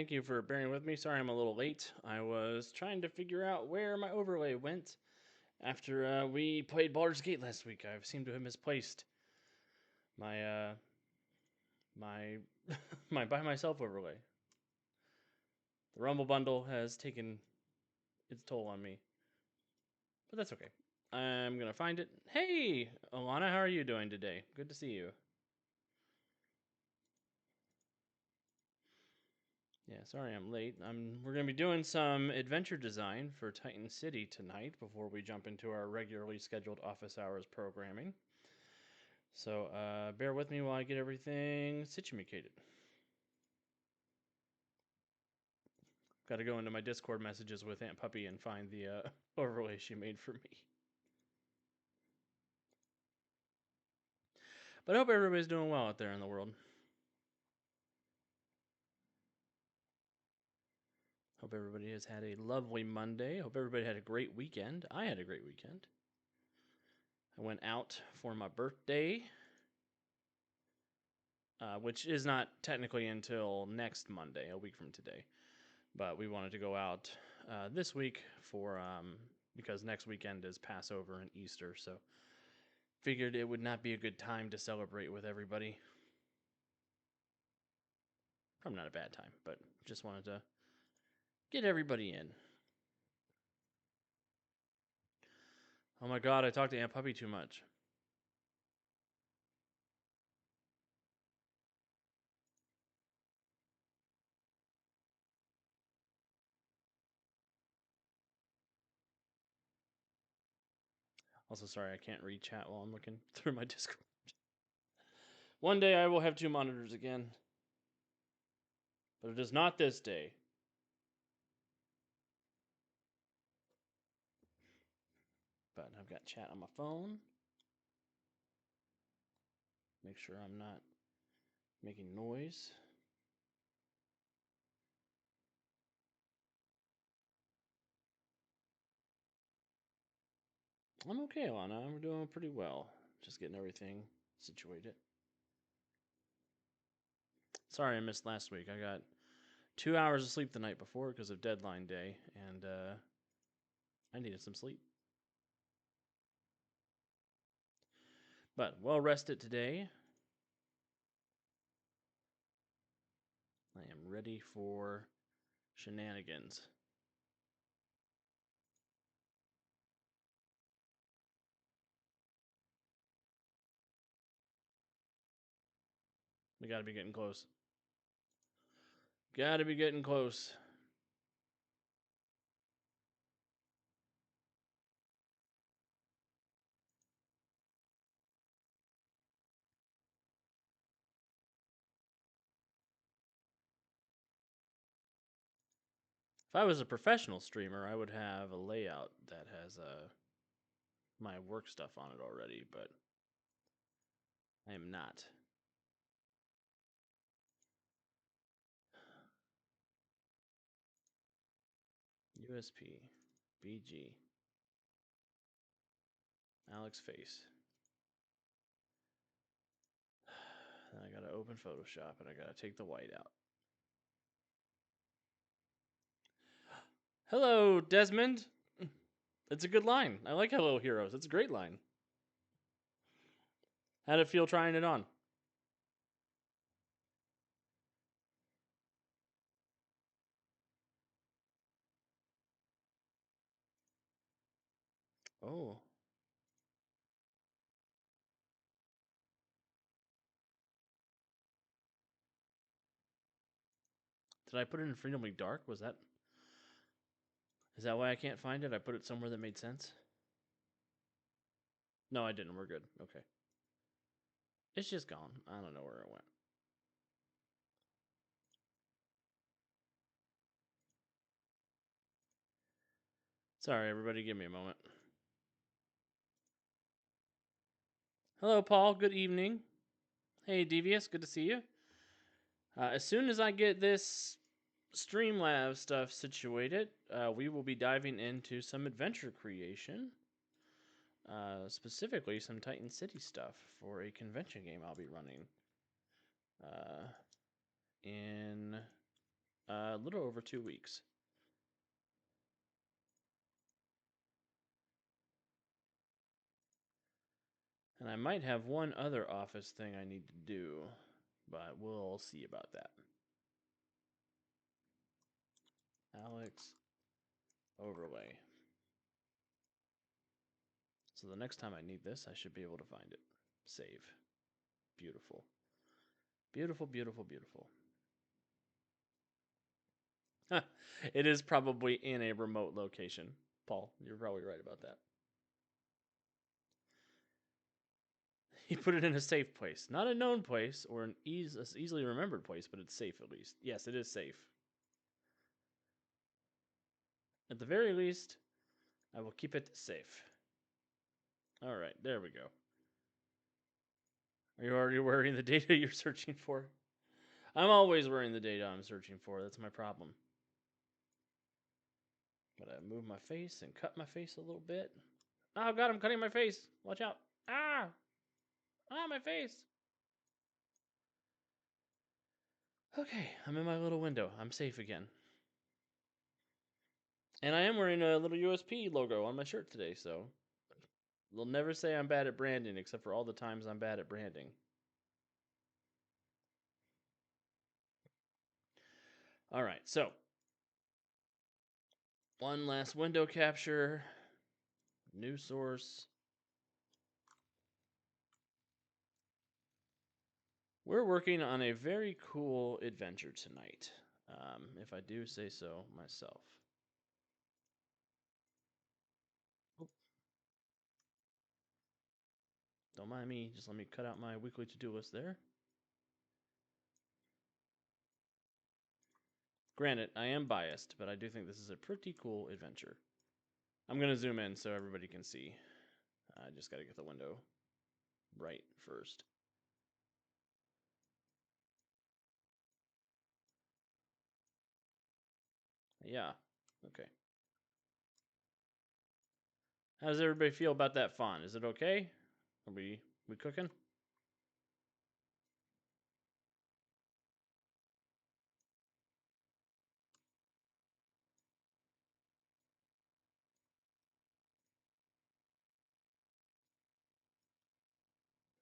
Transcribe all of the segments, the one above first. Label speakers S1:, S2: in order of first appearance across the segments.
S1: Thank you for bearing with me. Sorry I'm a little late. I was trying to figure out where my overlay went after we played Baldur's Gate last week. I seem to have misplaced my my my by myself overlay. The Rumble bundle has taken its toll on me, but that's okay. I'm gonna find it. Hey, Alana, how are you doing today? Good to see you. Yeah, sorry I'm late. We're gonna be doing some adventure design for Titan City tonight before we jump into our regularly scheduled office hours programming. So bear with me while I get everything situated. Got to go into my Discord messages with Aunt Puppy and find the overlay she made for me. But I hope everybody's doing well out there in the world. Hope everybody has had a lovely Monday. Hope everybody had a great weekend. I had a great weekend. I went out for my birthday, which is not technically until next Monday, a week from today. But we wanted to go out this week for because next weekend is Passover and Easter, so figured it would not be a good time to celebrate with everybody. Probably not a bad time, but just wanted to get everybody in. Oh my god, I talked to Aunt Puppy too much. Also, sorry, I can't read chat while I'm looking through my Discord. One day I will have two monitors again. But it is not this day. But I've got chat on my phone. Make sure I'm not making noise. I'm okay, Lana. I'm doing pretty well. Just getting everything situated. Sorry I missed last week. I got 2 hours of sleep the night before because of deadline day, and I needed some sleep. But well rested today. I am ready for shenanigans. We gotta be getting close. Gotta be getting close. If I was a professional streamer, I would have a layout that has my work stuff on it already, but I am not. USP, BG, Alex face. Then I gotta open Photoshop and I gotta take the white out. Hello, Desmond. It's a good line. I like Hello Heroes. It's a great line. How'd it feel trying it on? Oh. Did I put it in Freedomly Dark? Was that... Is that why I can't find it? I put it somewhere that made sense? No, I didn't. We're good. Okay. It's just gone. I don't know where it went. Sorry, everybody. Give me a moment. Hello, Paul. Good evening. Hey, Devious. Good to see you. As soon as I get this Streamlabs stuff situated, we will be diving into some adventure creation. Specifically, some Titan City stuff for a convention game I'll be running in little over 2 weeks. And I might have one other office thing I need to do, but we'll see about that. Alex overlay. So the next time I need this, I should be able to find it. Save. Beautiful. Beautiful, beautiful, beautiful. It is probably in a remote location. Paul, you're probably right about that. He put it in a safe place. Not a known place or an easily remembered place, but it's safe at least. Yes, it is safe. At the very least, I will keep it safe. All right, there we go. Are you already wearing the data you're searching for? I'm always wearing the data I'm searching for. That's my problem. But I move my face and cut my face a little bit. Oh god, I'm cutting my face. Watch out. Ah! Ah, my face. Okay, I'm in my little window. I'm safe again. And I am wearing a little USP logo on my shirt today, so they'll never say I'm bad at branding except for all the times I'm bad at branding. All right, so one last window capture. New source. We're working on a very cool adventure tonight, if I do say so myself. Oh, don't mind me, just let me cut out my weekly to-do list there. Granted, I am biased, but I do think this is a pretty cool adventure. I'm going to zoom in so everybody can see. I just got to get the window right first. Yeah, okay. How does everybody feel about that font? Is it okay? Are we cooking?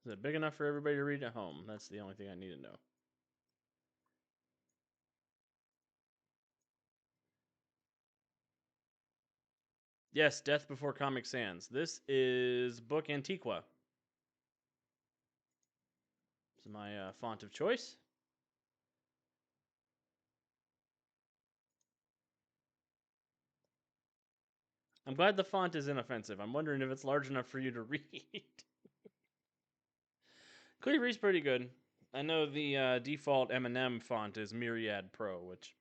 S1: Is it big enough for everybody to read at home? That's the only thing I need to know. Yes, Death Before Comic Sans. This is book Antiqua. This is my font of choice. I'm glad the font is inoffensive. I'm wondering if it's large enough for you to read. Clear reads pretty good. I know the default M&M font is Myriad Pro, which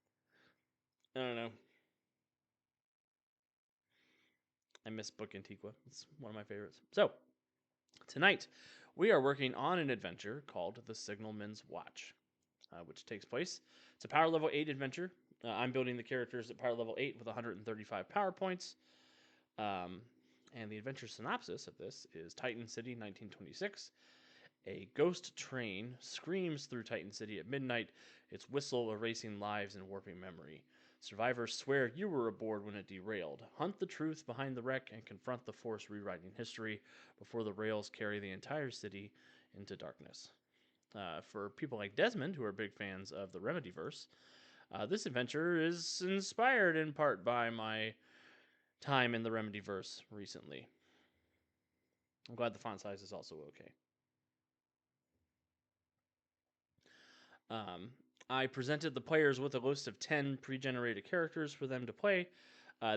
S1: I don't know. I miss Book Antiqua. It's one of my favorites. So, tonight we are working on an adventure called The Signalman's Watch, which takes place. It's a power level 8 adventure. I'm building the characters at power level 8 with 135 power points. And the adventure synopsis of this is Titan City 1926. A ghost train screams through Titan City at midnight, its whistle erasing lives and warping memory. Survivors swear you were aboard when it derailed. Hunt the truth behind the wreck and confront the force rewriting history before the rails carry the entire city into darkness. For people like Desmond, who are big fans of the Remedyverse, this adventure is inspired in part by my time in the Remedyverse recently. I'm glad the font size is also okay. I presented the players with a list of 10 pre-generated characters for them to play.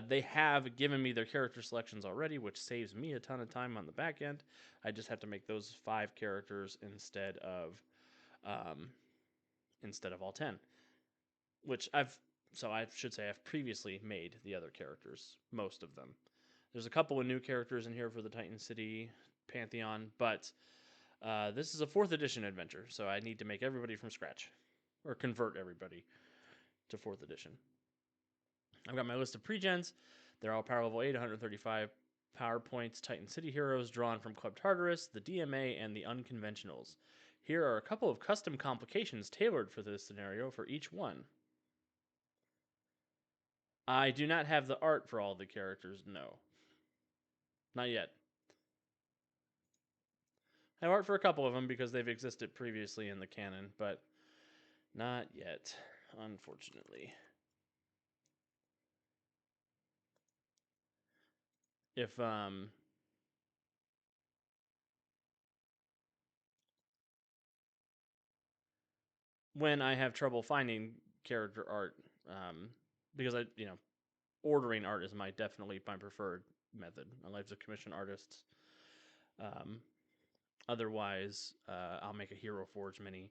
S1: They have given me their character selections already, which saves me a ton of time on the back end. I just have to make those 5 characters instead of all 10. Which I should say I've previously made the other characters, most of them. There's a couple of new characters in here for the Titan City Pantheon, but this is a 4th edition adventure, so I need to make everybody from scratch, or convert everybody to 4th edition. I've got my list of pre-gens. They're all power level 8, 135 power points, Titan City heroes drawn from Club Tartarus, the DMA, and the Unconventionals. Here are a couple of custom complications tailored for this scenario for each one. I do not have the art for all the characters. No, not yet. I have art for a couple of them because they've existed previously in the canon, but not yet, unfortunately. If when I have trouble finding character art, um, because ordering art is definitely my preferred method. I like to commission artists. Um, Otherwise, I'll make a Hero Forge mini.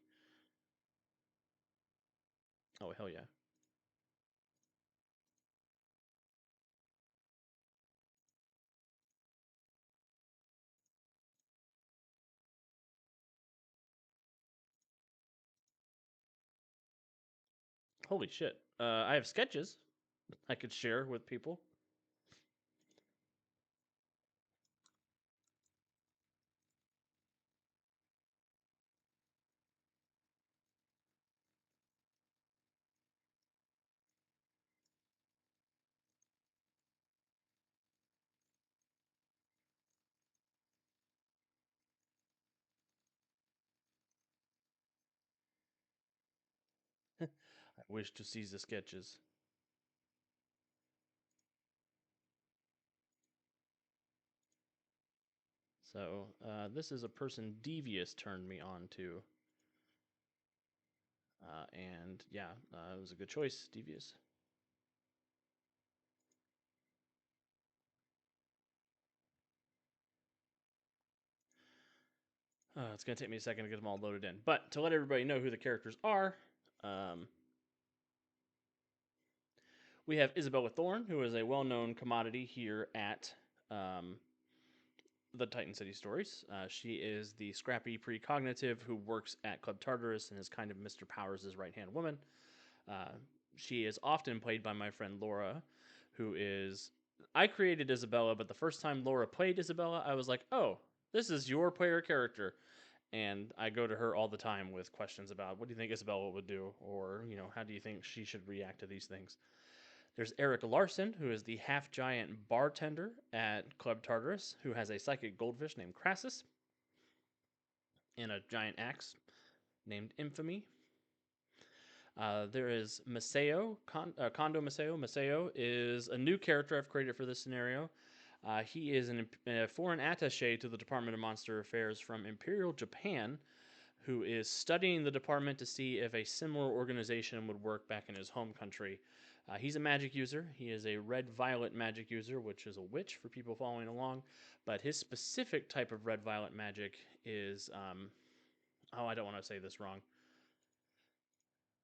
S1: Oh hell yeah! Holy shit! I have sketches I could share with people. I wish to see the sketches. So this is a person Devious turned me on to, and yeah, it was a good choice, Devious. It's gonna take me a second to get them all loaded in, but to let everybody know who the characters are, um, we have Isabella Thorne, who is a well-known commodity here at um, the Titan City stories. She is the scrappy precognitive who works at Club Tartarus and is kind of Mr. Powers' right-hand woman. Uh, she is often played by my friend Laura, who is. I created Isabella, but the first time Laura played Isabella, I was like, oh, this is your player character. And I go to her all the time with questions about what do you think Isabella would do, or how do you think she should react to these things. There's Eric Larson, who is the half giant bartender at Club Tartarus, who has a psychic goldfish named Crassus and a giant axe named Infamy. There is Maseo, Kondo Maseo. Maseo is a new character I've created for this scenario. He is a foreign attaché to the Department of Monster Affairs from Imperial Japan, who is studying the department to see if a similar organization would work back in his home country. He's a magic user. He is a red-violet magic user, which is a witch for people following along. But his specific type of red-violet magic is, oh, I don't want to say this wrong.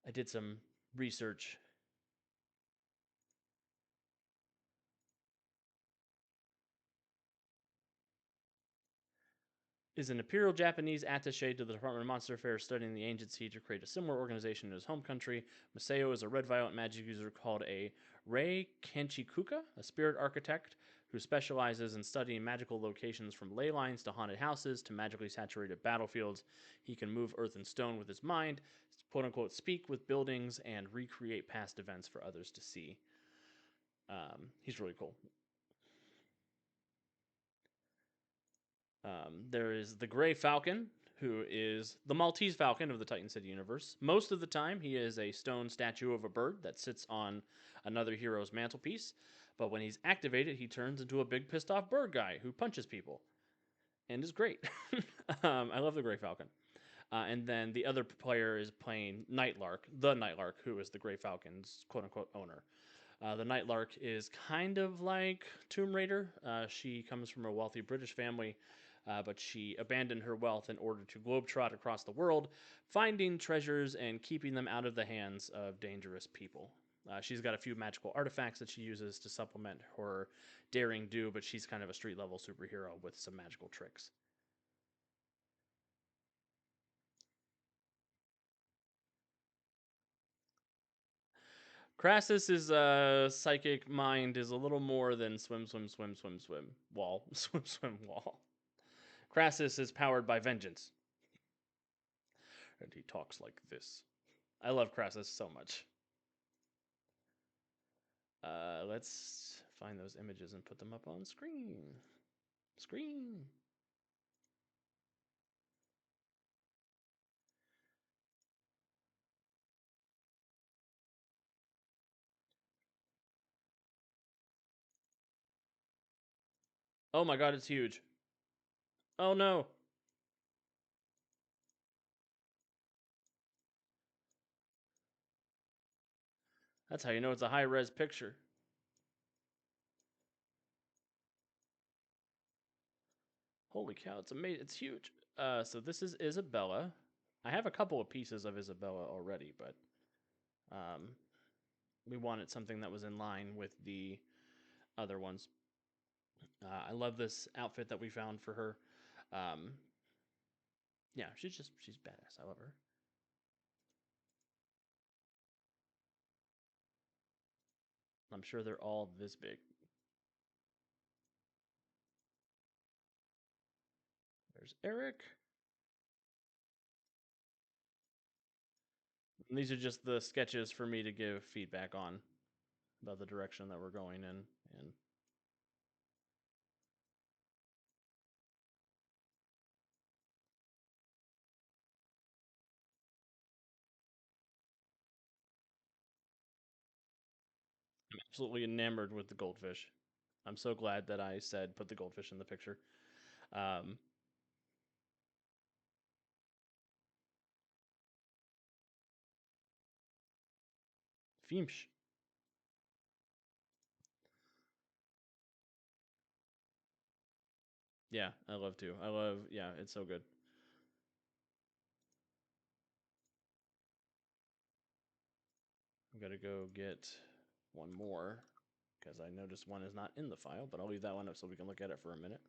S1: I did some research. Is an Imperial Japanese attaché to the Department of Monster Affairs studying the agency to create a similar organization in his home country. Maseo is a red-violet magic user called a Rei Kenchikuka, a spirit architect who specializes in studying magical locations from ley lines to haunted houses to magically saturated battlefields. He can move earth and stone with his mind, quote unquote, speak with buildings, and recreate past events for others to see. He's really cool. There is the Gray Falcon, who is the Maltese Falcon of the Titan City universe. Most of the time, he is a stone statue of a bird that sits on another hero's mantelpiece. But when he's activated, he turns into a big pissed off bird guy who punches people and is great. I love the Gray Falcon. And then the other player is playing Nightlark, the Nightlark, who is the Gray Falcon's quote unquote owner. The Nightlark is kind of like Tomb Raider. She comes from a wealthy British family, but she abandoned her wealth in order to globetrot across the world, finding treasures and keeping them out of the hands of dangerous people. She's got a few magical artifacts that she uses to supplement her daring do, but she's kind of a street level superhero with some magical tricks. Crassus's psychic mind is a little more than swim, swim, swim, swim, swim, wall, swim, swim, wall. Crassus is powered by vengeance. And he talks like this. I love Crassus so much. let's find those images and put them up on screen. Screen. Oh my god, it's huge. Oh no. That's how you know it's a high-res picture. Holy cow, it's amazing. It's huge. So this is Isabella. I have a couple of pieces of Isabella already, but we wanted something that was in line with the other ones. I love this outfit that we found for her. Um, yeah, she's badass. I love her. I'm sure they're all this big. There's Eric. And these are just the sketches for me to give feedback on about the direction that we're going in. And I'm absolutely enamored with the goldfish. I'm so glad that I said put the goldfish in the picture. Um, Feemsh. Yeah, I love to. Yeah, it's so good. I'm going to go get one more because I noticed one is not in the file, but I'll leave that one up so we can look at it for a minute.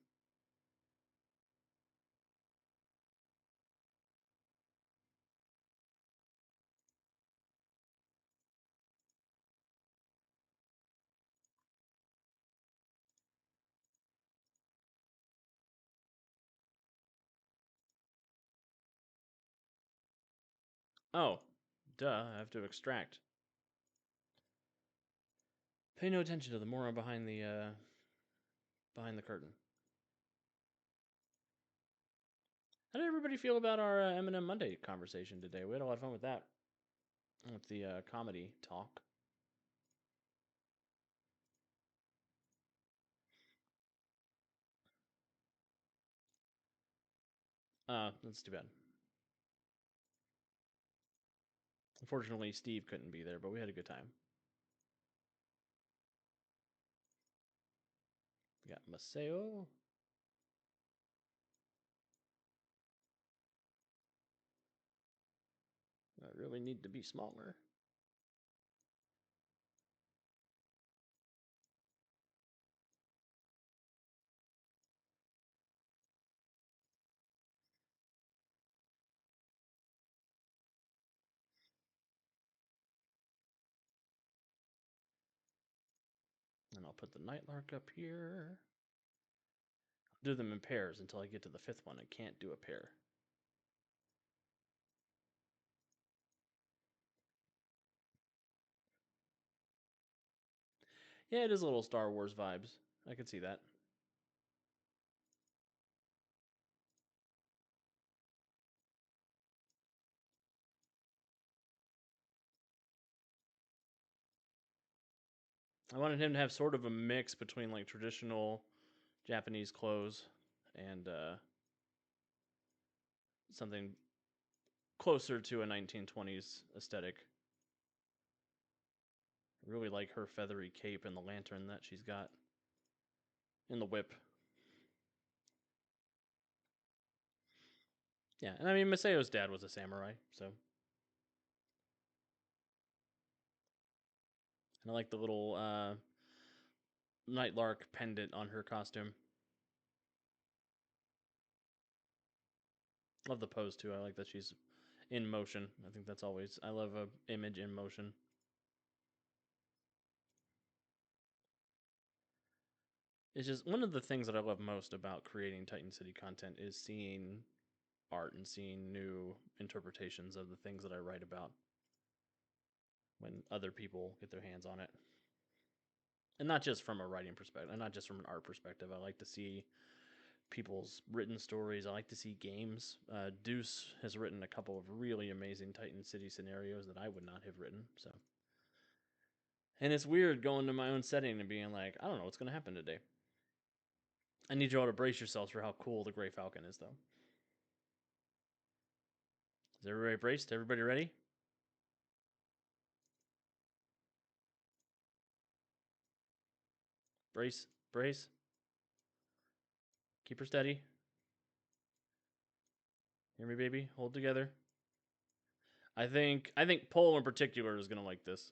S1: Oh, duh, I have to extract. Pay no attention to the moron behind the curtain. How did everybody feel about our Eminem Monday conversation today? We had a lot of fun with that, with the comedy talk. That's too bad. Unfortunately, Steve couldn't be there, but we had a good time. We got Maseo. I really need to be smaller. And I'll put the Nightlark up here. I'll do them in pairs until I get to the fifth one. I can't do a pair. Yeah, it is a little Star Wars vibes. I can see that. I wanted him to have sort of a mix between like traditional Japanese clothes and something closer to a 1920s aesthetic. I really like her feathery cape and the lantern that she's got in the whip. Yeah, and I mean Masayo's dad was a samurai, so. And I like the little Nightlark pendant on her costume. Love the pose too. I like that she's in motion. I think that's always. I love a image in motion. It's just one of the things that I love most about creating Titan City content is seeing art and seeing new interpretations of the things that I write about when other people get their hands on it. And not just from a writing perspective, and not just from an art perspective. I like to see people's written stories. I like to see games. Deuce has written a couple of really amazing Titan City scenarios that I would not have written. So, and it's weird going to my own setting and being like, I don't know what's going to happen today. I need you all to brace yourselves for how cool the Gray Falcon is, though. Is everybody braced? Everybody ready? Brace, brace. Keep her steady. Hear me, baby. Hold together. I think Pole in particular is gonna like this.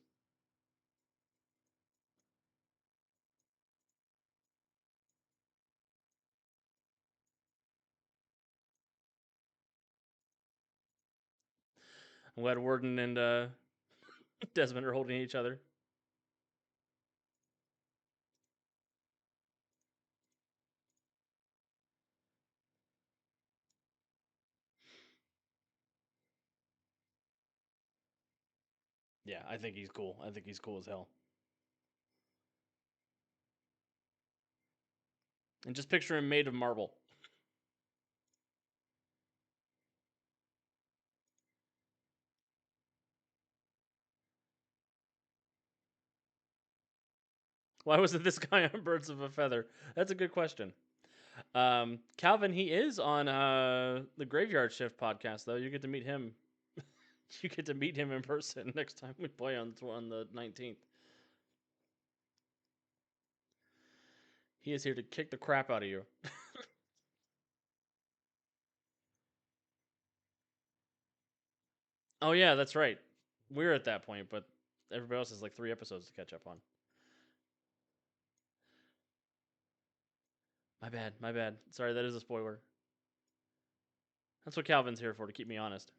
S1: I'm glad Warden and Desmond are holding each other. Yeah, I think he's cool. I think he's cool as hell. And just picture him made of marble. Why wasn't this guy on Birds of a Feather? That's a good question. Calvin, he is on the Graveyard Shift podcast, though. You get to meet him. You get to meet him in person next time we play on the 19th. He is here to kick the crap out of you. Oh yeah, that's right. We're at that point, but everybody else has like 3 episodes to catch up on. My bad, my bad. Sorry, that is a spoiler. That's what Calvin's here for, to keep me honest.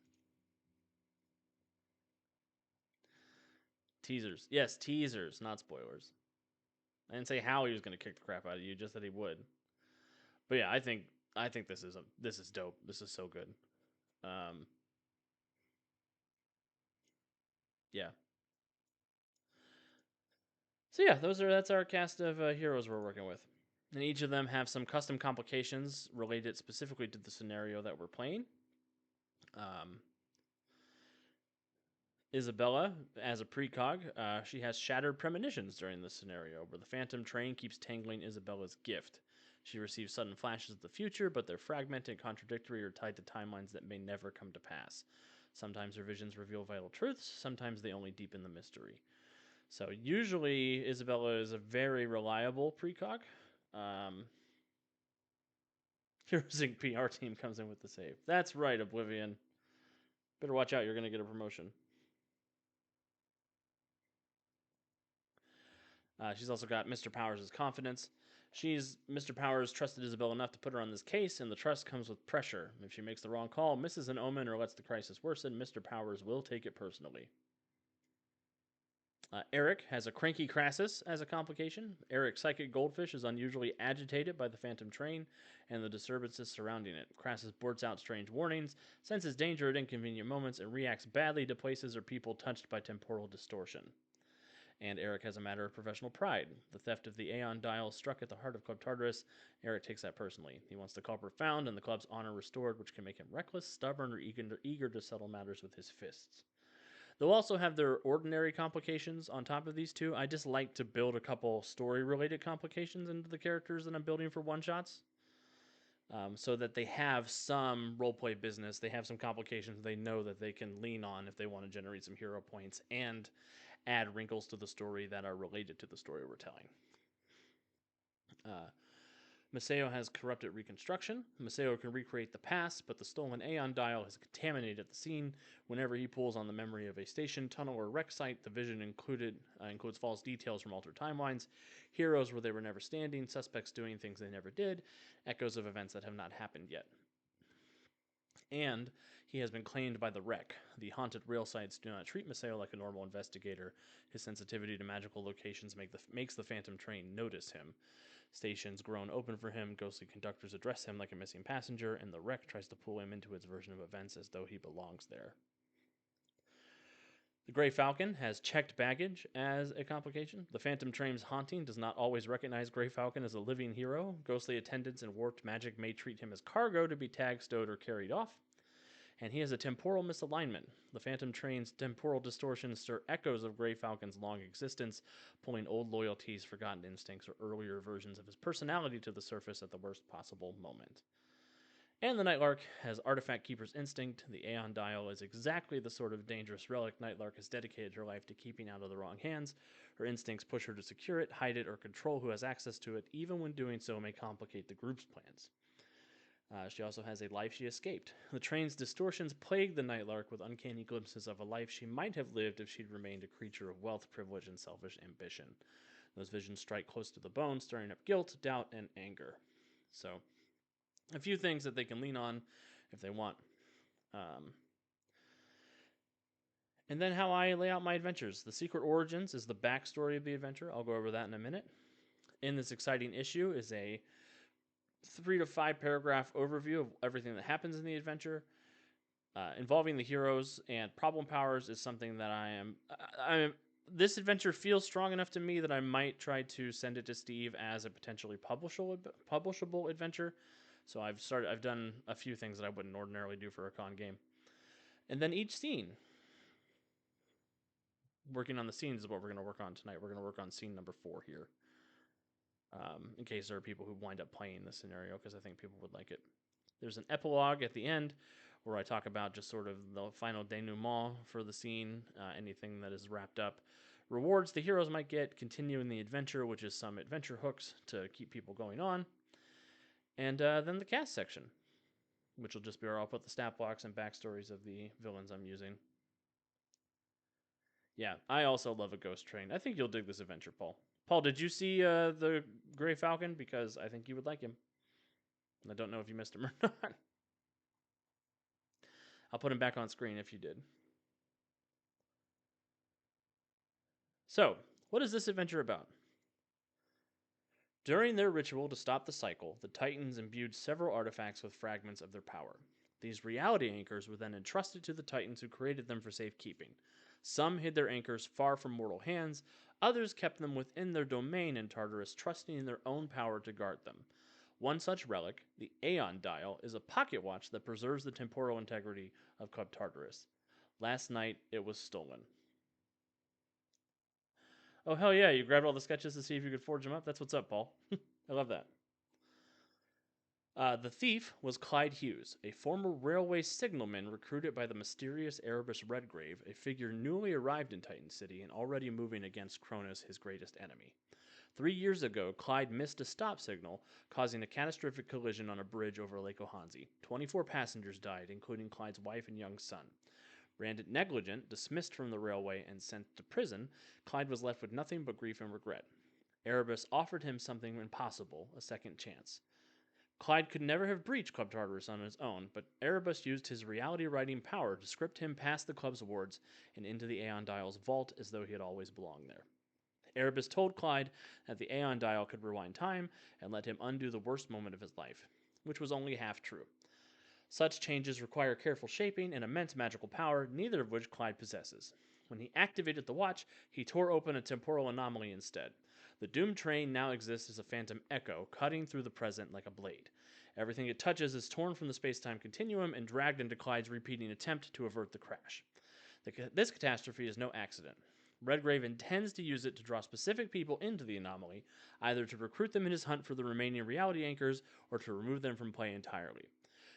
S1: Teasers. Yes, teasers, not spoilers. I didn't say how he was going to kick the crap out of you, just that he would. But yeah, I think this is dope. This is so good. Um, yeah. So yeah, that's our cast of heroes we're working with, and each of them have some custom complications related specifically to the scenario that we're playing. Um, Isabella, as a precog, she has shattered premonitions during this scenario, where the phantom train keeps tangling Isabella's gift. She receives sudden flashes of the future, but they're fragmented, contradictory, or tied to timelines that may never come to pass. Sometimes her visions reveal vital truths, sometimes they only deepen the mystery. So usually Isabella is a very reliable precog. Um, Heroes Inc. PR team comes in with the save. That's right, Oblivion. Better watch out, you're going to get a promotion. She's also got Mr. Powers' confidence. Mr. Powers trusted Isabel enough to put her on this case, and the trust comes with pressure. If she makes the wrong call, misses an omen, or lets the crisis worsen, Mr. Powers will take it personally. Eric has a cranky Crassus as a complication. Eric's psychic goldfish is unusually agitated by the phantom train and the disturbances surrounding it. Crassus blurts out strange warnings, senses danger at inconvenient moments, and reacts badly to places or people touched by temporal distortion. And Eric has a matter of professional pride. The theft of the Aeon dial struck at the heart of Club Tartarus. Eric takes that personally. He wants the culprit found and the club's honor restored, which can make him reckless, stubborn, or eager to settle matters with his fists. They'll also have their ordinary complications on top of these two. I just like to build a couple story-related complications into the characters that I'm building for one-shots. So that they have some roleplay business, they have some complications they know that they can lean on if they want to generate some hero points and add wrinkles to the story that are related to the story we're telling. Maseo has corrupted reconstruction. Maseo can recreate the past, but the stolen Aeon dial has contaminated the scene. Whenever he pulls on the memory of a station, tunnel, or wreck site, the vision includes false details from altered timelines, heroes where they were never standing, suspects doing things they never did, echoes of events that have not happened yet. And he has been claimed by the wreck. The haunted rail sites do not treat Maseo like a normal investigator. His sensitivity to magical locations makes the phantom train notice him. Stations grown open for him, ghostly conductors address him like a missing passenger, and the wreck tries to pull him into its version of events as though he belongs there. The Grey Falcon has checked baggage as a complication. The Phantom Train's haunting does not always recognize Grey Falcon as a living hero. Ghostly attendants and warped magic may treat him as cargo to be tagged, stowed, or carried off. And he has a temporal misalignment. The Phantom Train's temporal distortions stir echoes of Grey Falcon's long existence, pulling old loyalties, forgotten instincts, or earlier versions of his personality to the surface at the worst possible moment. And the Nightlark has Artifact Keeper's Instinct. The Aeon Dial is exactly the sort of dangerous relic Nightlark has dedicated her life to keeping out of the wrong hands. Her instincts push her to secure it, hide it, or control who has access to it, even when doing so may complicate the group's plans. She also has a life she escaped. The train's distortions plague the Nightlark with uncanny glimpses of a life she might have lived if she'd remained a creature of wealth, privilege, and selfish ambition. Those visions strike close to the bone, stirring up guilt, doubt, and anger. So, a few things that they can lean on if they want. And then how I lay out my adventures. The Secret Origins is the backstory of the adventure. I'll go over that in a minute. In this exciting issue is a 3 to 5 paragraph overview of everything that happens in the adventure. Involving the heroes and problem powers is something that this adventure feels strong enough to me that I might try to send it to Steve as a potentially publishable adventure. So I've done a few things that I wouldn't ordinarily do for a con game. And then each scene. Working on the scenes is what we're going to work on tonight. We're going to work on scene number 4 here. In case there are people who wind up playing this scenario, because I think people would like it. There's an epilogue at the end where I talk about just sort of the final denouement for the scene, anything that is wrapped up. Rewards the heroes might get, continuing the adventure, which is some adventure hooks to keep people going on. And then the cast section, which will just be where I'll put the stat blocks and backstories of the villains I'm using. Yeah, I also love a ghost train. I think you'll dig this adventure, Paul. Paul, did you see the Grey Falcon? Because I think you would like him. I don't know if you missed him or not. I'll put him back on screen if you did. So, what is this adventure about? During their ritual to stop the cycle, the Titans imbued several artifacts with fragments of their power. These reality anchors were then entrusted to the Titans who created them for safekeeping. Some hid their anchors far from mortal hands, others kept them within their domain in Tartarus, trusting in their own power to guard them. One such relic, the Aeon Dial, is a pocket watch that preserves the temporal integrity of Club Tartarus. Last night, it was stolen. Oh, hell yeah, you grabbed all the sketches to see if you could forge them up? That's what's up, Paul. I love that. The thief was Clyde Hughes, a former railway signalman recruited by the mysterious Erebus Redgrave, a figure newly arrived in Titan City and already moving against Cronus, his greatest enemy. 3 years ago, Clyde missed a stop signal, causing a catastrophic collision on a bridge over Lake Ohanzi. 24 passengers died, including Clyde's wife and young son. Branded negligent, dismissed from the railway, and sent to prison, Clyde was left with nothing but grief and regret. Erebus offered him something impossible, a second chance. Clyde could never have breached Club Tartarus on his own, but Erebus used his reality-writing power to script him past the club's wards and into the Aeon Dial's vault as though he had always belonged there. Erebus told Clyde that the Aeon Dial could rewind time and let him undo the worst moment of his life, which was only half true. Such changes require careful shaping and immense magical power, neither of which Clyde possesses. When he activated the watch, he tore open a temporal anomaly instead. The doomed train now exists as a phantom echo, cutting through the present like a blade. Everything it touches is torn from the space-time continuum and dragged into Clyde's repeating attempt to avert the crash. This catastrophe is no accident. Redgrave intends to use it to draw specific people into the anomaly, either to recruit them in his hunt for the remaining reality anchors or to remove them from play entirely.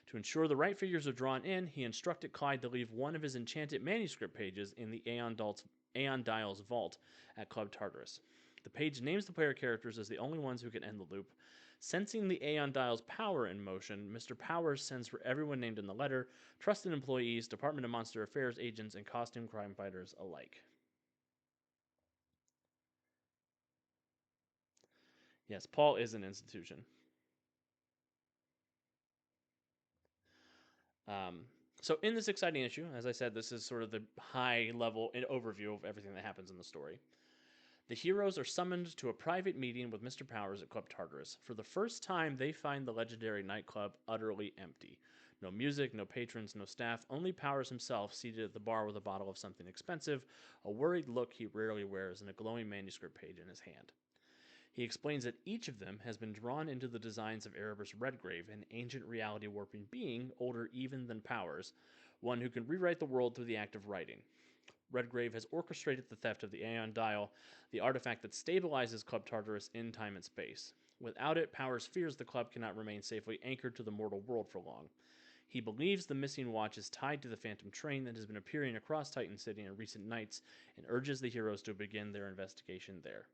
S1: To ensure the right figures are drawn in, he instructed Clyde to leave one of his enchanted manuscript pages in the Aeon Dial's vault at Club Tartarus. The page names the player characters as the only ones who can end the loop. Sensing the Aeon Dial's power in motion, Mr. Powers sends for everyone named in the letter, trusted employees, Department of Monster Affairs agents, and costume crime fighters alike. Yes, Paul is an institution. So in this exciting issue, as I said, this is sort of the high-level overview of everything that happens in the story. The heroes are summoned to a private meeting with Mr. Powers at Club Tartarus. For the first time, they find the legendary nightclub utterly empty. No music, no patrons, no staff, only Powers himself seated at the bar with a bottle of something expensive, a worried look he rarely wears, and a glowing manuscript page in his hand. He explains that each of them has been drawn into the designs of Erebus Redgrave, an ancient reality warping being older even than Powers, one who can rewrite the world through the act of writing. Redgrave has orchestrated the theft of the Aeon Dial, the artifact that stabilizes Club Tartarus in time and space. Without it, Powers fears the club cannot remain safely anchored to the mortal world for long. He believes the missing watch is tied to the Phantom train that has been appearing across Titan City in recent nights and urges the heroes to begin their investigation there.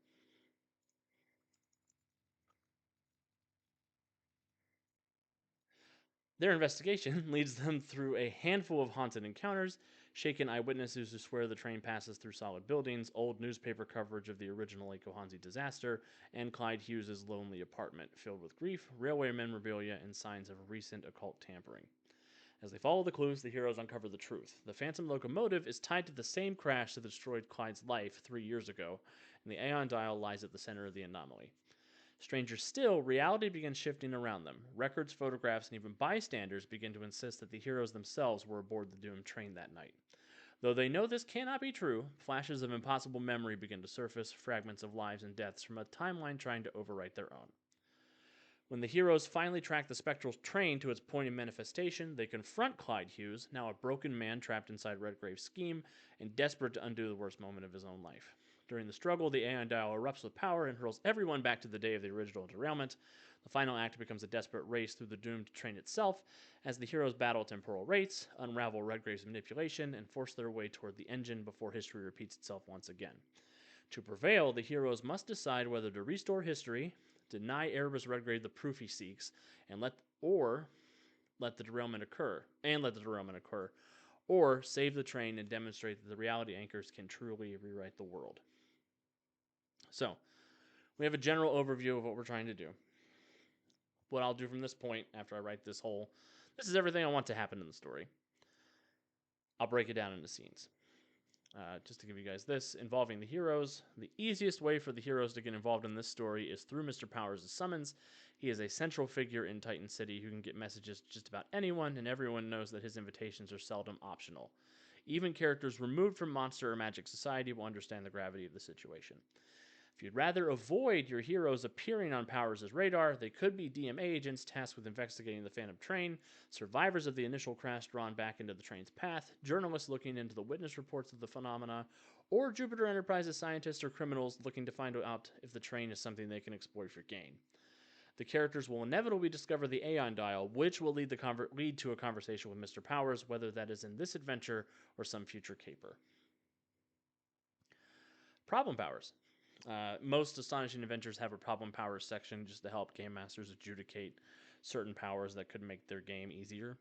S1: Their investigation leads them through a handful of haunted encounters, shaken eyewitnesses who swear the train passes through solid buildings, old newspaper coverage of the original Lake Ohanzi disaster, and Clyde Hughes' lonely apartment, filled with grief, railway memorabilia, and signs of recent occult tampering. As they follow the clues, the heroes uncover the truth. The Phantom locomotive is tied to the same crash that destroyed Clyde's life 3 years ago, and the Aeon Dial lies at the center of the anomaly. Stranger still, reality begins shifting around them. Records, photographs, and even bystanders begin to insist that the heroes themselves were aboard the doomed train that night. Though they know this cannot be true, flashes of impossible memory begin to surface, fragments of lives and deaths from a timeline trying to overwrite their own. When the heroes finally track the spectral train to its point of manifestation, they confront Clyde Hughes, now a broken man trapped inside Redgrave's scheme and desperate to undo the worst moment of his own life. During the struggle, the Aeon Dial erupts with power and hurls everyone back to the day of the original derailment. The final act becomes a desperate race through the doomed train itself as the heroes battle temporal rates, unravel Redgrave's manipulation, and force their way toward the engine before history repeats itself once again. To prevail, the heroes must decide whether to restore history, deny Erebus Redgrave the proof he seeks, and let the derailment occur, or save the train and demonstrate that the reality anchors can truly rewrite the world. So, we have a general overview of what we're trying to do. What I'll do from this point, after I write this is everything I want to happen in the story. I'll break it down into scenes. Just to give you guys this, involving the heroes. The easiest way for the heroes to get involved in this story is through Mr. Powers' summons. He is a central figure in Titan City who can get messages to just about anyone, and everyone knows that his invitations are seldom optional. Even characters removed from Monster or Magic Society will understand the gravity of the situation. If you'd rather avoid your heroes appearing on Powers' radar, they could be DMA agents tasked with investigating the Phantom train, survivors of the initial crash drawn back into the train's path, journalists looking into the witness reports of the phenomena, or Jupiter Enterprises scientists or criminals looking to find out if the train is something they can exploit for gain. The characters will inevitably discover the Aeon Dial, which will lead to a conversation with Mr. Powers, whether that is in this adventure or some future caper. Problem powers. Most Astonishing Adventures have a problem powers section just to help game masters adjudicate certain powers that could make their game easier.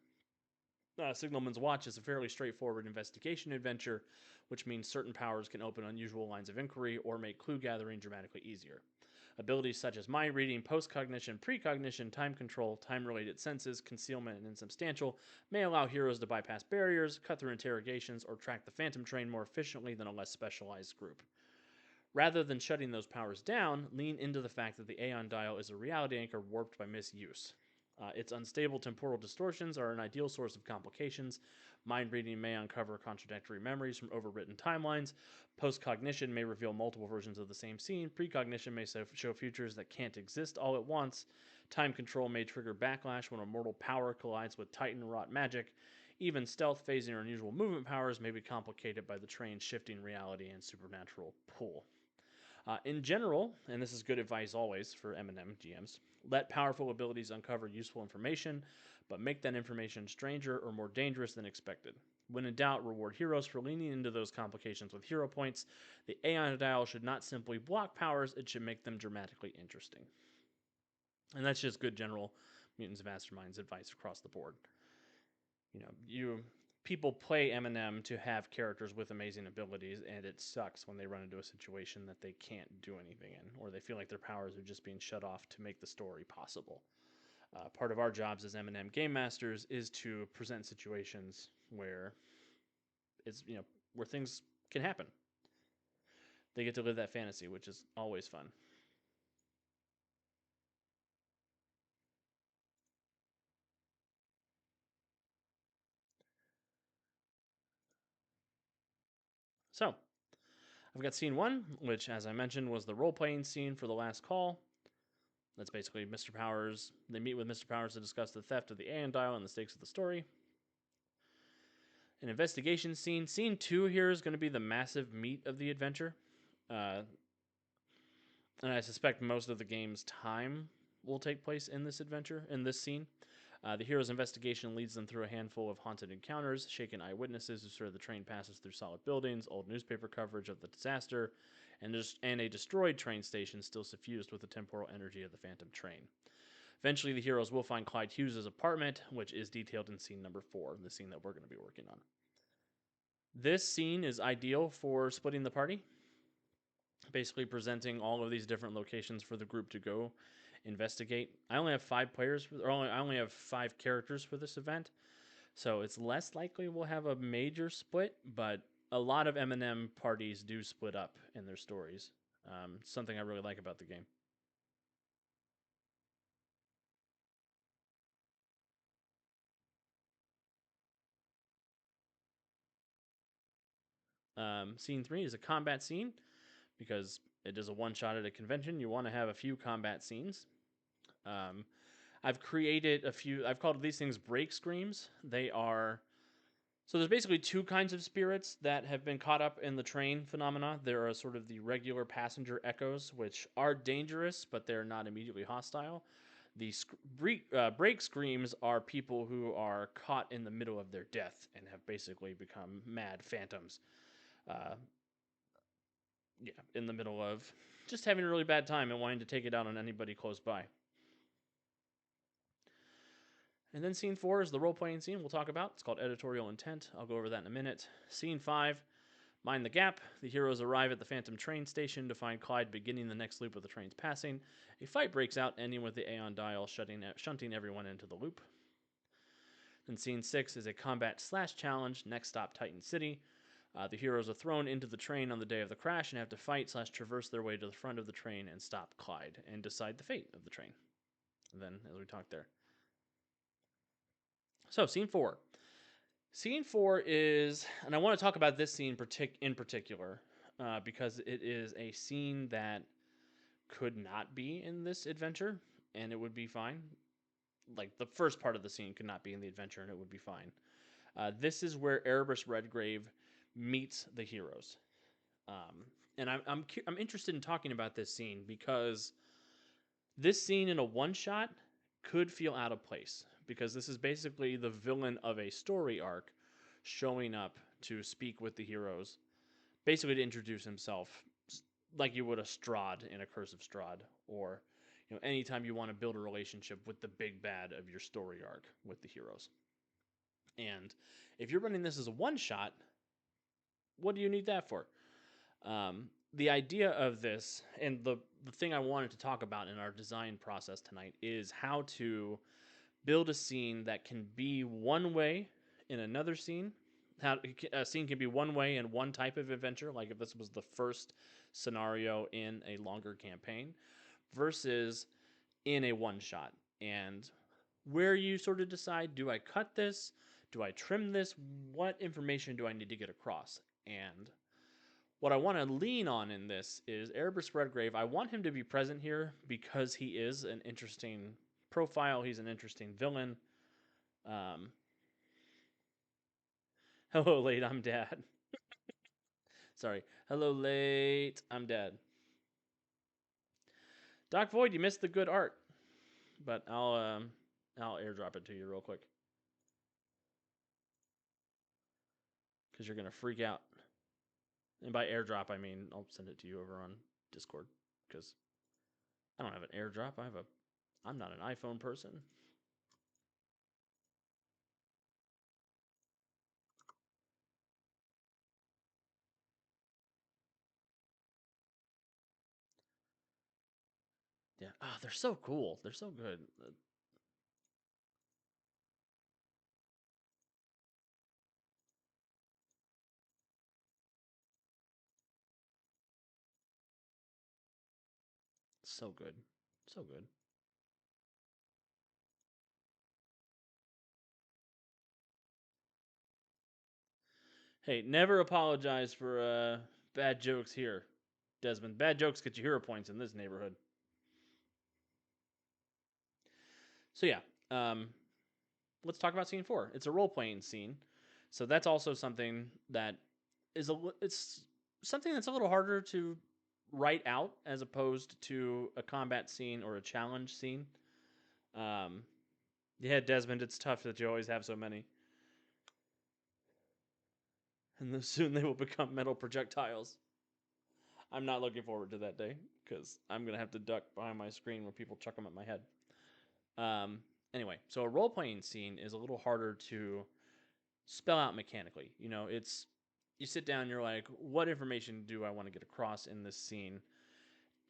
S1: Signalman's Watch is a fairly straightforward investigation adventure, which means certain powers can open unusual lines of inquiry or make clue gathering dramatically easier. Abilities such as mind reading, postcognition, precognition, time control, time-related senses, concealment, and insubstantial may allow heroes to bypass barriers, cut through interrogations, or track the Phantom train more efficiently than a less specialized group. Rather than shutting those powers down, lean into the fact that the Aeon Dial is a reality anchor warped by misuse. Its unstable temporal distortions are an ideal source of complications. Mind reading may uncover contradictory memories from overwritten timelines. Postcognition may reveal multiple versions of the same scene. Precognition may show futures that can't exist all at once. Time control may trigger backlash when a mortal power collides with Titan-wrought magic. Even stealth, phasing, or unusual movement powers may be complicated by the train's shifting reality and supernatural pull. In general, and this is good advice always for M&M GMs, let powerful abilities uncover useful information, but make that information stranger or more dangerous than expected. When in doubt, reward heroes for leaning into those complications with hero points. The Aeon Dial should not simply block powers, it should make them dramatically interesting. And that's just good general Mutants Masterminds advice across the board. People play M&M to have characters with amazing abilities, and it sucks when they run into a situation that they can't do anything in, or they feel like their powers are just being shut off to make the story possible. Part of our jobs as M&M game masters is to present situations where where things can happen. They get to live that fantasy, which is always fun. I've got scene one, which, as I mentioned, was the role playing scene for the last call. That's basically Mr. Powers. They meet with Mr. Powers to discuss the theft of the Aeon Dial and the stakes of the story. An investigation scene. Scene two here is going to be the massive meat of the adventure. Uh, and I suspect most of the game's time will take place in this adventure, in this scene. The hero's investigation leads them through a handful of haunted encounters, shaken eyewitnesses who swear the train passes through solid buildings, old newspaper coverage of the disaster, and a destroyed train station still suffused with the temporal energy of the phantom train. Eventually, the heroes will find Clyde Hughes' apartment, which is detailed in scene number 4, the scene that we're going to be working on. This scene is ideal for splitting the party, basically presenting all of these different locations for the group to go investigate. I only have 5 players, I only have 5 characters for this event, so it's less likely we'll have a major split, but a lot of M&M parties do split up in their stories. Something I really like about the game. Scene 3 is a combat scene because it is a one-shot at a convention. You want to have a few combat scenes. Um, I've created a few. I've called these things break screams. They are so there's basically 2 kinds of spirits that have been caught up in the train phenomena. There are sort of the regular passenger echoes, which are dangerous, but they're not immediately hostile. The break screams are people who are caught in the middle of their death and have basically become mad phantoms. Uh, yeah, in the middle of just having a really bad time and wanting to take it out on anybody close by. And then scene 4 is the role playing scene we'll talk about. It's called editorial intent. I'll go over that in a minute. Scene 5, mind the gap. The heroes arrive at the Phantom train station to find Clyde beginning the next loop of the train's passing. A fight breaks out, ending with the Aeon Dial shunting everyone into the loop. Then scene 6 is a combat slash challenge. Next stop, Titan City. The heroes are thrown into the train on the day of the crash and have to fight slash traverse their way to the front of the train and stop Clyde and decide the fate of the train. And then, as we talked there. So, scene 4. Scene 4 is, and I want to talk about this scene in particular because it is a scene that could not be in this adventure and it would be fine. Like, the first part of the scene could not be in the adventure and it would be fine. This is where Erebus Redgrave meets the heroes. And I'm interested in talking about this scene because this scene in a one shot could feel out of place because this is basically the villain of a story arc showing up to speak with the heroes, basically to introduce himself, like you would a Strahd in a Curse of Strahd, or anytime you want to build a relationship with the big bad of your story arc with the heroes. And if you're running this as a one shot, what do you need that for? The idea of this, and the thing I wanted to talk about in our design process tonight, is how to build a scene that can be one way in another scene. How a scene can be one way in one type of adventure, like if this was the first scenario in a longer campaign, versus in a one shot. And where you sort of decide, do I cut this? Do I trim this? What information do I need to get across? And what I want to lean on in this is Erebus Redgrave. I want him to be present here because he is an interesting profile. He's an interesting villain. Um, hello, late. I'm Dad. Sorry. Hello, late. I'm Dad. Doc Void, you missed the good art, but I'll airdrop it to you real quick because you're gonna freak out. And by airdrop, I mean I'll send it to you over on Discord because I don't have an airdrop. I'm not an iPhone person. Yeah. Ah, they're so cool. They're so good. So good. So good. Hey, never apologize for Bad jokes here, Desmond. Bad jokes get you hero points in this neighborhood. So yeah, let's talk about scene 4. It's a role playing scene, so that's also something that it's something that's a little harder to write out as opposed to a combat scene or a challenge scene. Um, yeah, Desmond, it's tough that you always have so many, and soon they will become metal projectiles. I'm not looking forward to that day because I'm gonna have to duck behind my screen when people chuck them at my head. Um, anyway, so a role playing scene is a little harder to spell out mechanically. You know, it's you sit down, and you're like, what information do I want to get across in this scene,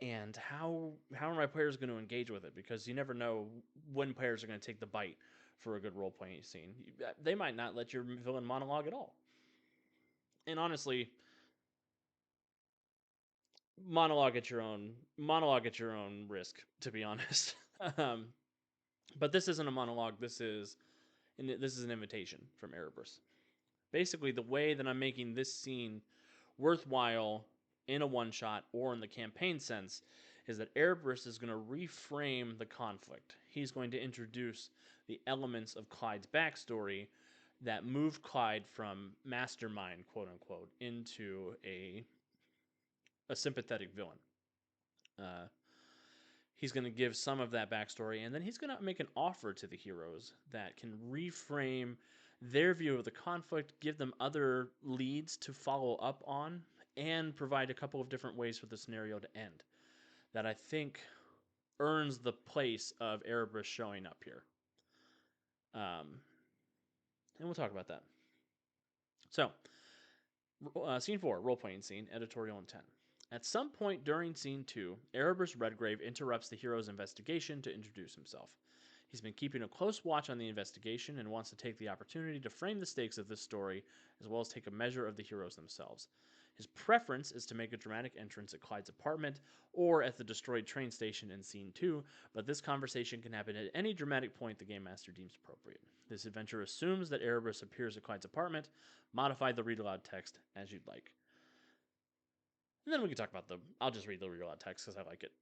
S1: and how are my players going to engage with it? Because you never know when players are going to take the bite for a good role playing scene. They might not let your villain monologue at all, and honestly, monologue at your own risk. To be honest, um, but this isn't a monologue. This is an invitation from Erebus. Basically, the way that I'm making this scene worthwhile in a one shot or in the campaign sense is that Erebus is going to reframe the conflict. He's going to introduce the elements of Clyde's backstory that move Clyde from mastermind, quote unquote, into a sympathetic villain. Uh, he's going to give some of that backstory, and then he's going to make an offer to the heroes that can reframe their view of the conflict, give them other leads to follow up on, and provide a couple of different ways for the scenario to end that I think earns the place of Erebus showing up here. And we'll talk about that. So, scene 4, role playing scene, editorial intent. At some point during scene 2, Erebus Redgrave interrupts the hero's investigation to introduce himself. He's been keeping a close watch on the investigation and wants to take the opportunity to frame the stakes of this story, as well as take a measure of the heroes themselves. His preference is to make a dramatic entrance at Clyde's apartment or at the destroyed train station in scene 2, but this conversation can happen at any dramatic point the Game Master deems appropriate. This adventure assumes that Erebus appears at Clyde's apartment. Modify the read aloud text as you'd like. And then we can talk about I'll just read the read aloud text because I like it.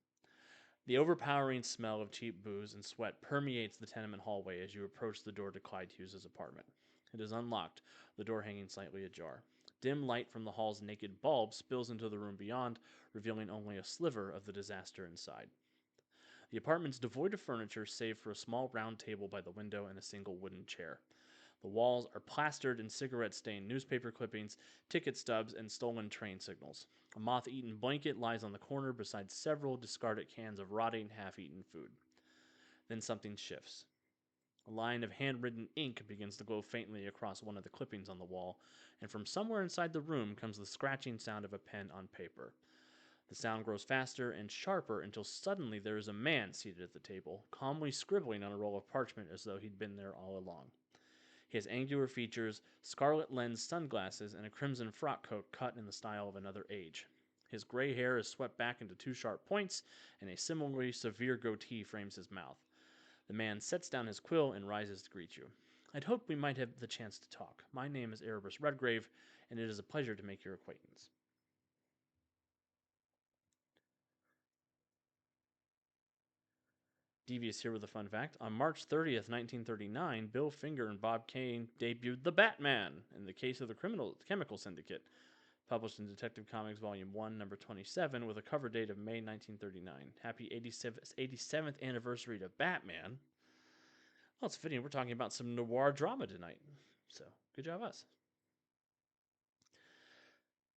S1: The overpowering smell of cheap booze and sweat permeates the tenement hallway as you approach the door to Clyde Hughes' apartment. It is unlocked, the door hanging slightly ajar. Dim light from the hall's naked bulb spills into the room beyond, revealing only a sliver of the disaster inside. The apartment's devoid of furniture save for a small round table by the window and a single wooden chair. The walls are plastered in cigarette-stained newspaper clippings, ticket stubs, and stolen train signals. A moth-eaten blanket lies on the corner beside several discarded cans of rotting, half-eaten food. Then something shifts. A line of handwritten ink begins to glow faintly across one of the clippings on the wall, and from somewhere inside the room comes the scratching sound of a pen on paper. The sound grows faster and sharper until suddenly there is a man seated at the table, calmly scribbling on a roll of parchment as though he'd been there all along. He has angular features, scarlet-lensed sunglasses, and a crimson frock coat cut in the style of another age. His gray hair is swept back into two sharp points, and a similarly severe goatee frames his mouth. The man sets down his quill and rises to greet you. I'd hoped we might have the chance to talk. My name is Erebus Redgrave, and it is a pleasure to make your acquaintance. Devious here with a fun fact. On March 30th, 1939, Bill Finger and Bob Kane debuted The Batman in the case of the Chemical Syndicate, published in Detective Comics Volume 1, number 27, with a cover date of May 1939. Happy 87th anniversary to Batman. Well, it's fitting. We're talking about some noir drama tonight. So, good job, us.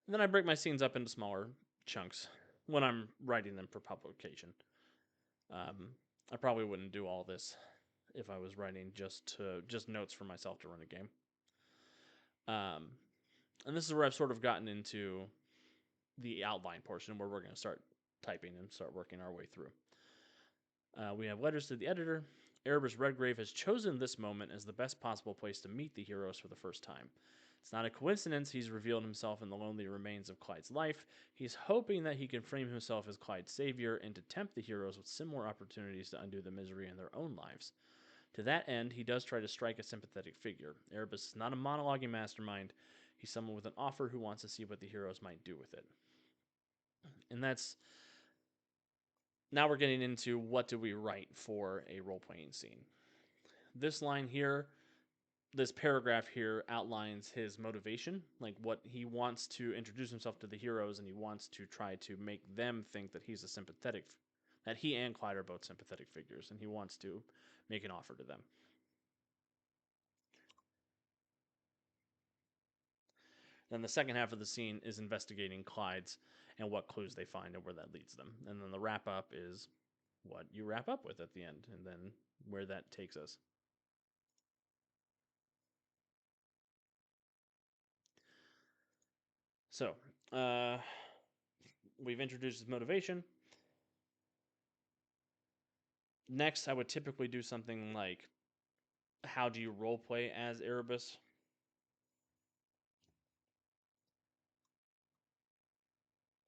S1: And then I break my scenes up into smaller chunks when I'm writing them for publication. I probably wouldn't do all this if I was writing just notes for myself to run a game. And this is where I've sort of gotten into the outline portion where we're going to start typing and start working our way through. We have letters to the editor. Erebus Redgrave has chosen this moment as the best possible place to meet the heroes for the first time. It's not a coincidence he's revealed himself in the lonely remains of Clyde's life. He's hoping that he can frame himself as Clyde's savior and to tempt the heroes with similar opportunities to undo the misery in their own lives. To that end, he does try to strike a sympathetic figure. Erebus is not a monologuing mastermind. He's someone with an offer who wants to see what the heroes might do with it. And that's now we're getting into what do we write for a role playing scene. This line here, this paragraph here outlines his motivation, like what he wants to introduce himself to the heroes, and he wants to try to make them think that he's a sympathetic, that he and Clyde are both sympathetic figures, and he wants to make an offer to them. Then the second half of the scene is investigating Clyde's and what clues they find and where that leads them. And then the wrap up is what you wrap up with at the end, and then where that takes us. So, we've introduced his motivation. Next, I would typically do something like, how do you role play as Erebus?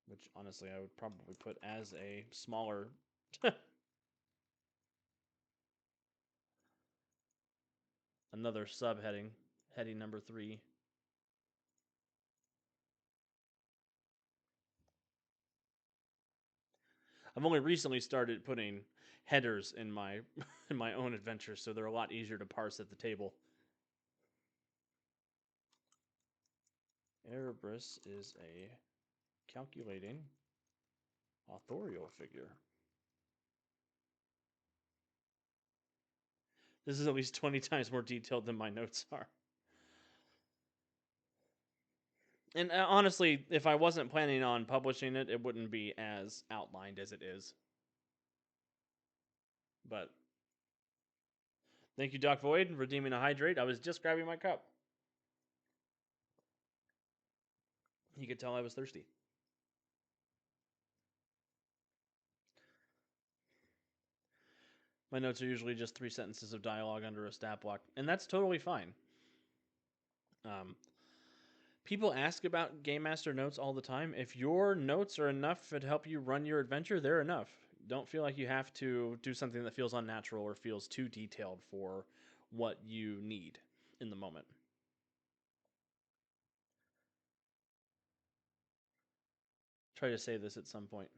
S1: Which, honestly, I would probably put as a smaller. Another subheading, heading number 3. I've only recently started putting headers in my in my own adventures, so they're a lot easier to parse at the table. Erebus is a calculating authorial figure. This is at least 20 times more detailed than my notes are. And honestly, if I wasn't planning on publishing it, it wouldn't be as outlined as it is. But thank you, Doc Void, redeeming a hydrate. I was just grabbing my cup. You could tell I was thirsty. My notes are usually just 3 sentences of dialogue under a stat block, and that's totally fine. People ask about Game Master notes all the time. If your notes are enough to help you run your adventure, they're enough. Don't feel like you have to do something that feels unnatural or feels too detailed for what you need in the moment. Try to say this at some point.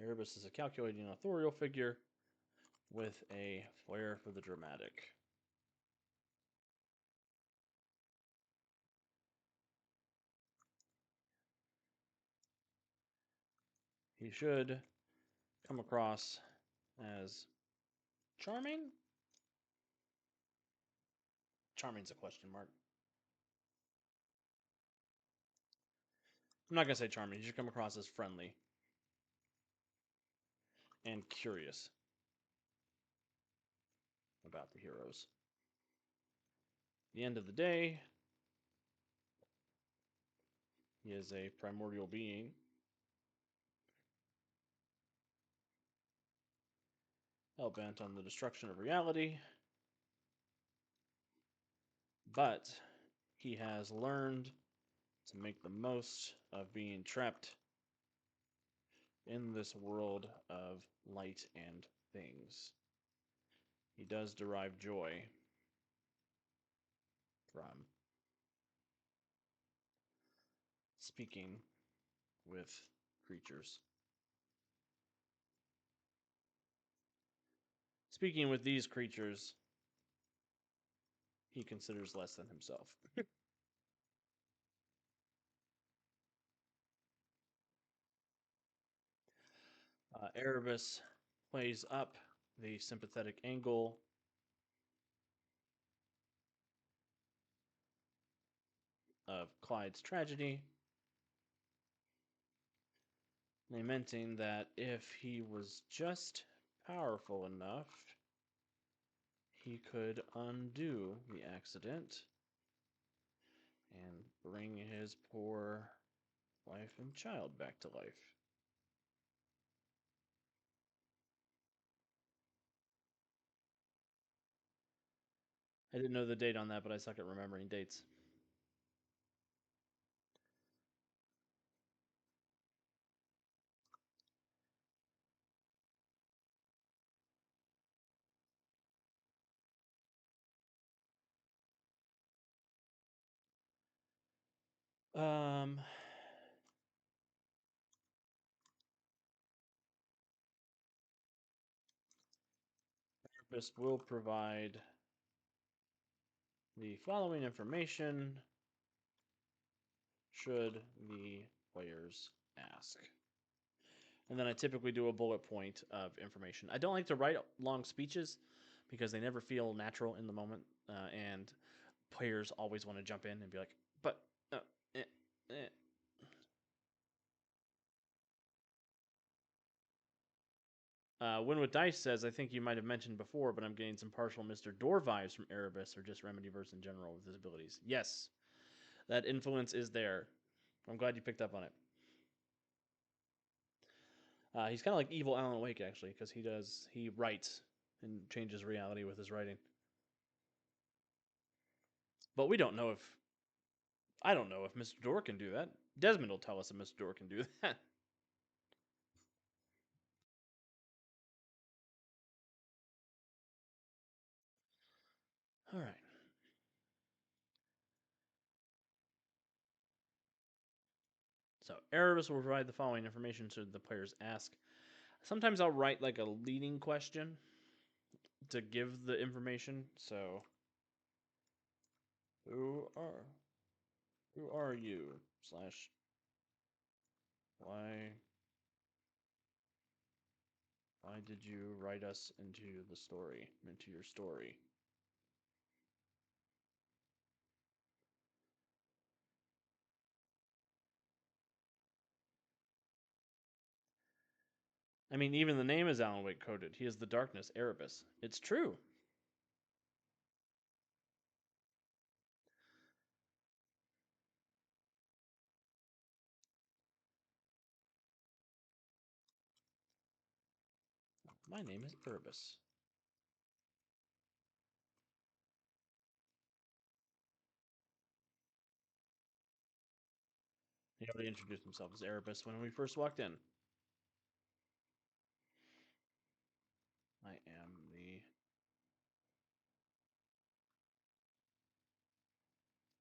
S1: Erebus is a calculating authorial figure with a flair for the dramatic. He should come across as charming. Charming's a question mark. I'm not going to say charming. He should come across as friendly and curious about the heroes. At the end of the day, he is a primordial being. Hell-bent on the destruction of reality. But he has learned to make the most of being trapped in this world of light and things. He does derive joy from speaking with creatures. Speaking with these creatures, he considers less than himself. Erebus plays up the sympathetic angle of Clyde's tragedy, lamenting that if he was just powerful enough, he could undo the accident and bring his poor wife and child back to life. I didn't know the date on that, but I suck at remembering dates. Um, therapist will provide the following information should the players ask. And then I typically do a bullet point of information. I don't like to write long speeches because they never feel natural in the moment, and players always want to jump in and be like, "But, eh, eh." Winwood Dice says, I think you might have mentioned before, but I'm getting some partial Mr. Door vibes from Erebus or just Remedyverse in general with his abilities. Yes, that influence is there. I'm glad you picked up on it. He's kind of like evil Alan Wake, actually, because he writes and changes reality with his writing. But we don't know if I don't know if Mr. Door can do that. Desmond will tell us if Mr. Door can do that. All right. So Erebus will provide the following information should the players ask. Sometimes I'll write like a leading question to give the information. So who are who are you? Slash why did you write us into the story? Into your story? I mean, even the name is Alan Wake coded. He is the darkness, Erebus. It's true. My name is Erebus. He already introduced himself as Erebus when we first walked in. I am the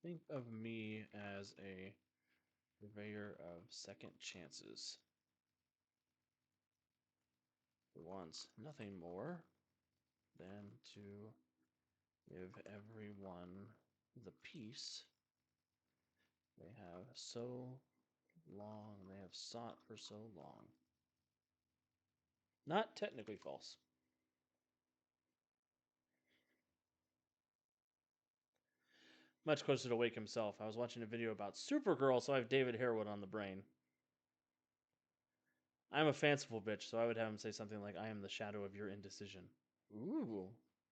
S1: think of me as a purveyor of second chances who wants nothing more than to give everyone the peace they have they have sought for so long. Not technically false. Much closer to Wake himself. I was watching a video about Supergirl, so I have David Harewood on the brain. I'm a fanciful bitch, so I would have him say something like, I am the shadow of your indecision. Ooh,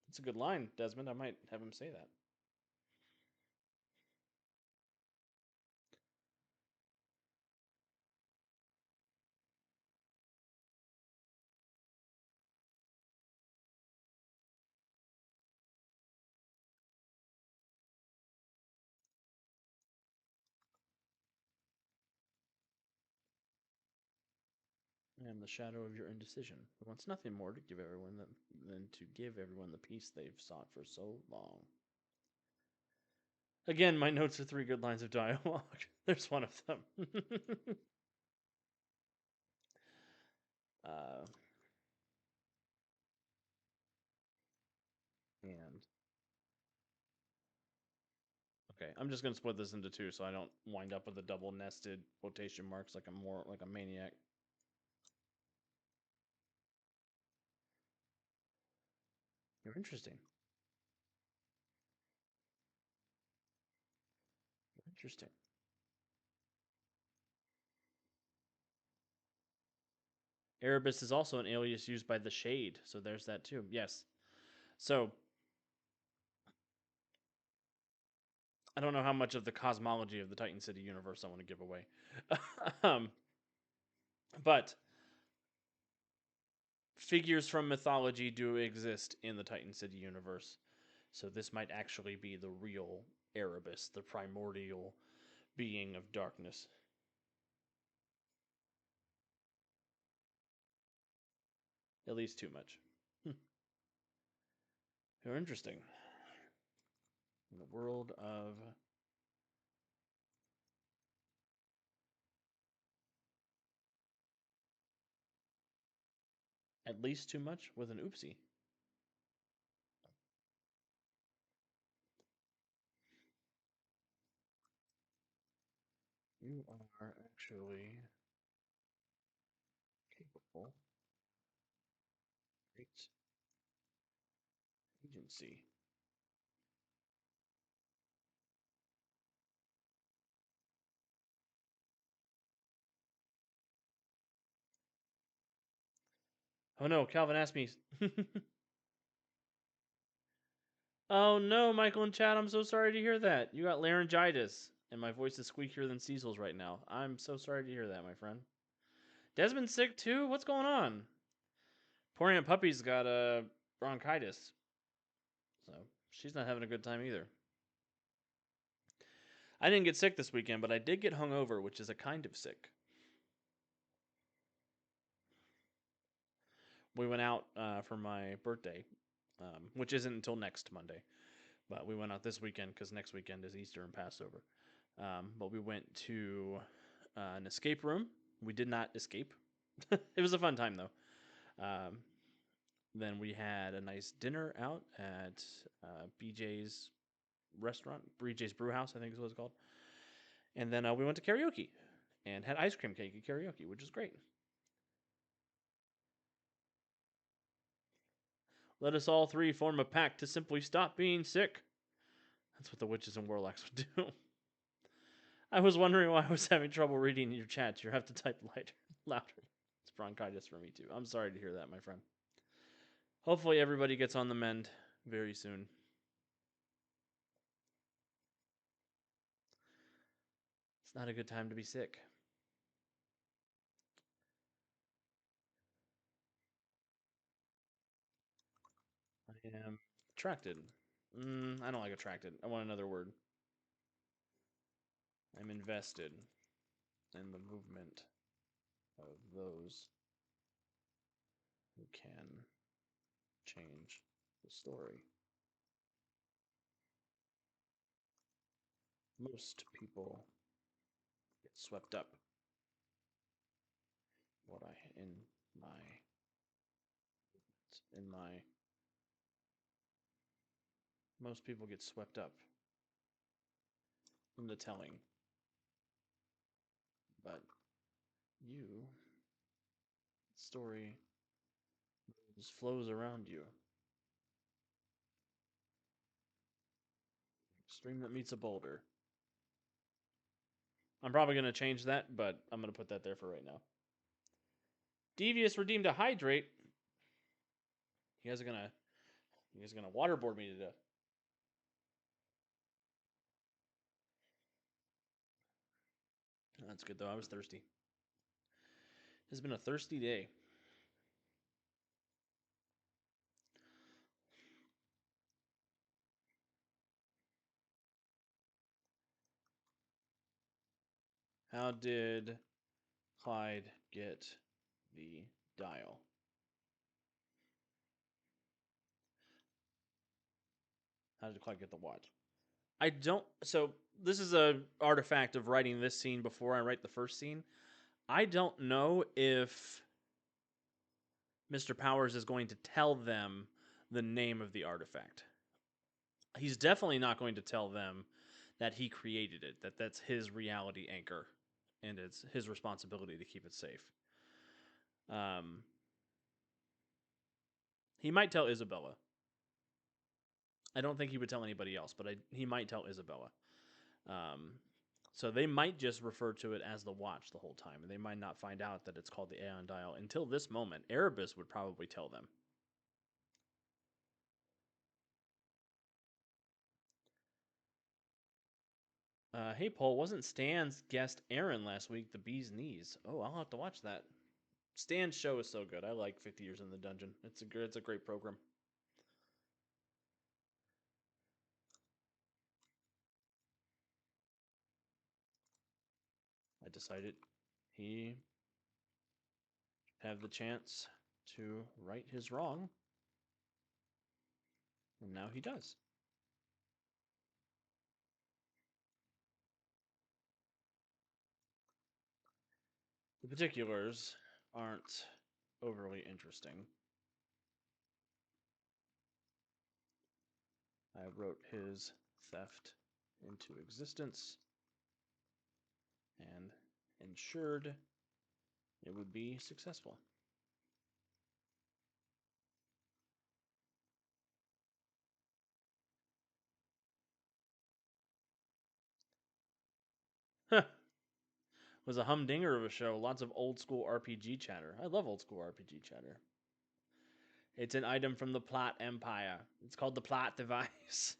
S1: that's a good line, Desmond. I might have him say that. I am the shadow of your indecision, who wants nothing more to give everyone than to give everyone the peace they've sought for so long. Again, my notes are 3 good lines of dialogue. There's one of them. uh, and okay, I'm just gonna split this into 2 so I don't wind up with a double nested quotation marks like a maniac. You're interesting. You're interesting. Erebus is also an alias used by the Shade, so there's that too. Yes. So I don't know how much of the cosmology of the Titan City universe I want to give away. um, but figures from mythology do exist in the Titan City universe. So this might actually be the real Erebus, the primordial being of darkness. At least too much. How interesting. In the world of At least too much with an oopsie. You are actually capable. Great agency. Oh no, Calvin asked me. Oh no, Michael and Chad, I'm so sorry to hear that. You got laryngitis, and my voice is squeakier than Cecil's right now. I'm so sorry to hear that, my friend. Desmond's sick too? What's going on? Poor Aunt Puppy's got bronchitis, so she's not having a good time either. I didn't get sick this weekend, but I did get hungover, which is a kind of sick. We went out for my birthday, which isn't until next Monday. But we went out this weekend because next weekend is Easter and Passover. But we went to an escape room. We did not escape. It was a fun time though. Um, then we had a nice dinner out at BJ's restaurant, BJ's Brew House, I think is what it's called. And then we went to karaoke and had ice cream cake at karaoke, which is great. Let us all three form a pact to simply stop being sick. That's what the witches and warlocks would do. I was wondering why I was having trouble reading your chats. You have to type lighter, louder. It's bronchitis for me too. I'm sorry to hear that, my friend. Hopefully everybody gets on the mend very soon. It's not a good time to be sick. I am attracted. I don't like attracted. I want another word. I'm invested in the movement of those who can change the story. Most people get swept up what I in my most people get swept up in the telling, but you story just flows around you. Stream that meets a boulder. I'm probably going to change that, but I'm going to put that there for right now. Devious redeemed a hydrate. You guys are gonna waterboard me to death. That's good though. I was thirsty. It's been a thirsty day. How did Clyde get the dial? How did Clyde get the watch? I don't. So this is a artifact of writing this scene before I write the first scene. I don't know if Mr. Powers is going to tell them the name of the artifact. He's definitely not going to tell them that he created it, that that's his reality anchor, and it's his responsibility to keep it safe. Um, he might tell Isabella. I don't think he would tell anybody else, but he might tell Isabella. Um, so they might just refer to it as the watch the whole time, and they might not find out that it's called the Aeon Dial until this moment. Erebus would probably tell them. Hey, Paul, wasn't Stan's guest Aaron last week the Bee's Knees? Oh, I'll have to watch that. Stan's show is so good. I like 50 Years in the Dungeon. It's a great program. I decided he have the chance to right his wrong, and now he does. The particulars aren't overly interesting. I wrote his theft into existence and ensured it would be successful. Huh. Was a humdinger of a show. Lots of old school RPG chatter. I love old school RPG chatter. It's an item from the plot empire. It's called the plot device.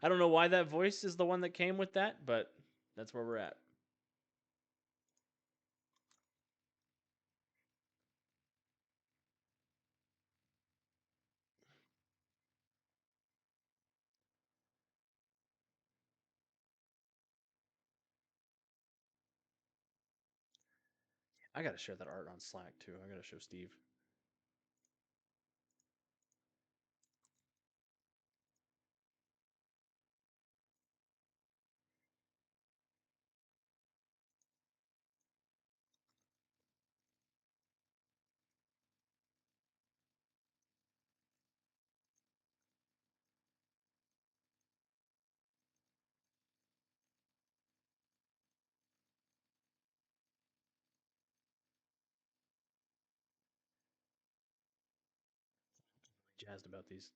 S1: I don't know why that voice is the one that came with that, but that's where we're at. I gotta share that art on Slack too. I gotta show Steve. Jazzed about these.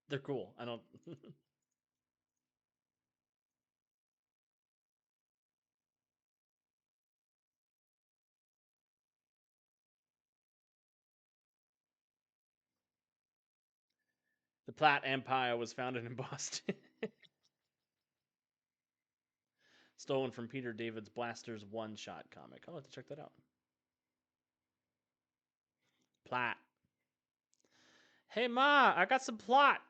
S1: They're cool. I don't. The Platt Empire was founded in Boston. Stolen from Peter David's Blasters one shot comic. I'll have to check that out. Platt. Hey, Ma, I got some plot.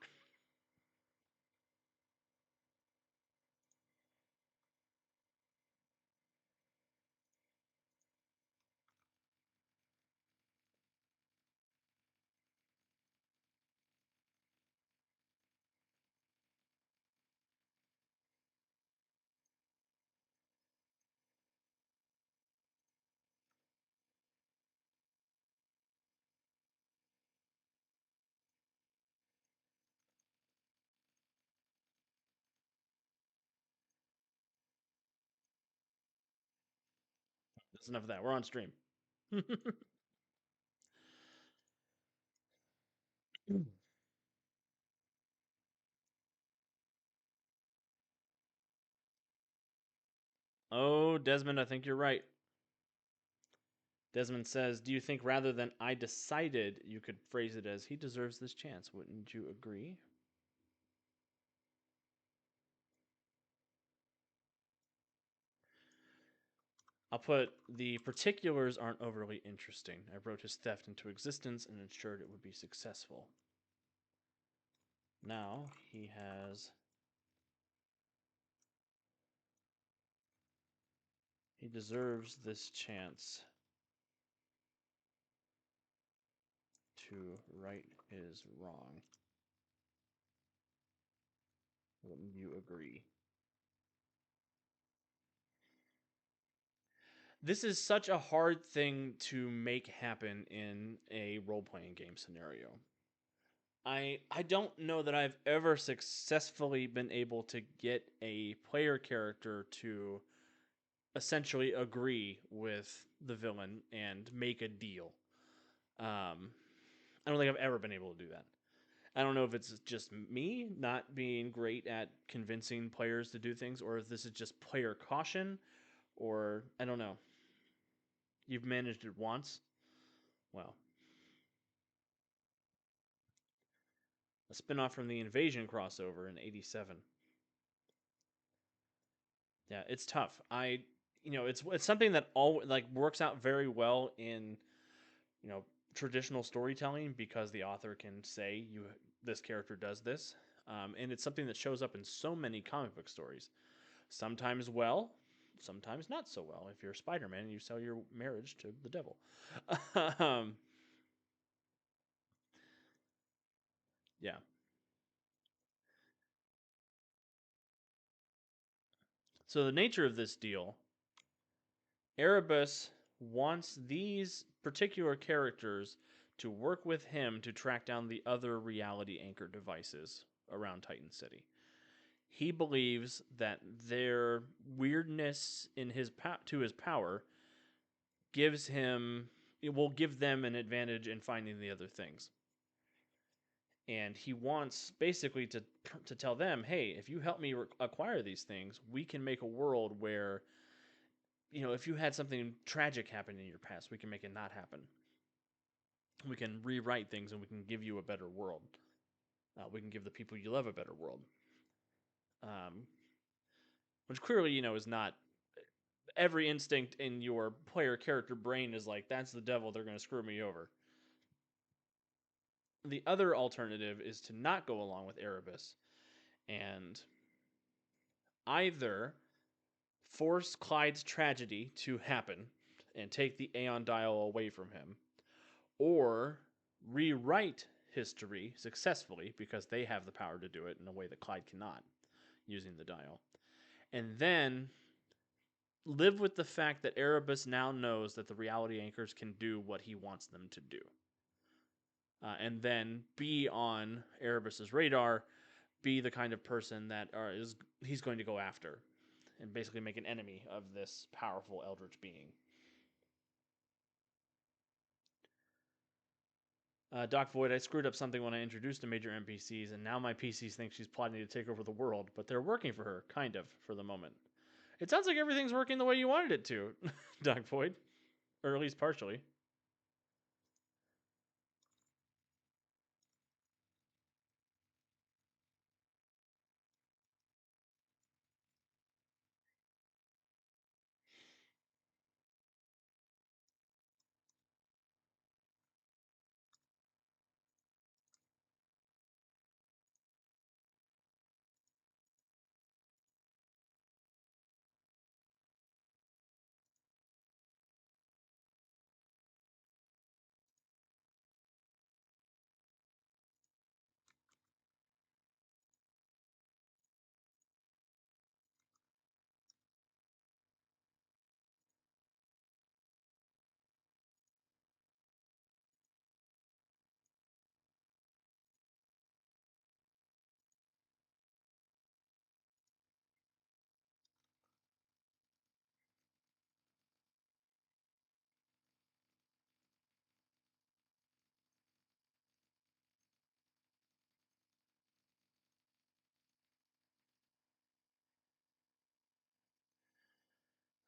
S1: That's enough of that. We're on stream. Oh, Desmond, I think you're right. Desmond says, "Do you think rather than I decided, you could phrase it as he deserves this chance? Wouldn't you agree?" I'll put the particulars aren't overly interesting. I wrote his theft into existence and ensured it would be successful. Now he has. He deserves this chance to right his wrong. Wouldn't you agree? This is such a hard thing to make happen in a role playing game scenario. I don't know that I've ever successfully been able to get a player character to essentially agree with the villain and make a deal. I don't think I've ever been able to do that. I don't know if it's just me not being great at convincing players to do things, or if this is just player caution, or I don't know. You've managed it once. Well, a spinoff from the Invasion crossover in '87. Yeah, it's tough. It's something that all like works out very well in you know traditional storytelling because the author can say this character does this, and it's something that shows up in so many comic book stories. Sometimes well, sometimes not so well. If you're Spider-Man and you sell your marriage to the devil, um, yeah. So the nature of this deal, Erebus wants these particular characters to work with him to track down the other reality anchor devices around Titan City. He believes that their weirdness in to his power gives him it will give them an advantage in finding the other things. And he wants basically to tell them, "Hey, if you help me acquire these things, we can make a world where if you had something tragic happen in your past, we can make it not happen. We can rewrite things and we can give you a better world. We can give the people you love a better world." Um, which clearly, is not every instinct in your player character brain is like, that's the devil, they're going to screw me over. The other alternative is to not go along with Erebus and either force Clyde's tragedy to happen and take the Aeon Dial away from him, or rewrite history successfully because they have the power to do it in a way that Clyde cannot using the dial. And then live with the fact that Erebus now knows that the reality anchors can do what he wants them to do. And then be on Erebus's radar, be the kind of person that he's going to go after, and basically make an enemy of this powerful eldritch being. Doc Void, I screwed up something when I introduced the major NPCs, and now my PCs think she's plotting to take over the world, but they're working for her, kind of, for the moment. It sounds like everything's working the way you wanted it to, Doc Void, or at least partially.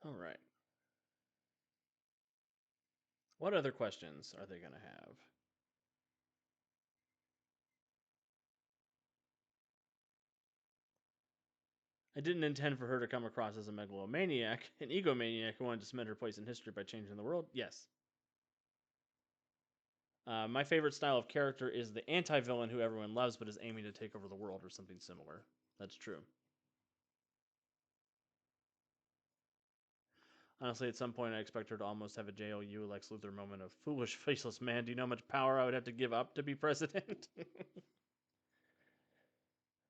S1: All right. What other questions are they going to have? I didn't intend for her to come across as a megalomaniac, an egomaniac who wanted to cement her place in history by changing the world. Yes. My favorite style of character is the anti-villain who everyone loves but is aiming to take over the world or something similar. That's true. Honestly, at some point, I expect her to almost have a JLU Lex Luthor moment of foolish, faceless man. Do you know how much power I would have to give up to be president?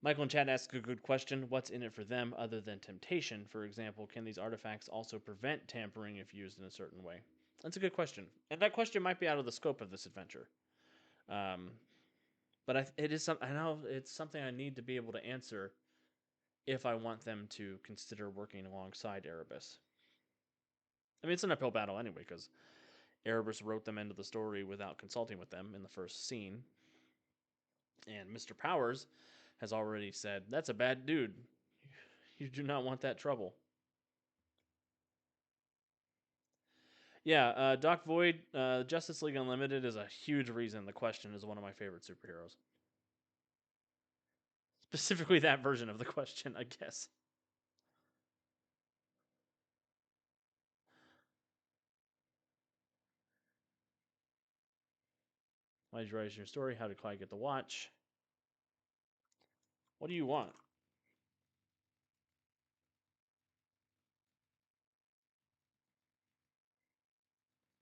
S1: Michael in chat asks a good question. What's in it for them other than temptation? For example, can these artifacts also prevent tampering if used in a certain way? That's a good question. And that question might be out of the scope of this adventure. Um, but it is I know it's something I need to be able to answer if I want them to consider working alongside Erebus. I mean, it's an uphill battle anyway, because Erebus wrote them into the story without consulting with them in the first scene. And Mr. Powers has already said, that's a bad dude. You do not want that trouble. Yeah, Doc Void, Justice League Unlimited is a huge reason the question is one of my favorite superheroes. Specifically that version of the question, I guess. Why did you write your story? How did Clyde get the watch? What do you want?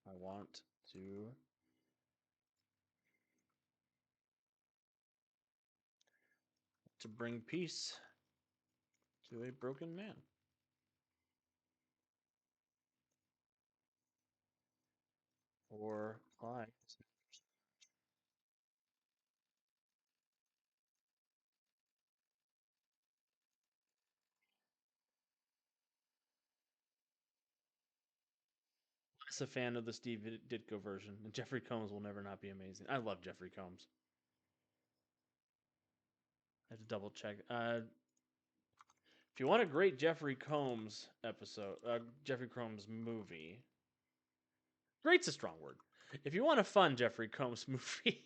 S1: I want to bring peace to a broken man. Or Clyde. less a fan of the Steve Ditko version, and Jeffrey Combs will never not be amazing. I love Jeffrey Combs. I have to double check. If you want a great Jeffrey Combs episode, Jeffrey Combs movie, great's a strong word. If you want a fun Jeffrey Combs movie,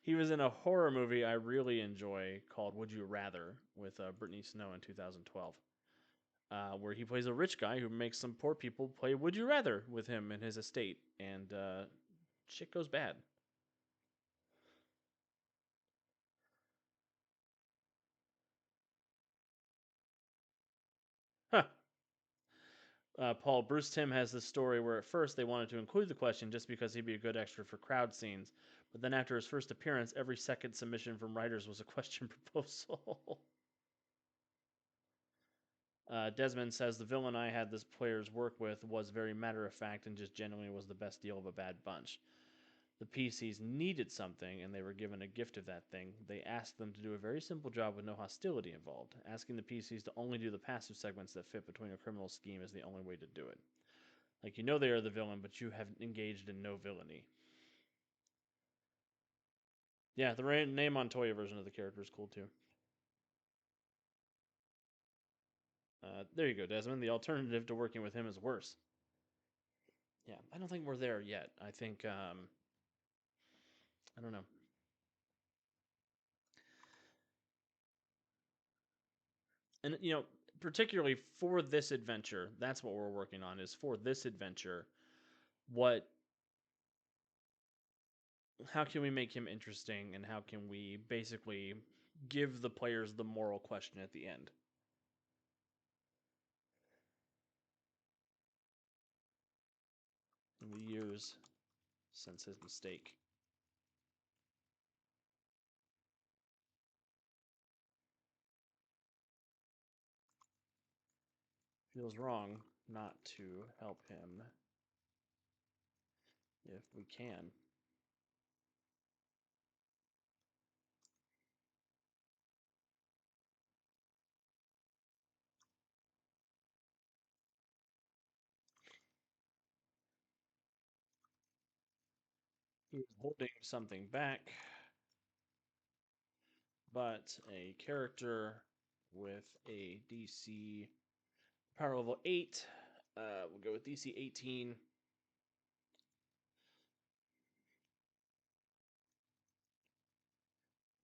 S1: he was in a horror movie I really enjoy called Would You Rather with Brittany Snow in 2012, where he plays a rich guy who makes some poor people play Would You Rather with him in his estate, and shit goes bad. Huh. Paul Bruce Tim has this story where at first they wanted to include the question just because he'd be a good extra for crowd scenes, but then after his first appearance, every second submission from writers was a question proposal. Desmond says the villain I had this player's work with was very matter of fact and just genuinely was the best deal of a bad bunch. The PCs needed something and they were given a gift of that thing. They asked them to do a very simple job with no hostility involved. Asking the PCs to only do the passive segments that fit between a criminal scheme is the only way to do it. Like, you know they are the villain, but you have engaged in no villainy. Yeah, the name Montoya version of the character is cool too. There you go, Desmond. The alternative to working with him is worse. Yeah, I don't think we're there yet. I think I don't know. And particularly for this adventure, that's what we're working on. Is for this adventure, what? How can we make him interesting, and how can we basically give the players the moral question at the end? In the years since his mistake, feels wrong not to help him if we can. He is holding something back, but a character with a DC power level 8. We'll go with DC 18.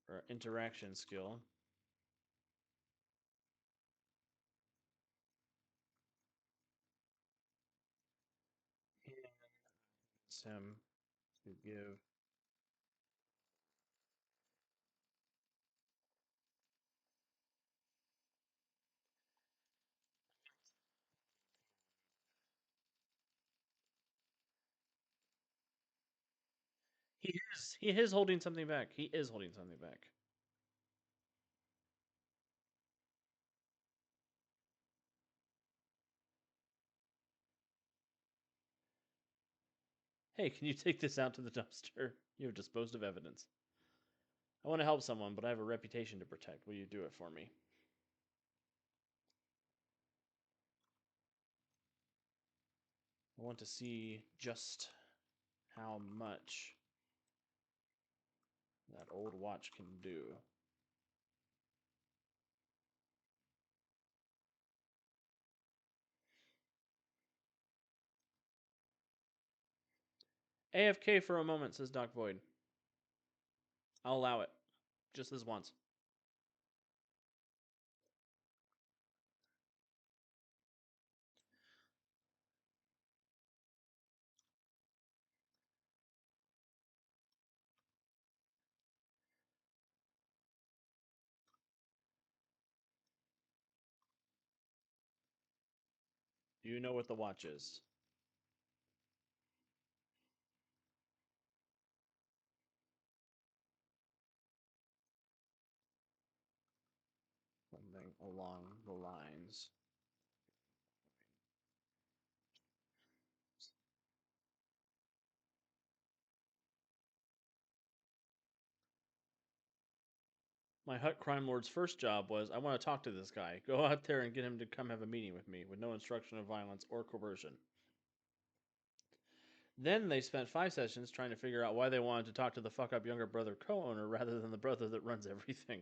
S1: Or interaction skill. It's him to give. He is holding something back. He is holding something back. Hey, can you take this out to the dumpster? You have disposed of evidence. I want to help someone, but I have a reputation to protect. Will you do it for me? I want to see just how much that old watch can do. AFK for a moment, says Doc Void. I'll allow it. Just this once. Do you know what the watch is? Something along the lines. My Hut Crime Lord's first job was I want to talk to this guy. Go out there and get him to come have a meeting with me with no instruction of violence or coercion. Then they spent 5 sessions trying to figure out why they wanted to talk to the fuck up younger brother co-owner rather than the brother that runs everything.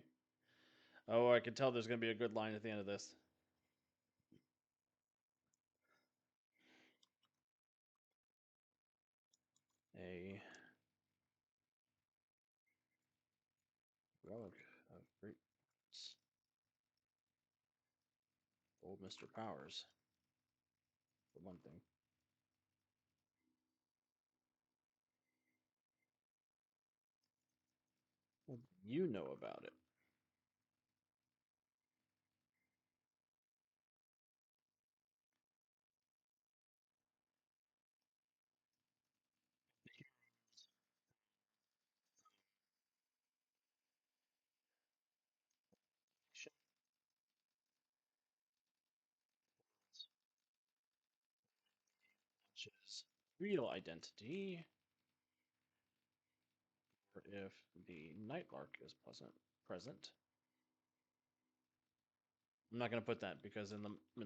S1: Oh, I can tell there's going to be a good line at the end of this. A relic of great old Mr. Powers, for one thing. What do you know about it? Which is real identity, or if the Nightlark is present. I'm not going to put that because in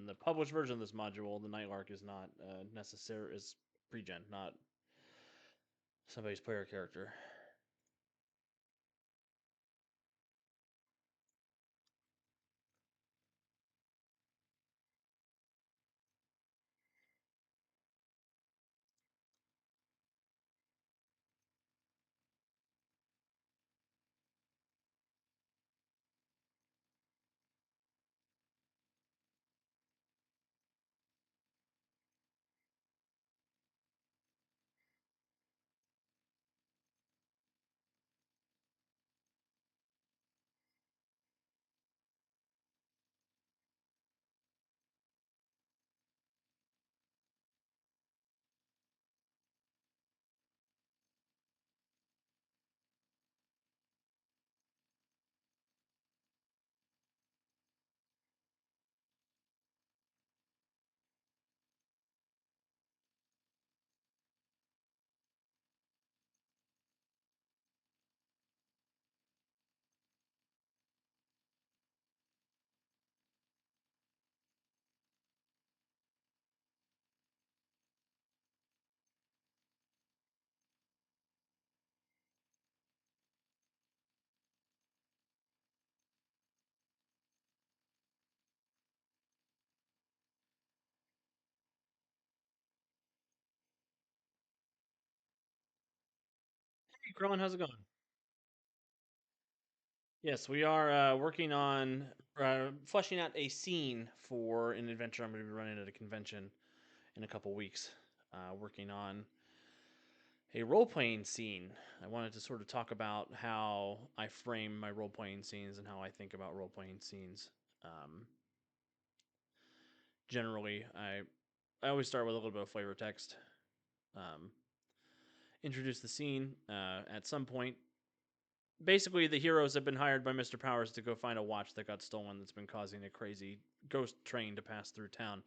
S1: the published version of this module, the Nightlark is not necessary, is pre-gen, not somebody's player character. Hey, Krillin, how's it going? Yes, we are working on fleshing out a scene for an adventure I'm going to be running at a convention in a couple weeks. Working on a role playing scene. I wanted to sort of talk about how I frame my role playing scenes and how I think about role playing scenes. Um, Generally, I always start with a little bit of flavor text. Um, Introduce the scene. At some point, basically, the heroes have been hired by Mr. Powers to go find a watch that got stolen that's been causing a crazy ghost train to pass through town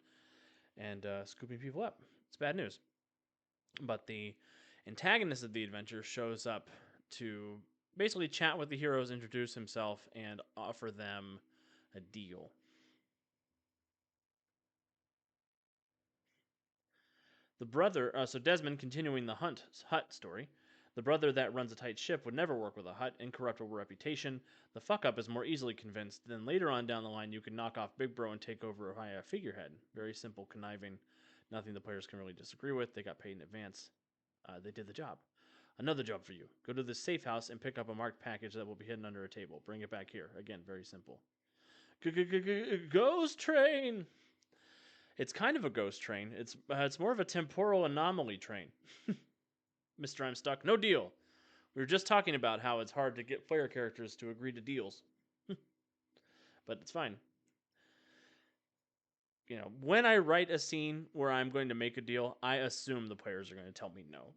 S1: and scooping people up. It's bad news. But the antagonist of the adventure shows up to basically chat with the heroes, introduce himself, and offer them a deal. The brother, so Desmond, continuing the Hut story, the brother that runs a tight ship would never work with a Hut, incorruptible reputation. The fuck up is more easily convinced. Then later on down the line, you can knock off Big Bro and take over via a figurehead. Very simple, conniving, nothing the players can really disagree with. They got paid in advance. They did the job. Another job for you. Go to the safe house and pick up a marked package that will be hidden under a table. Bring it back here. Again, very simple. Ghost train. It's kind of a ghost train. It's more of a temporal anomaly train. Mister, I'm stuck. No deal. We were just talking about how it's hard to get player characters to agree to deals, but it's fine. When I write a scene where I'm going to make a deal, I assume the players are going to tell me no.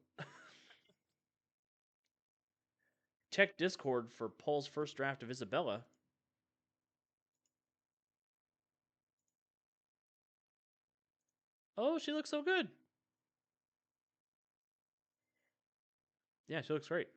S1: Check Discord for Paul's first draft of Isabella. Oh, she looks so good. Yeah, she looks great.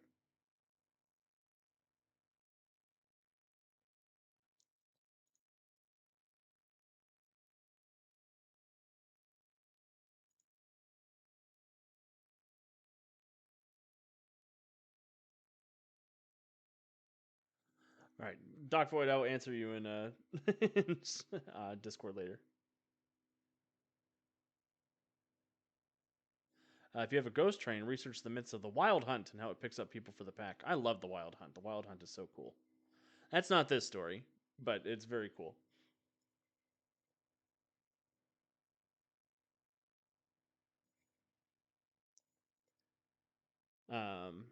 S1: All right, Doc Void, I will answer you in in, Discord later. If you have a ghost train, research the myths of the Wild Hunt and how it picks up people for the pack. I love the Wild Hunt. The Wild Hunt is so cool. That's not this story, but it's very cool.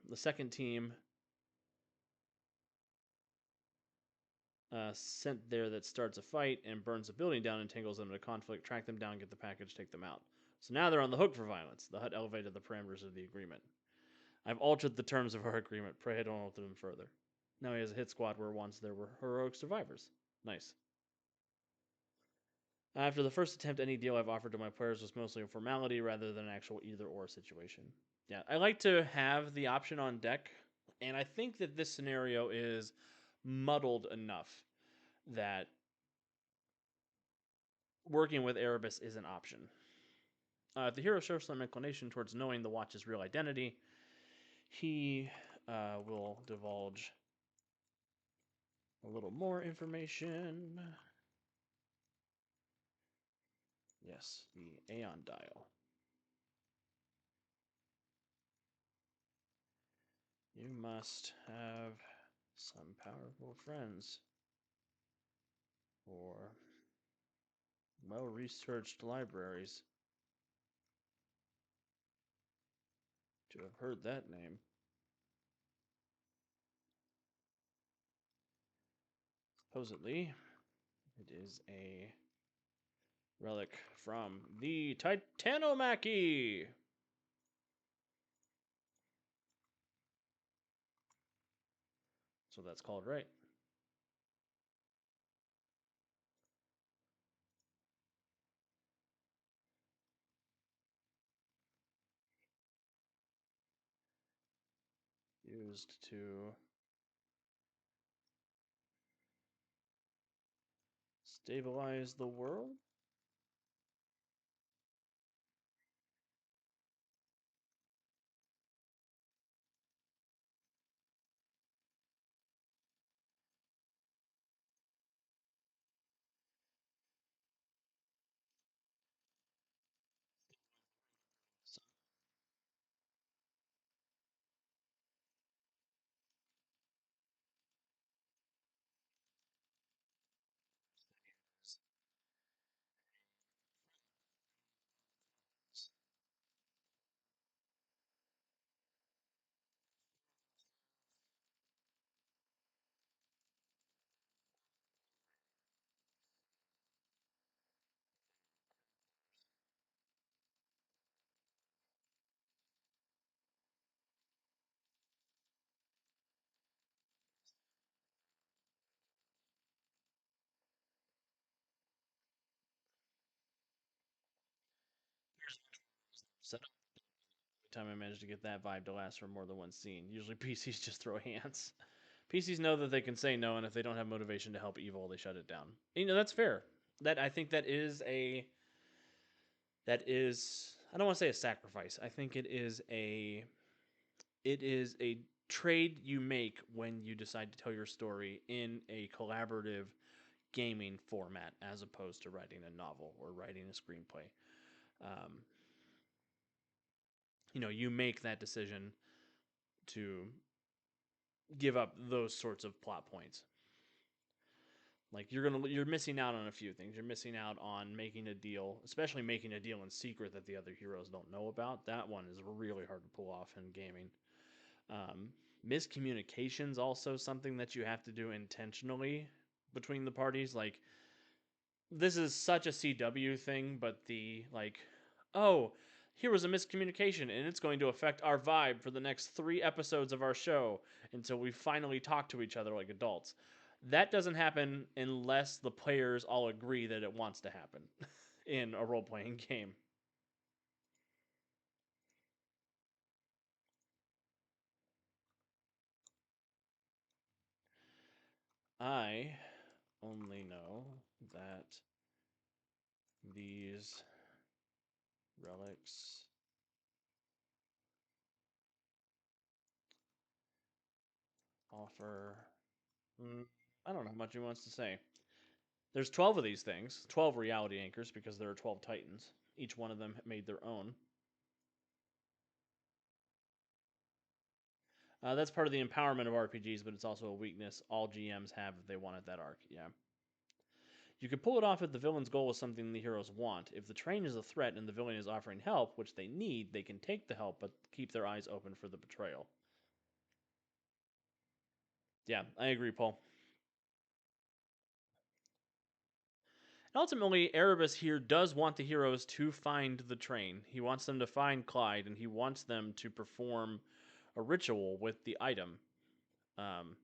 S1: The second team sent there that starts a fight and burns a building down and tangles them in a conflict. Track them down, get the package, take them out. So now they're on the hook for violence. The hut elevated the parameters of the agreement. I've altered the terms of our agreement. Pray I don't alter them further. Now he has a hit squad where once there were heroic survivors. Nice. After the first attempt, any deal I've offered to my players was mostly a formality rather than an actual either or situation. Yeah, I like to have the option on deck, and I think that this scenario is muddled enough that working with Erebus is an option. If the hero shows some inclination towards knowing the watch's real identity, he will divulge a little more information. Yes, the Aeon Dial. You must have some powerful friends or well-researched libraries to have heard that name. Supposedly, it is a relic from the Titanomachy. So that's called right. Used to stabilize the world. Set up. Every time I manage to get that vibe to last for more than one scene. Usually PCs just throw hands. PCs know that they can say no, and if they don't have motivation to help evil, they shut it down. You know, that's fair. That I think that is I don't want to say a sacrifice. I think it is a trade you make when you decide to tell your story in a collaborative gaming format as opposed to writing a novel or writing a screenplay. Um, you know, you make that decision to give up those sorts of plot points. Like you're missing out on a few things. You're missing out on making a deal, especially making a deal in secret that the other heroes don't know about. That one is really hard to pull off in gaming. Um, Miscommunications also something that you have to do intentionally between the parties. Like this is such a CW thing, but the like, oh, here was a miscommunication and it's going to affect our vibe for the next 3 episodes of our show until we finally talk to each other like adults. That doesn't happen unless the players all agree that it wants to happen in a role playing game. I only know that these relics offer Mm, I don't know how much he wants to say. There's 12 of these things, 12 reality anchors, because there are 12 titans. Each one of them made their own. That's part of the empowerment of RPGs, but it's also a weakness all GMs have if they wanted that arc. Yeah. You can pull it off if the villain's goal is something the heroes want. If the terrain is a threat and the villain is offering help, which they need, they can take the help, but keep their eyes open for the betrayal. Yeah, I agree, Paul. Ultimately, Erebus here does want the heroes to find the train. He wants them to find Clyde, and he wants them to perform a ritual with the item. Um,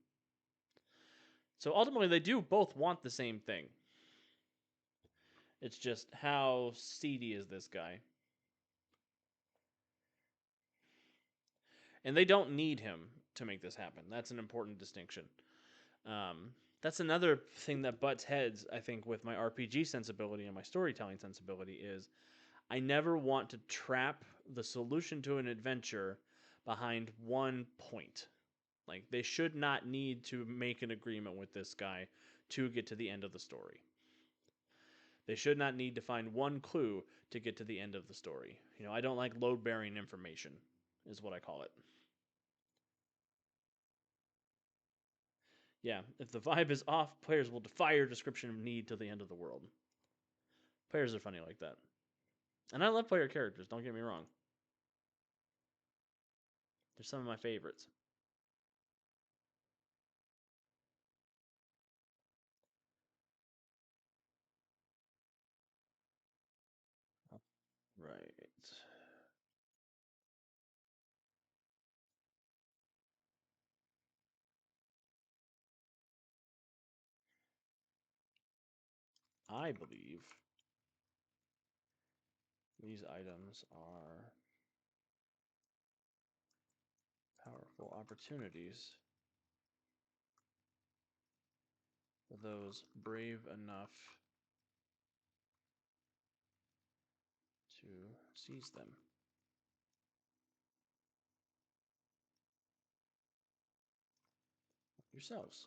S1: so ultimately, they do both want the same thing. It's just how seedy is this guy? And they don't need him to make this happen. That's an important distinction. Um, that's another thing that butts heads, I think, with my RPG sensibility and my storytelling sensibility is I never want to trap the solution to an adventure behind one point. Like, they should not need to make an agreement with this guy to get to the end of the story. They should not need to find one clue to get to the end of the story. I don't like load bearing information, is what I call it. Yeah, if the vibe is off, players will defy your description of need till the end of the world. Players are funny like that. And I love player characters, don't get me wrong. They're some of my favorites. Right. I believe these items are powerful opportunities for those brave enough to seize them yourselves.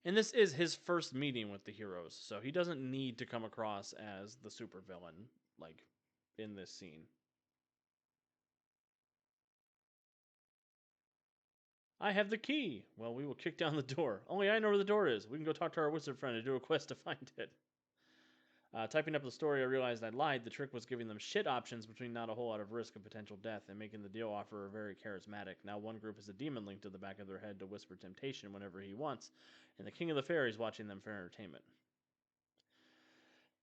S1: And this is his first meeting with the heroes, so he doesn't need to come across as the supervillain, like in this scene. I have the key. Well, we will kick down the door. Only I know where the door is. We can go talk to our wizard friend and do a quest to find it. Typing up the story, I realized I lied. The trick was giving them shit options between not a whole lot of risk of potential death and making the deal offer very charismatic. Now one group has a demon linked to the back of their head to whisper temptation whenever he wants, and the king of the fairies watching them for entertainment.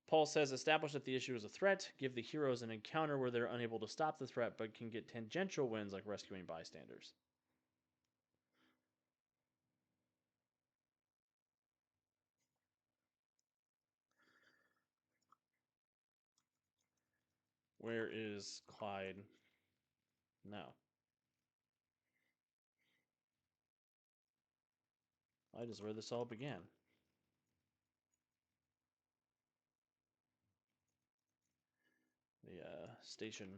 S1: Paul says establish that the issue is a threat, give the heroes an encounter where they're unable to stop the threat but can get tangential wins like rescuing bystanders. Where is Clyde now? Clyde is where this all began. The station.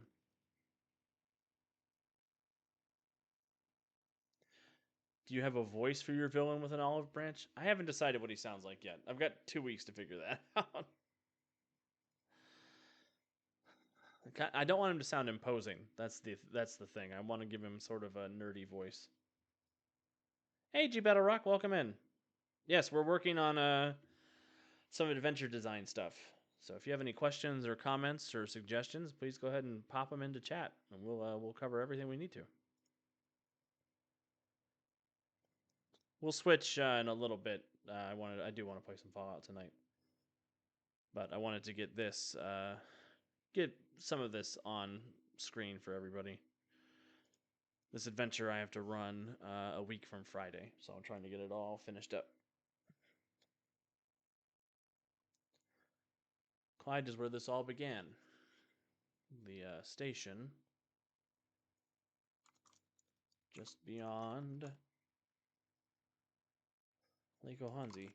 S1: Do you have a voice for your villain with an olive branch? I haven't decided what he sounds like yet. I've got 2 weeks to figure that out. I don't want him to sound imposing. That's the thing. I want to give him sort of a nerdy voice. Hey, G Battle Rock, welcome in. Yes, we're working on some adventure design stuff. So if you have any questions or comments or suggestions, please go ahead and pop them into chat, and we'll cover everything we need to. We'll switch in a little bit. I do want to play some Fallout tonight, but I wanted to get some of this on screen for everybody. This adventure I have to run a week from Friday, so I'm trying to get it all finished up. Clyde is where this all began. The station just beyond Lake Ohanzi,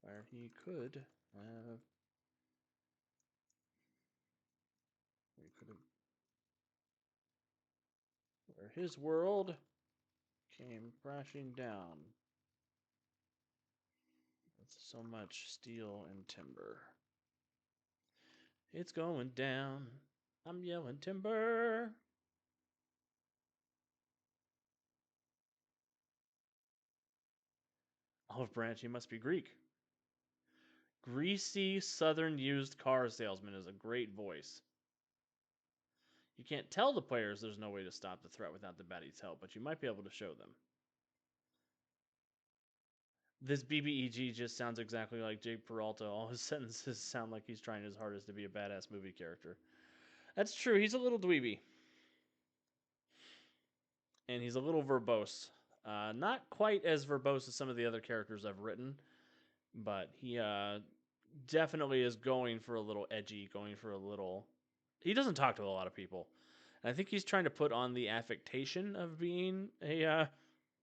S1: where he could have. his world came crashing down with so much steel and timber. It's going down. I'm yelling timber. Olive Branch, he must be Greek. Greasy southern used car salesman is a great voice. You can't tell the players there's no way to stop the threat without the baddie's help, but you might be able to show them. This BBEG just sounds exactly like Jake Peralta. All his sentences sound like he's trying his hardest to be a badass movie character. That's true. He's a little dweeby. And he's a little verbose. Not quite as verbose as some of the other characters I've written, but he definitely is going for a little edgy, going for a little. He doesn't talk to a lot of people. And I think he's trying to put on the affectation of being a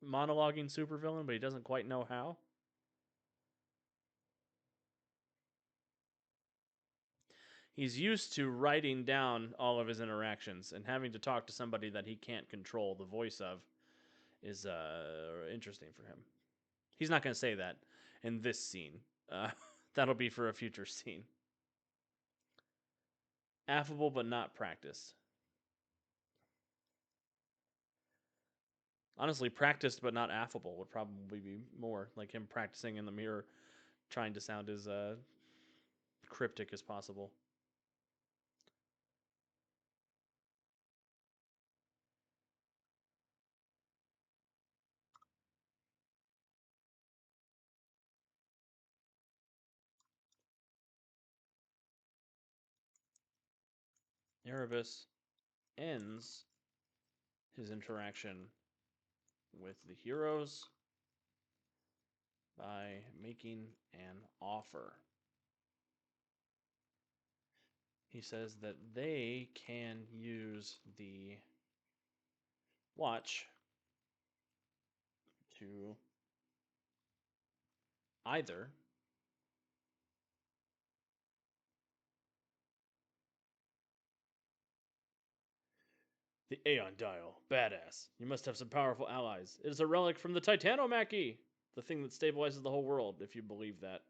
S1: monologuing supervillain, but he doesn't quite know how. He's used to writing down all of his interactions, and having to talk to somebody that he can't control the voice of is interesting for him. He's not going to say that in this scene. Uh, that'll be for a future scene. Affable but not practiced. Honestly, practiced but not affable would probably be more like him practicing in the mirror, trying to sound as cryptic as possible. Erebus ends his interaction with the heroes by making an offer. He says that they can use the watch to either the Aeon Dial, badass. You must have some powerful allies. It is a relic from the Titanomachy, the thing that stabilizes the whole world, if you believe that.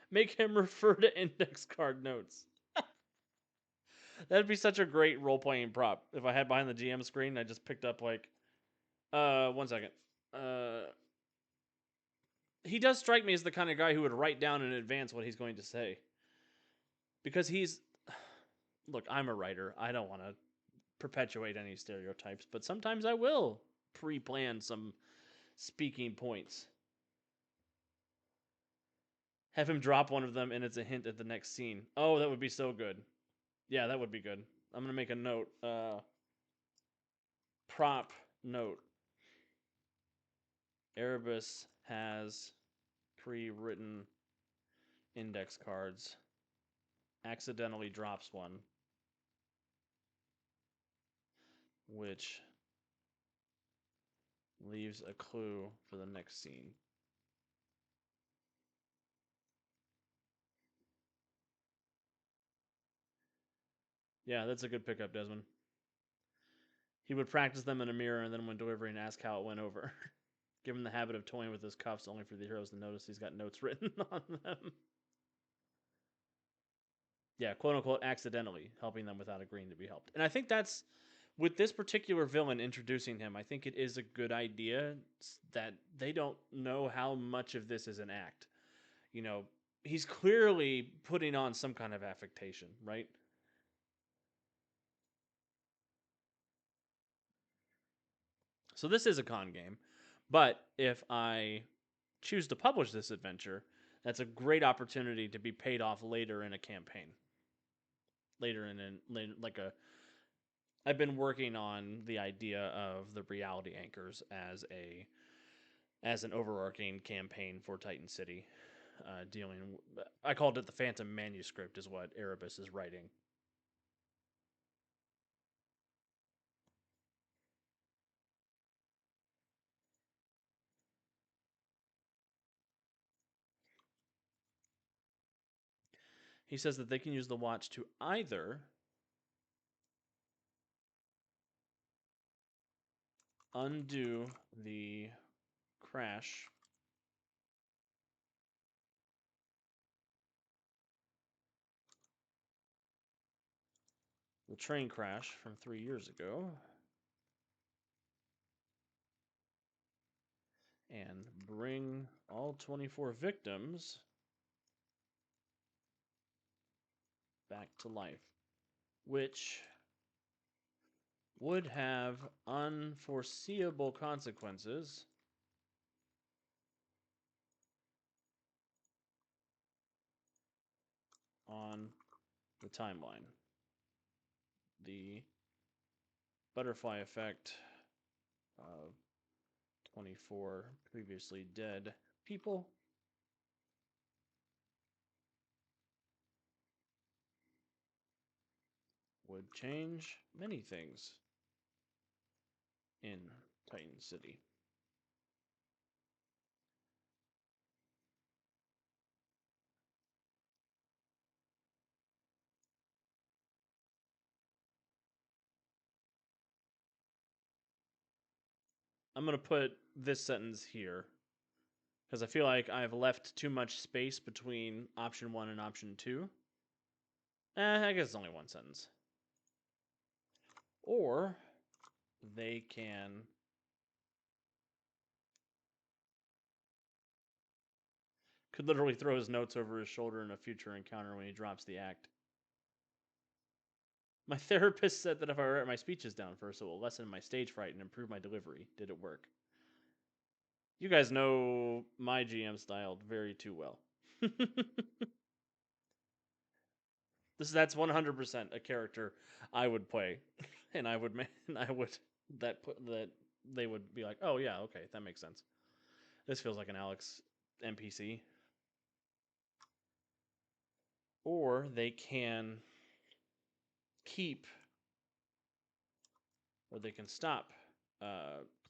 S1: Make him refer to index card notes. That'd be such a great role playing prop. If I had behind the GM screen, I just picked up like, 1 second. He does strike me as the kind of guy who would write down in advance what he's going to say, because he's. Look, I'm a writer. I don't want to perpetuate any stereotypes, but sometimes I will pre-plan some speaking points. Have him drop one of them, and it's a hint at the next scene. Oh, that would be so good. Yeah, that would be good. I'm gonna make a note. Prop note. Erebus has pre-written index cards. Accidentally drops one, which leaves a clue for the next scene. Yeah, that's a good pickup, Desmond. He would practice them in a mirror, and then when delivering, ask how it went over. Give him the habit of toying with his cuffs, only for the heroes to notice he's got notes written on them. Yeah, quote unquote, accidentally helping them without agreeing to be helped. And I think that's, with this particular villain introducing him, I think it is a good idea that they don't know how much of this is an act. You know, he's clearly putting on some kind of affectation, right? So this is a con game, but if I choose to publish this adventure, that's a great opportunity to be paid off later in a campaign. Later like a. I've been working on the idea of the reality anchors as an overarching campaign for Titan City, dealing. I called it the Phantom Manuscript, is what Erebus is writing. He says that they can use the watch to either undo the crash. The train crash from 3 years ago. And bring all 24 victims back to life, which would have unforeseeable consequences on the timeline. The butterfly effect of 24 previously dead people would change many things in Titan City. I'm going to put this sentence here because I feel like I've left too much space between option 1 and option 2. I guess it's only one sentence. Or they can could literally throw his notes over his shoulder in a future encounter when he drops the act. My therapist said that if I write my speeches down first, it will lessen my stage fright and improve my delivery. Did it work? You guys know my GM style very too well. That's 100% a character I would play, and I would that they would be like, oh yeah, okay, that makes sense. This feels like an Alex NPC. Or they can keep, or they can stop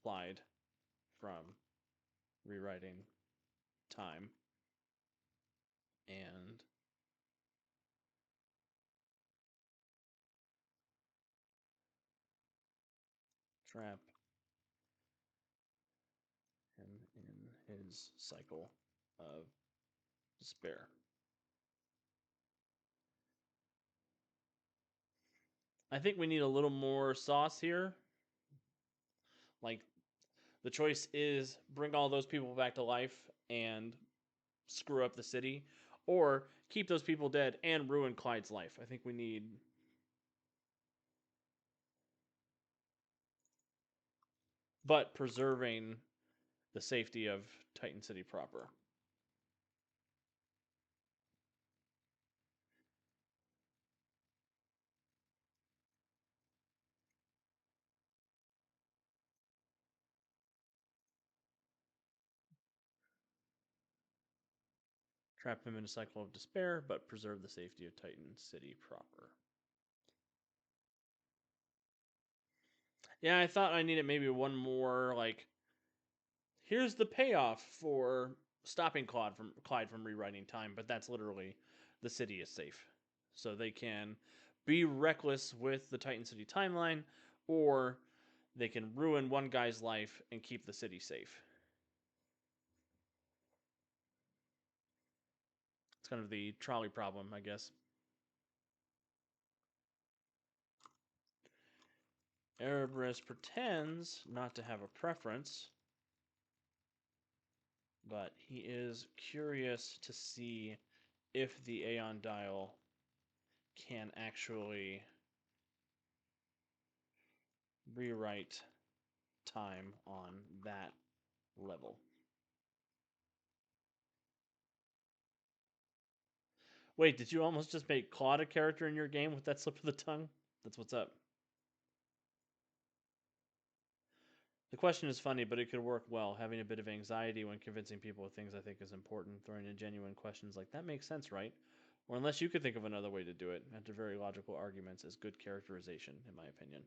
S1: Clyde from rewriting time and trap him in his cycle of despair. I think we need a little more sauce here. Like, the choice is bring all those people back to life and screw up the city, or keep those people dead and ruin Clyde's life. I think we need but preserving the safety of Titan City proper. Trap him in a cycle of despair, but preserve the safety of Titan City proper. Yeah, I thought I needed maybe one more, like, here's the payoff for stopping Clyde from rewriting time, but that's literally the city is safe. So they can be reckless with the Titan City timeline, or they can ruin one guy's life and keep the city safe. It's kind of the trolley problem, I guess. Erebus pretends not to have a preference, but he is curious to see if the Aeon Dial can actually rewrite time on that level. Wait, did you almost just make Claude a character in your game with that slip of the tongue? That's what's up. The question is funny, but it could work well. Having a bit of anxiety when convincing people of things I think is important, throwing in genuine questions like, that makes sense, right? Or unless you could think of another way to do it, enter very logical arguments is good characterization, in my opinion.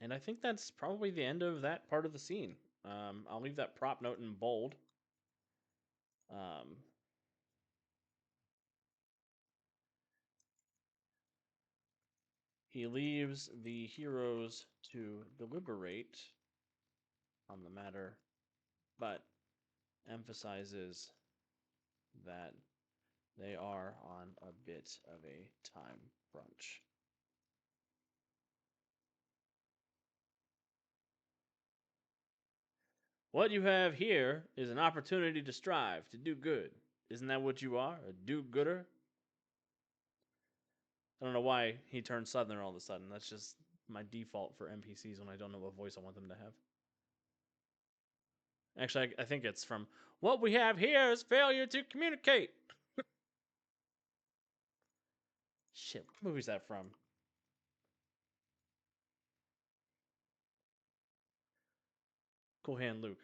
S1: And I think that's probably the end of that part of the scene. I'll leave that prop note in bold. Um, he leaves the heroes to deliberate on the matter, but emphasizes that they are on a bit of a time crunch. What you have here is an opportunity to strive, to do good. Isn't that what you are? A do gooder? I don't know why he turned Southern all of a sudden. That's just my default for NPCs when I don't know what voice I want them to have. Actually, I think it's from what we have here is failure to communicate. Shit, what movie's that from? Cool Hand Luke.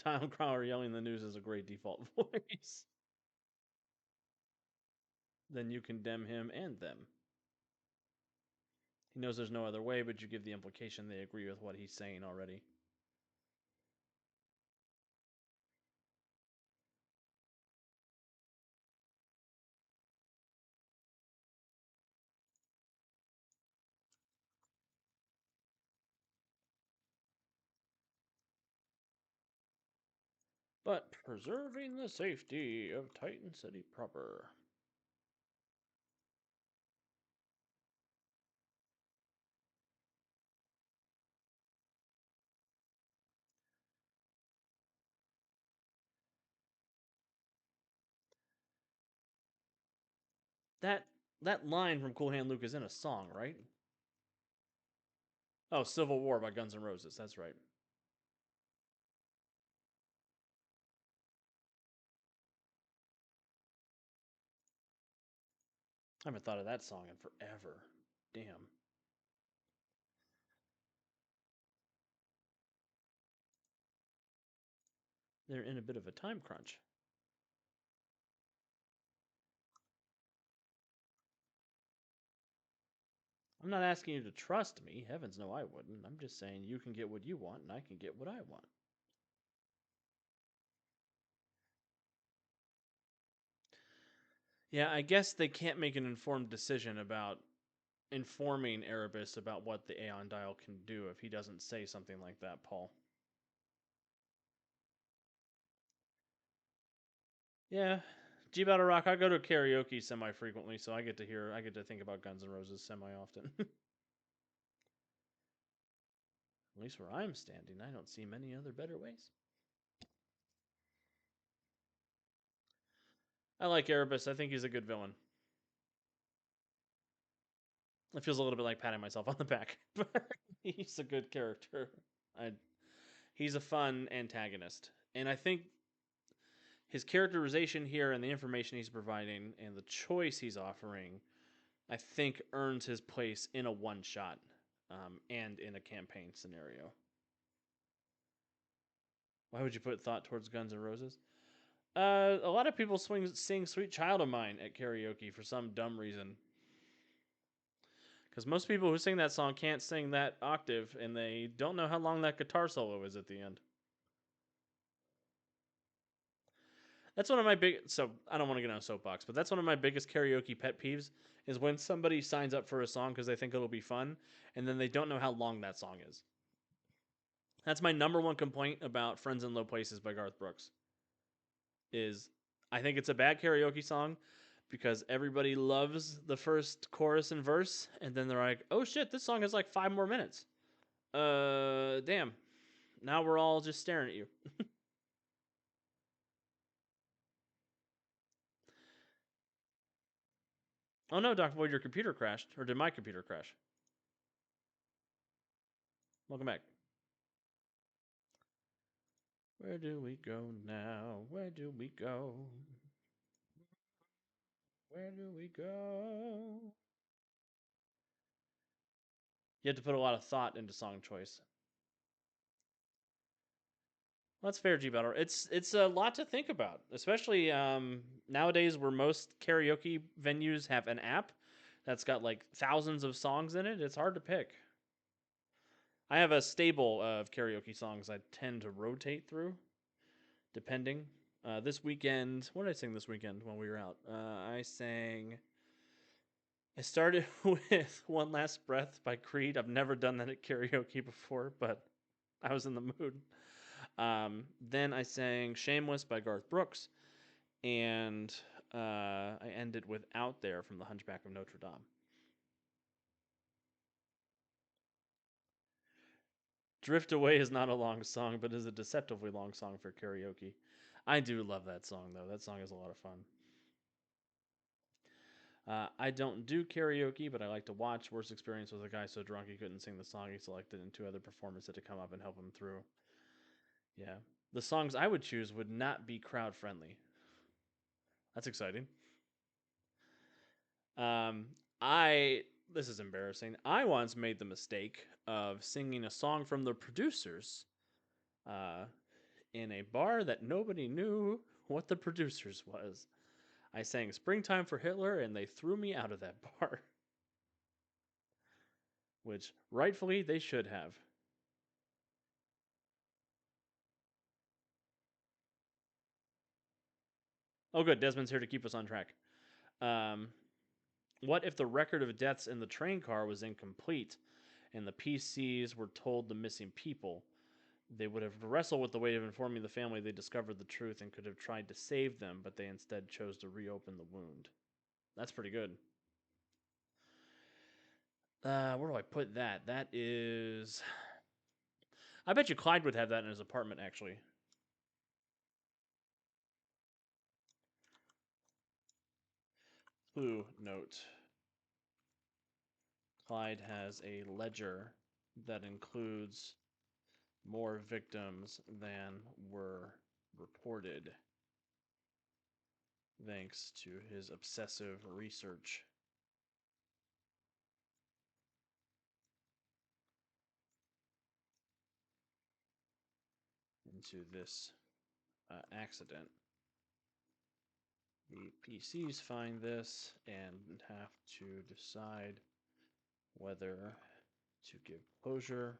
S1: Tom Crowder yelling the news is a great default voice. Then you condemn him and them. He knows there's no other way, but you give the implication they agree with what he's saying already. But preserving the safety of Titan City proper. That that line from Cool Hand Luke is in a song, right? Oh, Civil War by Guns N' Roses. That's right. I haven't thought of that song in forever. Damn. They're in a bit of a time crunch. I'm not asking you to trust me. Heavens no, I wouldn't. I'm just saying you can get what you want and I can get what I want. Yeah, I guess they can't make an informed decision about informing Erebus about what the Aeon Dial can do if he doesn't say something like that, Paul. Yeah. G Battle Rock, I go to karaoke semi frequently, so I get to think about Guns N' Roses semi often. At least where I'm standing, I don't see many other better ways. I like Erebus. I think he's a good villain. It feels a little bit like patting myself on the back, but he's a good character. I, he's a fun antagonist, and I think his characterization here and the information he's providing and the choice he's offering, I think earns his place in a one shot and in a campaign scenario. Why would you put thought towards Guns N' Roses? A lot of people sing "Sweet Child of Mine" at karaoke for some dumb reason. Because most people who sing that song can't sing that octave, and they don't know how long that guitar solo is at the end. That's one of my big. So I don't want to get on a soapbox, but that's one of my biggest karaoke pet peeves is when somebody signs up for a song because they think it'll be fun, and then they don't know how long that song is. That's my number one complaint about "Friends in Low Places" by Garth Brooks. Is I think it's a bad karaoke song because everybody loves the first chorus and verse, and then they're like, "Oh shit, this song has like 5 more minutes." Damn. Now we're all just staring at you. Oh no, Dr. Boyd, your computer crashed. Or did my computer crash? Welcome back. Where do we go now? Where do we go? Where do we go? You have to put a lot of thought into song choice. That's fair, G Battle. It's a lot to think about, especially nowadays where most karaoke venues have an app that's got like thousands of songs in it. It's hard to pick. I have a stable of karaoke songs I tend to rotate through, depending. This weekend, what did I sing this weekend when we were out? I started with One Last Breath by Creed. I've never done that at karaoke before, but I was in the mood. Then I sang Shameless by Garth Brooks, and I ended with Out There from The Hunchback of Notre Dame. Drift Away is not a long song, but is a deceptively long song for karaoke. I do love that song, though. That song is a lot of fun. I don't do karaoke, but I like to watch. Worst experience was a guy so drunk he couldn't sing the song he selected, and two other performers had to come up and help him through. Yeah. The songs I would choose would not be crowd friendly. That's exciting. Um, I this is embarrassing. I once made the mistake of singing a song from the producers uh, in a bar that nobody knew what the producers was. I sang "Springtime for Hitler" and they threw me out of that bar, which rightfully they should have. Oh, good. Desmond's here to keep us on track. Um, what if the record of deaths in the train car was incomplete and the PCs were told the missing people? They would have wrestled with the weight of informing the family they discovered the truth and could have tried to save them, but they instead chose to reopen the wound. That's pretty good. Where do I put that? That is. I bet you Clyde would have that in his apartment, actually. Clue note: Clyde has a ledger that includes more victims than were reported, thanks to his obsessive research into this accident. The PCs find this and have to decide whether to give closure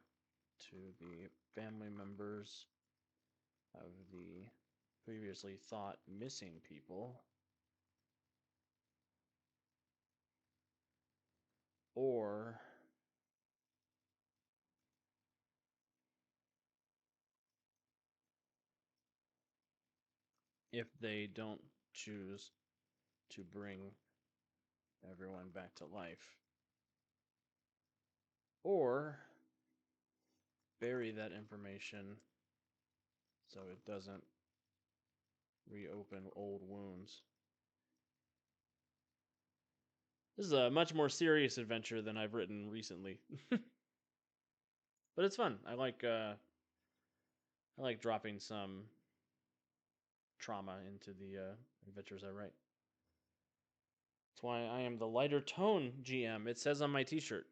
S1: to the family members of the previously thought missing people, or if they don't choose to bring everyone back to life, or bury that information so it doesn't reopen old wounds. This is a much more serious adventure than I've written recently, but it's fun. I like dropping some trauma into the adventures I write. That's why I am the lighter tone GM. It says on my T-shirt.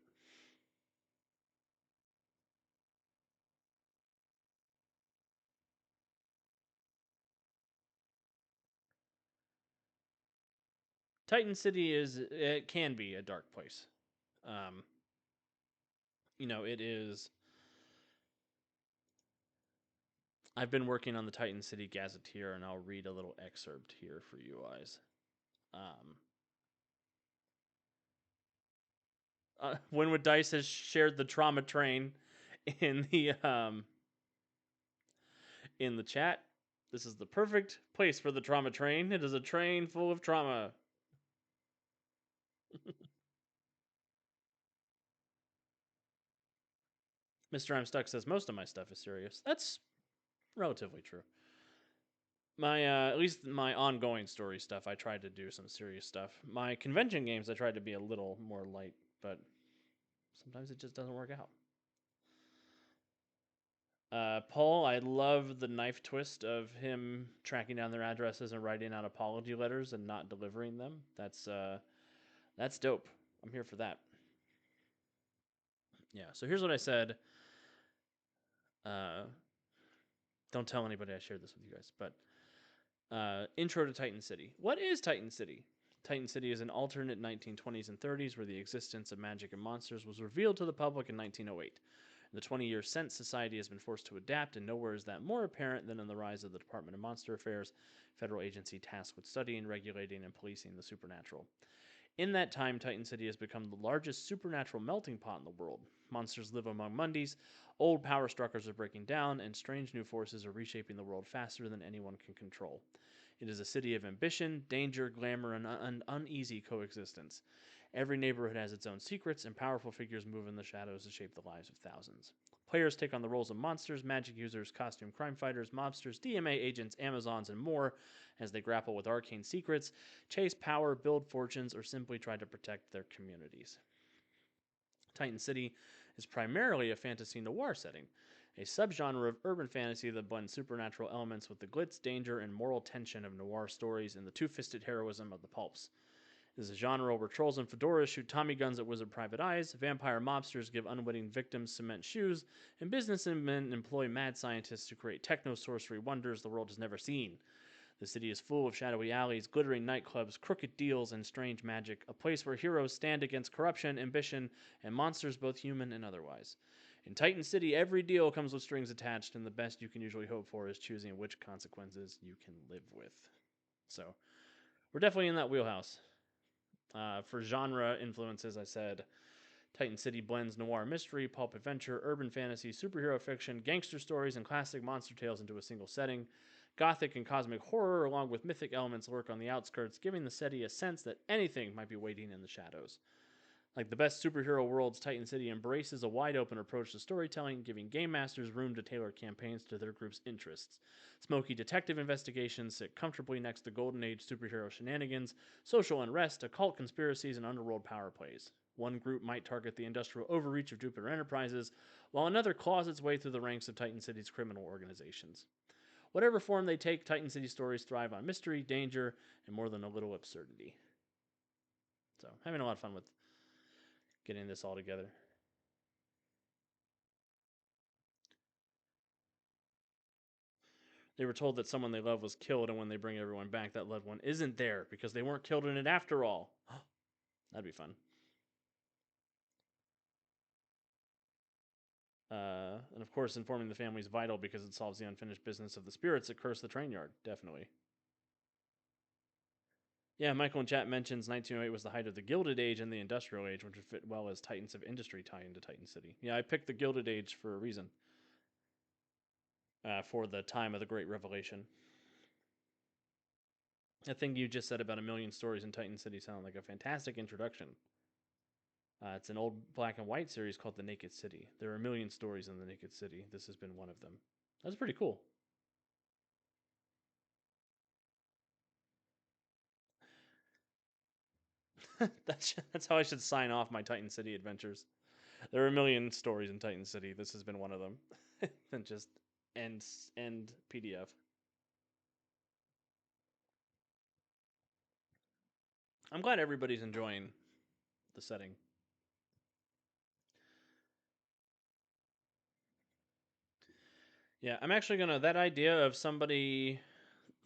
S1: Titan City it can be a dark place. Um, it is. I've been working on the Titan City Gazetteer, and I'll read a little excerpt here for you guys. Um, Winwood Dice has shared the trauma train in the chat. This is the perfect place for the trauma train. It is a train full of trauma. Mr. I'm Stuck says most of my stuff is serious. That's relatively true. My at least my ongoing story stuff, I tried to do some serious stuff. My convention games, I tried to be a little more light, but sometimes it just doesn't work out. Paul, I love the knife twist of him tracking down their addresses and writing out apology letters and not delivering them. That's dope. I'm here for that. Yeah. So here's what I said. Uh, Don't tell anybody I shared this with you guys. But intro to Titan City. What is Titan City? Titan City is an alternate 1920s and 30s where the existence of magic and monsters was revealed to the public in 1908. In the 20 years since, society has been forced to adapt, and nowhere is that more apparent than in the rise of the Department of Monster Affairs, federal agency tasked with studying, regulating, and policing the supernatural. In that time, Titan City has become the largest supernatural melting pot in the world. Monsters live among Mundies, old power structures are breaking down, and strange new forces are reshaping the world faster than anyone can control. It is a city of ambition, danger, glamour, and uneasy coexistence. Every neighborhood has its own secrets, and powerful figures move in the shadows to shape the lives of thousands. Players take on the roles of monsters, magic users, costume crime fighters, mobsters, DMA agents, Amazons, and more as they grapple with arcane secrets, chase power, build fortunes, or simply try to protect their communities. Titan City is primarily a fantasy noir setting, a subgenre of urban fantasy that blends supernatural elements with the glitz, danger, and moral tension of noir stories and the two-fisted heroism of the pulps. This is a genre where trolls and fedoras shoot Tommy guns at wizard private eyes, vampire mobsters give unwitting victims cement shoes, and businessmen employ mad scientists to create techno sorcery wonders the world has never seen. The city is full of shadowy alleys, glittering nightclubs, crooked deals, and strange magic, a place where heroes stand against corruption, ambition, and monsters both human and otherwise. In Titan City, every deal comes with strings attached, and the best you can usually hope for is choosing which consequences you can live with. So, we're definitely in that wheelhouse. For genre influences, I said Titan City blends noir mystery, pulp adventure, urban fantasy, superhero fiction, gangster stories, and classic monster tales into a single setting. Gothic and cosmic horror, along with mythic elements, lurk on the outskirts, giving the city a sense that anything might be waiting in the shadows. Like the best superhero worlds, Titan City embraces a wide open approach to storytelling, giving game masters room to tailor campaigns to their group's interests. Smoky detective investigations sit comfortably next to Golden Age superhero shenanigans, social unrest, occult conspiracies, and underworld power plays. One group might target the industrial overreach of Jupiter Enterprises, while another claws its way through the ranks of Titan City's criminal organizations. Whatever form they take, Titan City stories thrive on mystery, danger, and more than a little absurdity. So, having a lot of fun with getting this all together. They were told that someone they love was killed, and when they bring everyone back, that loved one isn't there because they weren't killed in it after all. That'd be fun. And of course, informing the family is vital because it solves the unfinished business of the spirits that curse the train yard. Definitely. Yeah, Michael in chat mentions 1908 was the height of the Gilded Age and the Industrial Age, which would fit well as Titans of Industry tie into Titan City. Yeah, I picked the Gilded Age for a reason. For the time of the Great Revelation. That thing you just said about a million stories in Titan City sounded like a fantastic introduction. It's an old black and white series called The Naked City. There are a million stories in The Naked City. This has been one of them. That's pretty cool. That's how I should sign off my Titan City adventures. There are a million stories in Titan City. This has been one of them. And just end PDF. I'm glad everybody's enjoying the setting. Yeah, I'm actually gonna that idea of somebody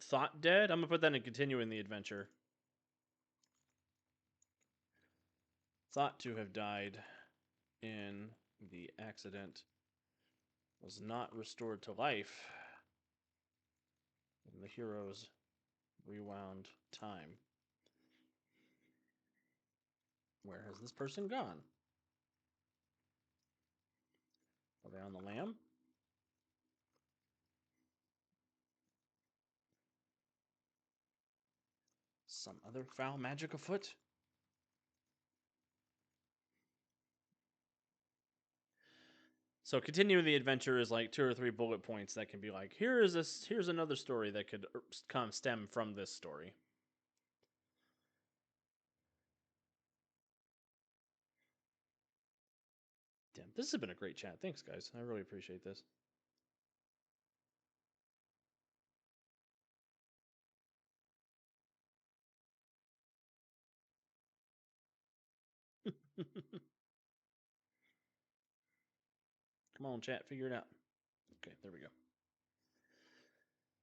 S1: thought dead. I'm gonna put that in continuing the adventure. Thought to have died in the accident was not restored to life in the hero's rewound time. Where has this person gone? Are they on the lam? Some other foul magic afoot? So continuing the adventure is like 2 or 3 bullet points that can be like, here's another story that could come stem from this story. Damn, this has been a great chat. Thanks, guys. I really appreciate this. Come on, chat, figure it out. Okay, there we go.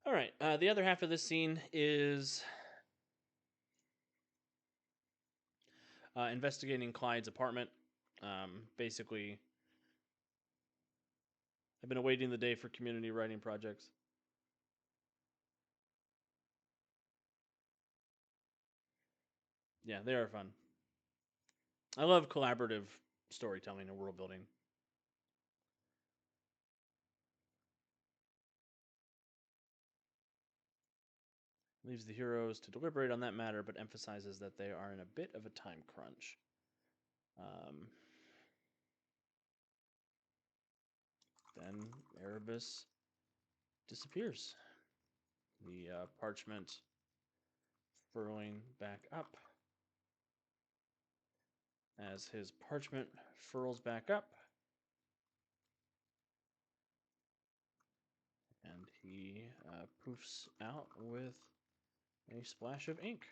S1: All right. The other half of this scene is investigating Clyde's apartment. Basically, I've been awaiting the day for community writing projects. Yeah, they are fun. I love collaborative storytelling and world building. Leaves the heroes to deliberate on that matter, but emphasizes that they are in a bit of a time crunch. Um, then Erebus disappears. The parchment furling back up. As his parchment furls back up, and he poofs out with a splash of ink.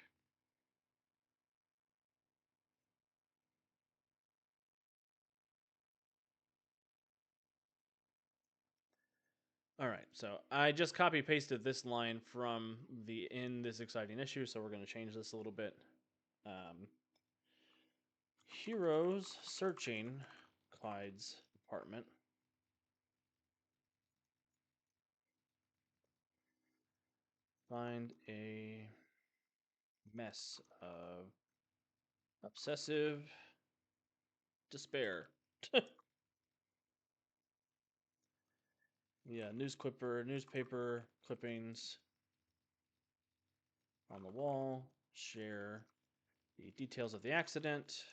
S1: All right, so I just copy pasted this line from the in this exciting issue, so we're going to change this a little bit. Heroes searching Clyde's apartment find a mess of obsessive despair. Yeah, newspaper clippings on the wall share the details of the accident.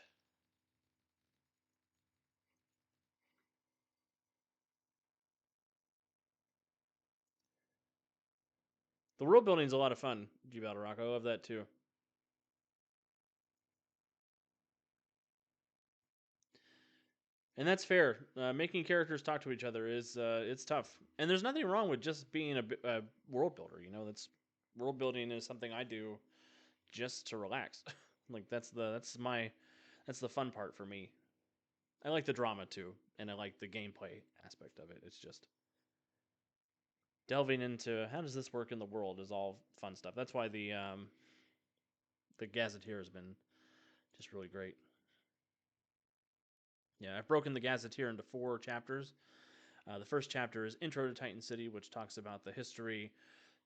S1: The world building is a lot of fun, G Battle Rock. I love that too. And that's fair. Making characters talk to each other is it's tough, and there's nothing wrong with just being a world builder. You know, that's world building is something I do just to relax. Like that's the fun part for me. I like the drama too, and I like the gameplay aspect of it. It's just delving into how does this work in the world is all fun stuff. That's why the Gazetteer has been just really great. Yeah, I've broken the Gazetteer into 4 chapters. The first chapter is Intro to Titan City, which talks about the history,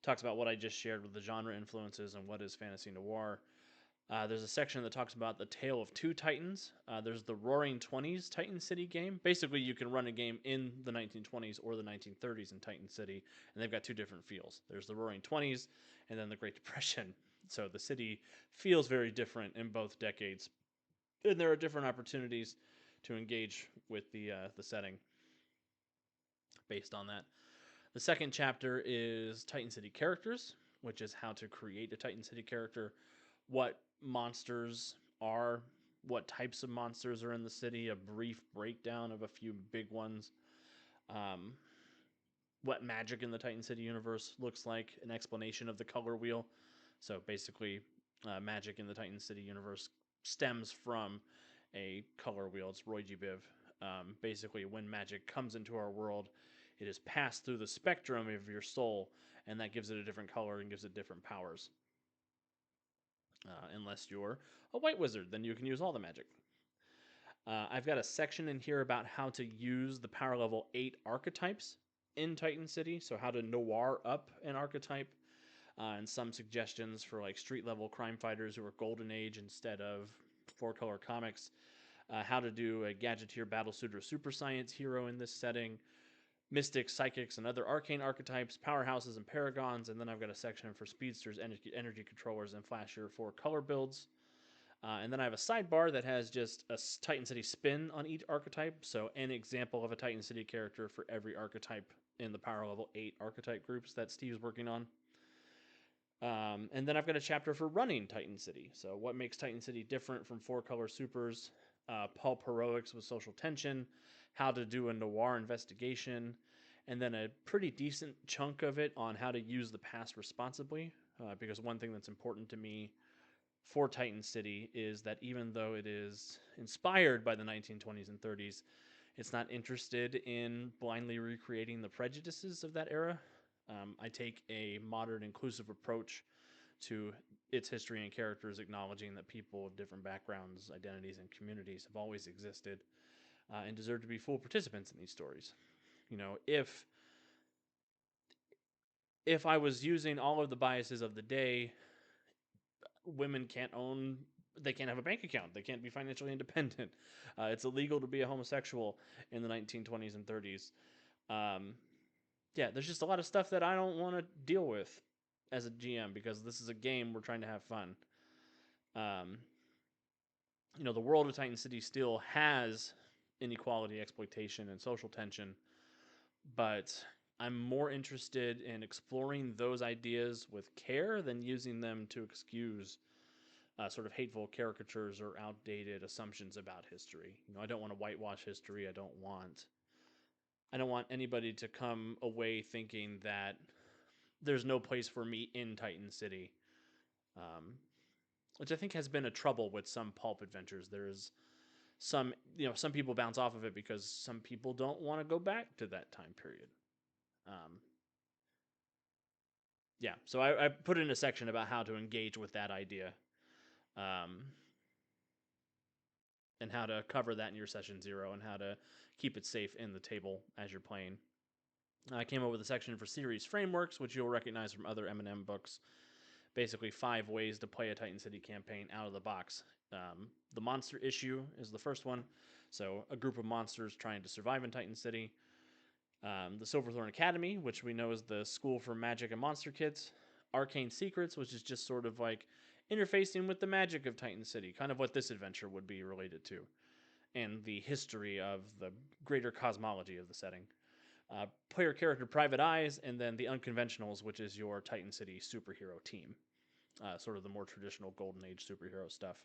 S1: talks about what I just shared with the genre influences and what is fantasy noir. There's a section that talks about the tale of 2 Titans. There's the Roaring Twenties Titan City game. Basically, you can run a game in the 1920s or the 1930s in Titan City, and they've got 2 different feels. There's the Roaring Twenties, and then the Great Depression. So the city feels very different in both decades, and there are different opportunities to engage with the setting based on that. The second chapter is Titan City characters, which is how to create a Titan City character, what monsters are, what types of monsters are in the city, a brief breakdown of a few big ones, um, what magic in the Titan City universe looks like, an explanation of the color wheel. So basically, magic in the Titan City universe stems from a color wheel. It's Roy G. Biv. Basically, when magic comes into our world, it is passed through the spectrum of your soul, and that gives it a different color and gives it different powers. Unless you're a white wizard, then you can use all the magic. I've got a section in here about how to use the power level 8 archetypes in Titan City, so how to noir up an archetype, and some suggestions for like street level crime fighters who are Golden Age instead of 4-color comics. How to do a Gadgeteer Battle Suit or Super Science hero in this setting, mystics, psychics, and other arcane archetypes, powerhouses, and paragons. And then I've got a section for speedsters, energy controllers, and flashier 4-color builds. And then I have a sidebar that has just a Titan City spin on each archetype. So an example of a Titan City character for every archetype in the power level 8 archetype groups that Steve's working on. And then I've got a chapter for running Titan City. So what makes Titan City different from 4-color supers, pulp heroics with social tension, how to do a noir investigation, and then a pretty decent chunk of it on how to use the past responsibly. Because one thing that's important to me for Titan City is that even though it is inspired by the 1920s and 30s, it's not interested in blindly recreating the prejudices of that era. I take a modern, inclusive approach to its history and characters, acknowledging that people of different backgrounds, identities, and communities have always existed and deserve to be full participants in these stories. You know, if I was using all of the biases of the day, women can't own, they can't have a bank account, they can't be financially independent. It's illegal to be a homosexual in the 1920s and 30s. Um, yeah, there's just a lot of stuff that I don't want to deal with as a GM because this is a game, we're trying to have fun. Um, you know, the world of Titan City still has inequality, exploitation, and social tension, but I'm more interested in exploring those ideas with care than using them to excuse sort of hateful caricatures or outdated assumptions about history. You know, I don't want to whitewash history. I don't want anybody to come away thinking that there's no place for me in Titan City, um, which I think has been a trouble with some pulp adventures. There's some, you know, some people bounce off of it because some people don't want to go back to that time period. Um, yeah, so I put in a section about how to engage with that idea, um, and how to cover that in your session 0 and how to keep it safe in the table as you're playing. I came up with a section for series frameworks, which you'll recognize from other M&M books. Basically, 5 ways to play a Titan City campaign out of the box. The monster issue is the first one. So, a group of monsters trying to survive in Titan City. The Silverthorn Academy, which we know is the school for magic and monster kids. Arcane Secrets, which is just sort of like interfacing with the magic of Titan City, kind of what this adventure would be related to, and the history of the greater cosmology of the setting. Player character Private Eyes, and then the Unconventionals, which is your Titan City superhero team. Sort of the more traditional Golden Age superhero stuff.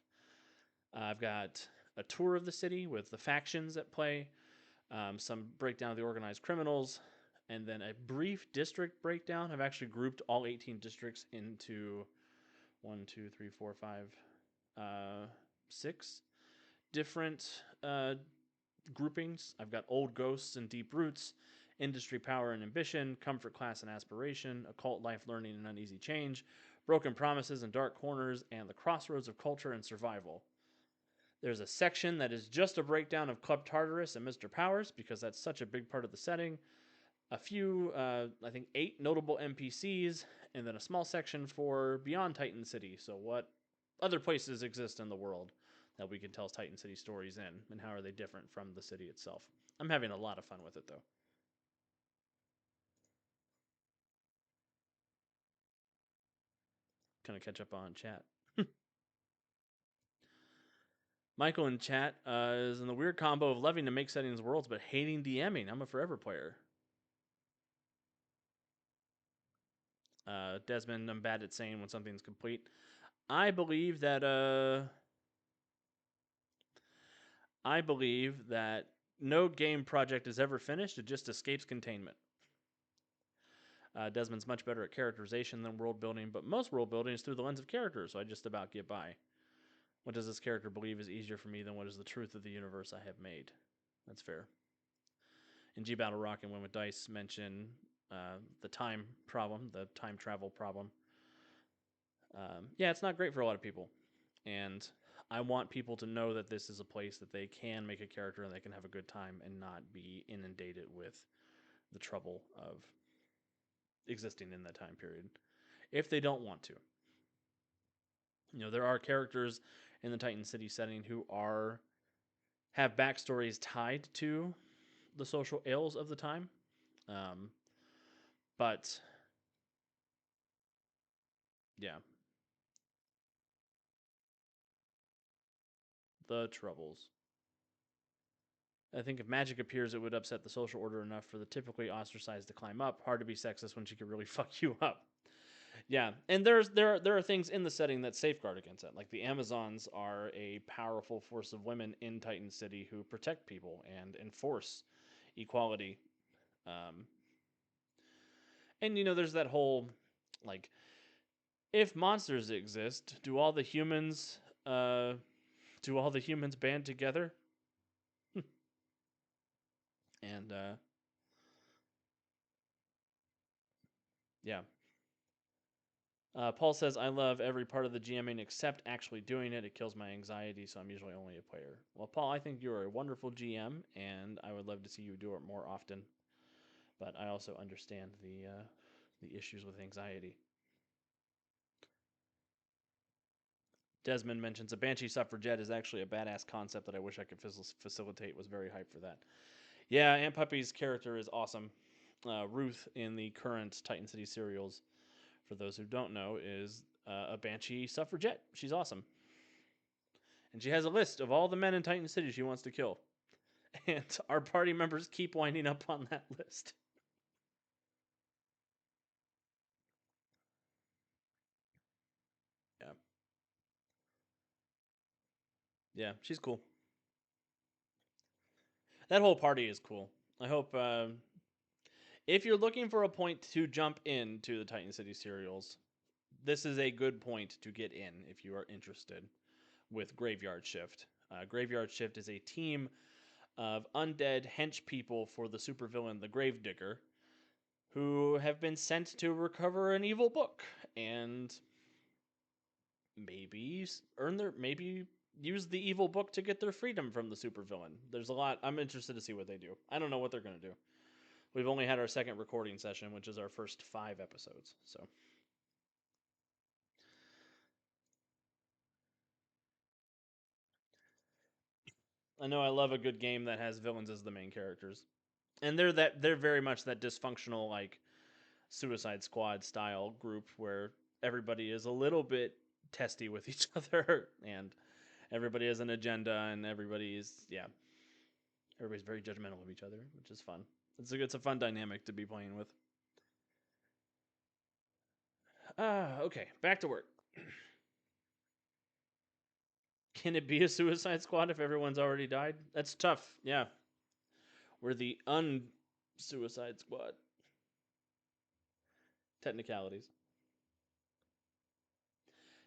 S1: I've got a tour of the city with the factions at play, some breakdown of the organized criminals, and then a brief district breakdown. I've actually grouped all 18 districts into 1, 2, 3, 4, 5, 6 different groupings. I've got old ghosts and deep roots, industry power and ambition, comfort class and aspiration, occult life learning and uneasy change, broken promises and dark corners, and the crossroads of culture and survival. There's a section that is just a breakdown of Club Tartarus and Mr. Powers because that's such a big part of the setting. A few, I think 8 notable NPCs, and then a small section for Beyond Titan City. So, what other places exist in the world that we can tell Titan City stories in, and how are they different from the city itself? I'm having a lot of fun with it, though. Kind of catch up on chat. Michael in chat is in the weird combo of loving to make settings worlds but hating DMing. I'm a forever player. Desmond, I'm bad at saying when something's complete. I believe that no game project is ever finished. It just escapes containment. Desmond's much better at characterization than world building, but most world building is through the lens of characters, so I just about get by. What does this character believe is easier for me than what is the truth of the universe I have made? That's fair. In G Battle Rock and Win with Dice mention the time problem, the time travel problem. Yeah, it's not great for a lot of people. And I want people to know that this is a place that they can make a character and they can have a good time and not be inundated with the trouble of existing in that time period if they don't want to. You know, there are characters in the Titan City setting who have backstories tied to the social ills of the time. Um, but yeah, the troubles. I think if magic appears, it would upset the social order enough for the typically ostracized to climb up. Hard to be sexist when she could really fuck you up. Yeah, and there are things in the setting that safeguard against that. Like the Amazons are a powerful force of women in Titan City who protect people and enforce equality. Um, and you know, there's that whole like, if monsters exist, uh, do all the humans band together? And Yeah. Paul says, I love every part of the GMing except actually doing it. It kills my anxiety, so I'm usually only a player. Well, Paul, I think you're a wonderful GM, and I would love to see you do it more often. But I also understand the issues with anxiety. Desmond mentions a Banshee Suffragette is actually a badass concept that I wish I could facilitate. Was very hyped for that. Yeah, Aunt Puppy's character is awesome. Ruth in the current Titan City serials, for those who don't know, is a Banshee Suffragette. She's awesome. And she has a list of all the men in Titan City she wants to kill. And our party members keep winding up on that list. Yeah. Yeah, she's cool. That whole party is cool. I hope if you're looking for a point to jump into the Titan City serials, this is a good point to get in if you are interested with Graveyard Shift. Graveyard Shift is a team of undead hench people for the supervillain, the Gravedigger, who have been sent to recover an evil book and maybe maybe use the evil book to get their freedom from the supervillain. There's a lot. I'm interested to see what they do. I don't know what they're going to do. We've only had our second recording session, which is our first 5 episodes. So I know I love a good game that has villains as the main characters. And they're very much that dysfunctional like Suicide Squad style group where everybody is a little bit testy with each other and everybody has an agenda and everybody's very judgmental of each other, which is fun. It's a fun dynamic to be playing with. Okay, back to work. Can it be a Suicide Squad if everyone's already died? That's tough. Yeah, we're the Suicide Squad. Technicalities.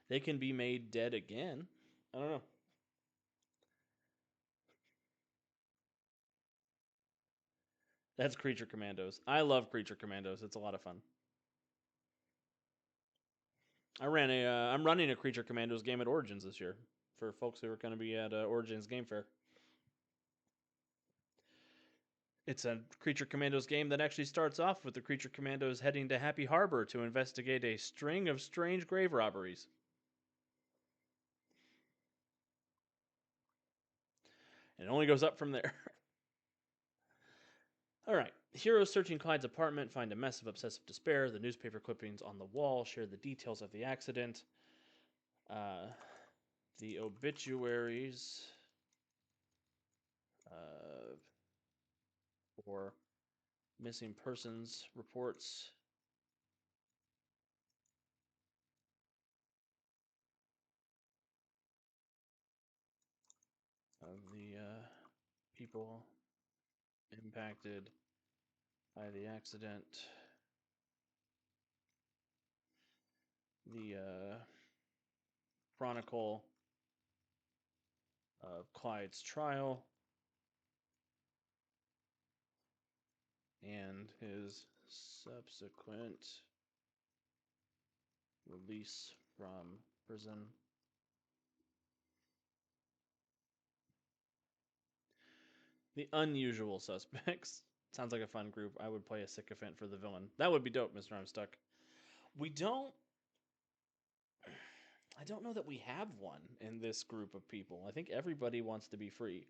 S1: They can be made dead again. I don't know. That's Creature Commandos. I love Creature Commandos. It's a lot of fun. I'm running a Creature Commandos game at Origins this year for folks who are going to be at Origins Game Fair. It's a Creature Commandos game that actually starts off with the Creature Commandos heading to Happy Harbor to investigate a string of strange grave robberies. And it only goes up from there. All right. Heroes searching Clyde's apartment find a mess of obsessive despair. The newspaper clippings on the wall share the details of the accident. Uh, the obituaries uh, for missing persons reports of the people impacted by the accident. The chronicle of Clyde's trial and his subsequent release from prison. The Unusual Suspects. Sounds like a fun group. I would play a sycophant for the villain. That would be dope, Mr. I'm Stuck. We don't. I don't know that we have one in this group of people. I think everybody wants to be free.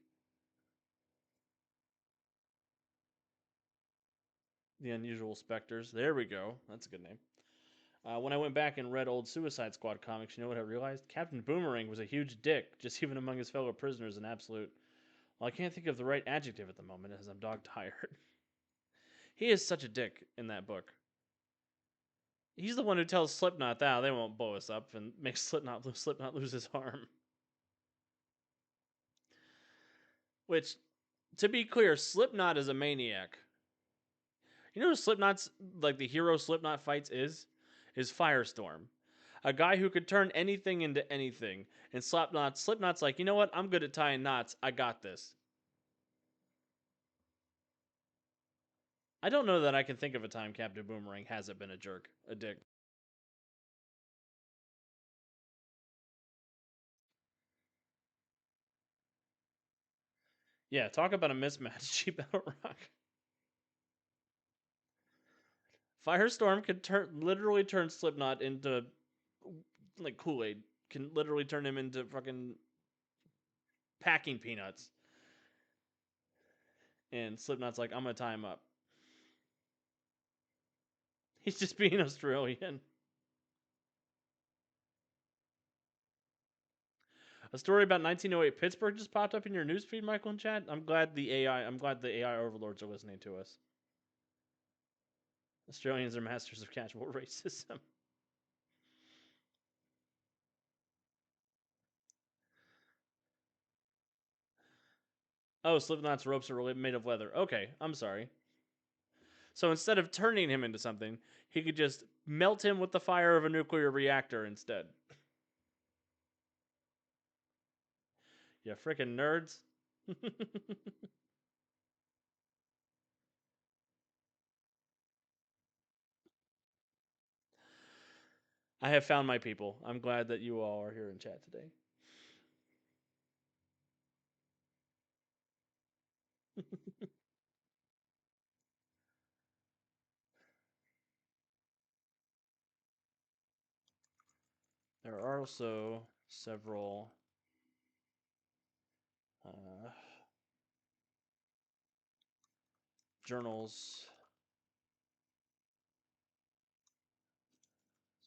S1: The Unusual Specters. There we go. That's a good name. When I went back and read old Suicide Squad comics, you know what I realized? Captain Boomerang was a huge dick, just even among his fellow prisoners, an absolute. Well, I can't think of the right adjective at the moment as I'm dog tired. He is such a dick in that book. He's the one who tells Slipknot that they won't blow us up and makes Slipknot lose his arm. Which, to be clear, Slipknot is a maniac. You know who Slipknot's like the hero Slipknot fights is Firestorm, a guy who could turn anything into anything. And Slipknot's like, you know what? I'm good at tying knots. I got this. I don't know that I can think of a time Captain Boomerang hasn't been a dick. Yeah, talk about a mismatch. Cheap Battle Rock. Firestorm could literally turn Slipknot into like Kool-Aid. Can literally turn him into fucking packing peanuts. And Slipknot's like, I'm gonna tie him up. He's just being Australian. A story about 1908 Pittsburgh just popped up in your newsfeed, Michael and Chad. I'm glad the AI overlords are listening to us. Australians are masters of casual racism. Oh, Slipknot's ropes are made of leather. Okay, I'm sorry. So instead of turning him into something, he could just melt him with the fire of a nuclear reactor instead. You freaking nerds. I have found my people. I'm glad that you all are here in chat today. There are also several uh, journals,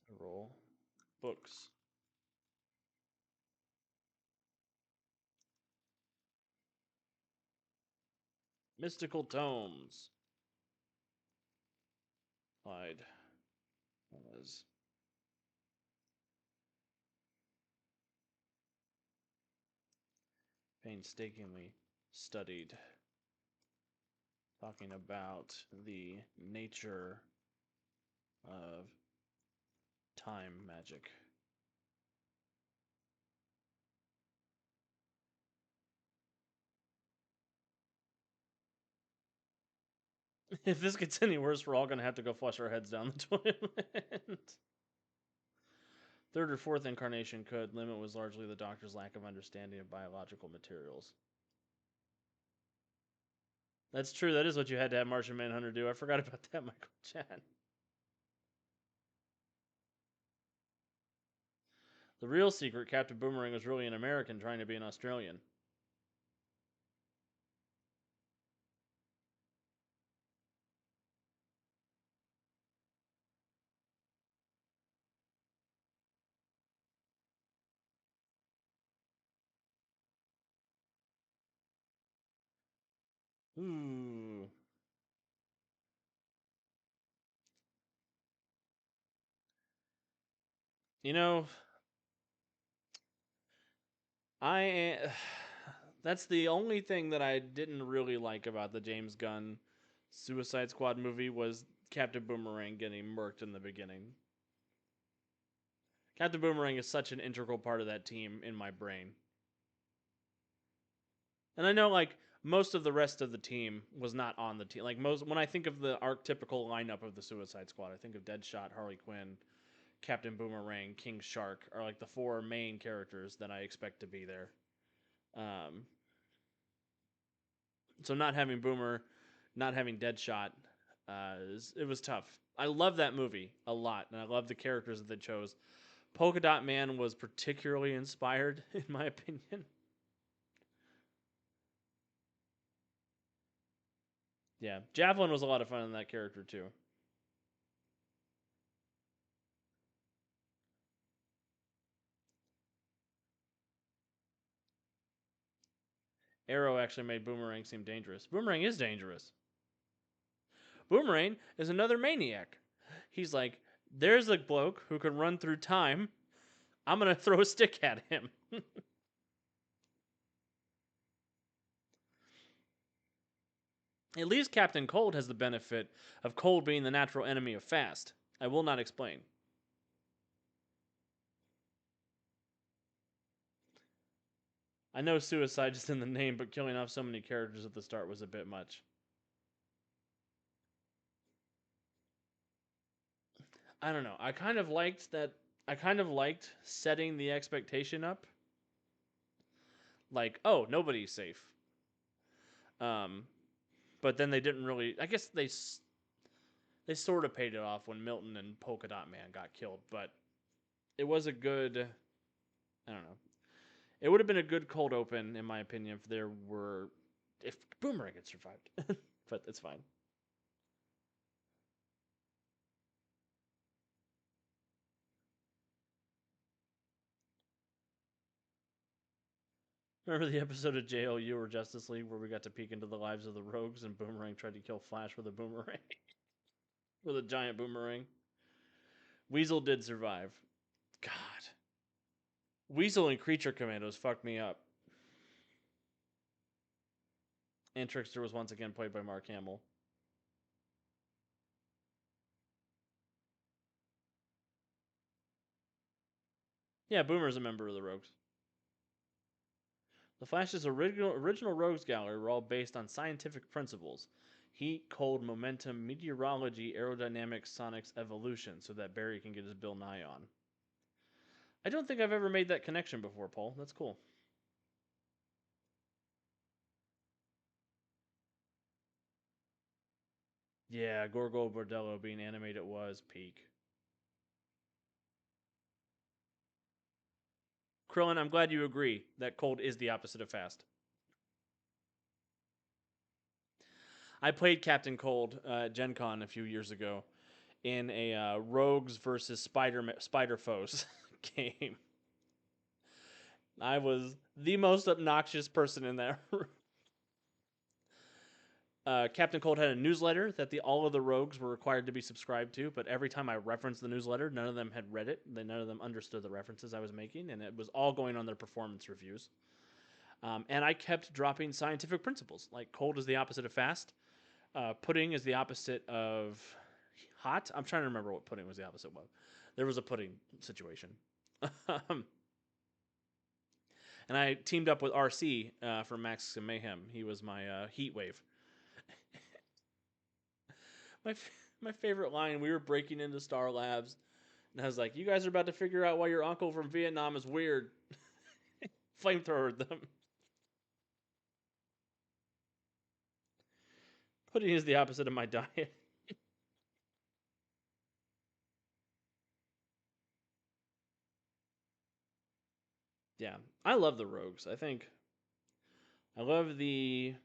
S1: several books. Mystical tomes. Lied. Was painstakingly studied, talking about the nature of time magic. If this gets any worse, we're all going to have to go flush our heads down the toilet. Third or fourth incarnation could. Limit was largely the Doctor's lack of understanding of biological materials. That's true. That is what you had to have Martian Manhunter do. I forgot about that, Michael Chan. The real secret, Captain Boomerang was really an American trying to be an Australian. Ooh. You know, I that's the only thing that I didn't really like about the James Gunn Suicide Squad movie was Captain Boomerang getting murked in the beginning. Captain Boomerang is such an integral part of that team in my brain. And I know like most of the rest of the team was not on the team. Like most when I think of the archetypical lineup of the Suicide Squad, I think of Deadshot, Harley Quinn, Captain Boomerang, King Shark are like the four main characters that I expect to be there. Um, so not having Boomer, not having Deadshot, it was tough. I love that movie a lot, and I love the characters that they chose. Polka Dot Man was particularly inspired, in my opinion. Yeah, Javelin was a lot of fun in that character too. Arrow actually made Boomerang seem dangerous. Boomerang is dangerous. Boomerang is another maniac. He's like, there's a bloke who can run through time. I'm gonna throw a stick at him. At least Captain Cold has the benefit of Cold being the natural enemy of Fast. I will not explain. I know suicide is in the name, but killing off so many characters at the start was a bit much. I don't know. I kind of liked that. I kind of liked setting the expectation up. Like, oh, nobody's safe. Um, but then they didn't really. I guess they sort of paid it off when Milton and Polka Dot Man got killed. But it was a good. I don't know. It would have been a good cold open, in my opinion, if Boomerang had survived. But it's fine. Remember the episode of JLU or Justice League where we got to peek into the lives of the rogues and Boomerang tried to kill Flash with a boomerang? With a giant boomerang? Weasel did survive. God. Weasel and Creature Commandos fucked me up. And Trickster was once again played by Mark Hamill. Yeah, Boomer's a member of the Rogues. The Flash's original Rogues Gallery were all based on scientific principles: heat, cold, momentum, meteorology, aerodynamics, sonics, evolution, so that Barry can get his Bill Nye on. I don't think I've ever made that connection before, Paul. That's cool. Yeah, Gorgo Bordello being animated was peak. Krillin, I'm glad you agree that cold is the opposite of fast. I played Captain Cold at Gen Con a few years ago in a Rogues versus Spider Foes game. I was the most obnoxious person in that room. Captain Cold had a newsletter that all of the rogues were required to be subscribed to, but every time I referenced the newsletter, none of them had read it. None of them understood the references I was making, and it was all going on their performance reviews. And I kept dropping scientific principles, like cold is the opposite of fast, pudding is the opposite of hot. I'm trying to remember what pudding was the opposite of. There was a pudding situation. And I teamed up with RC from Max and Mayhem. He was my heat wave. my my favorite line. We were breaking into Star Labs, and I was like, "You guys are about to figure out why your uncle from Vietnam is weird." Flamethrowered them. Pudding is the opposite of my diet. Yeah, I love the rogues. I love the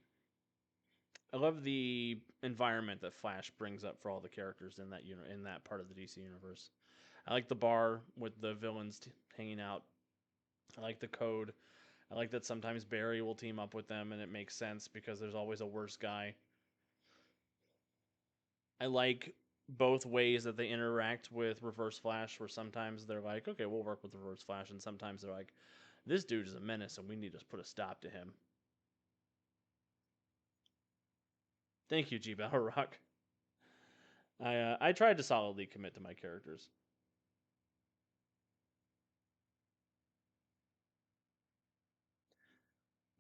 S1: I love the environment that Flash brings up for all the characters in that part of the DC universe. I like the bar with the villains hanging out. I like the code. I like that sometimes Barry will team up with them and it makes sense because there's always a worse guy. I like both ways that they interact with Reverse Flash, where sometimes they're like, okay, we'll work with Reverse Flash, and sometimes they're like, this dude is a menace and we need to put a stop to him. Thank you, G Battle Rock. I tried to solidly commit to my characters.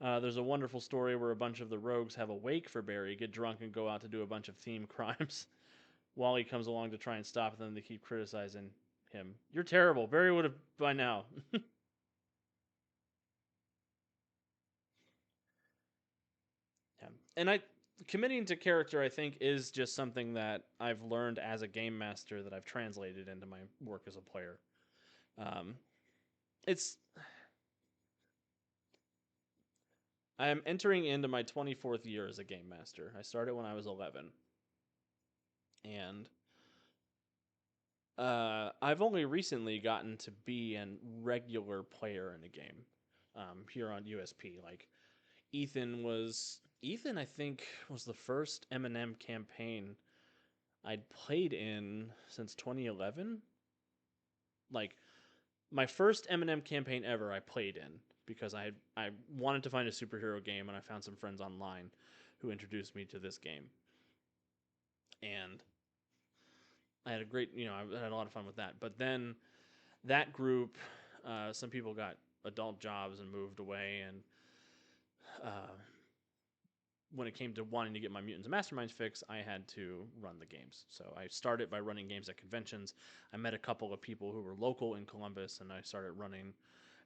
S1: There's a wonderful story where a bunch of the rogues have a wake for Barry, get drunk, and go out to do a bunch of theme crimes. Wally comes along to try and stop them. They keep criticizing him. You're terrible. Barry would have by now. Yeah. And committing to character, I think, is just something that I've learned as a game master that I've translated into my work as a player. Um, it's I'm entering into my 24th year as a game master. I started when I was 11, and I've only recently gotten to be a regular player in a game here on USP. Like Ethan, I think, was the first Eminem campaign I'd played in since 2011. Like my first Eminem campaign ever, I played in because I wanted to find a superhero game, and I found some friends online who introduced me to this game, and I had a great, I had a lot of fun with that. But then that group, some people got adult jobs and moved away, and uh, when it came to wanting to get my Mutants and Masterminds fix, I had to run the games. So I started by running games at conventions. I met a couple of people who were local in Columbus, and I started running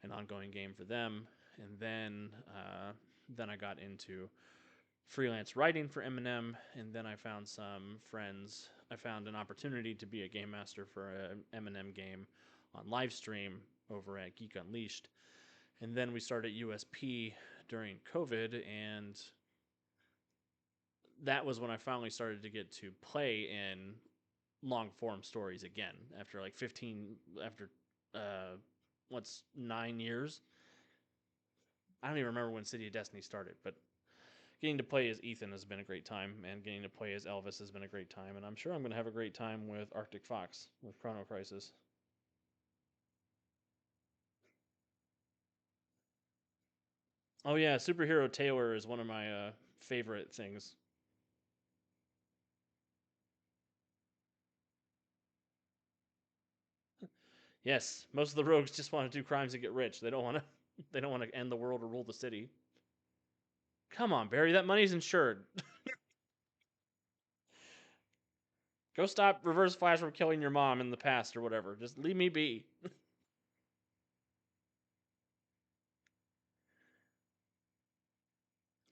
S1: an ongoing game for them. And then I got into freelance writing for Eminem, and then I found some friends. I found an opportunity to be a game master for an Eminem game on live stream over at Geek Unleashed. And then we started USP during COVID, and that was when I finally started to get to play in long form stories again after like 15 after what's 9 years. I don't even remember when City of Destiny started, but getting to play as Ethan has been a great time, and getting to play as Elvis has been a great time, and I'm sure I'm going to have a great time with Arctic Fox with Chrono Crisis. Oh yeah, superhero Taylor is one of my favorite things. Yes, most of the rogues just want to do crimes and get rich. They don't want to. They don't want to end the world or rule the city. Come on, Barry, that money's insured. Go stop Reverse Flash from killing your mom in the past or whatever. Just leave me be.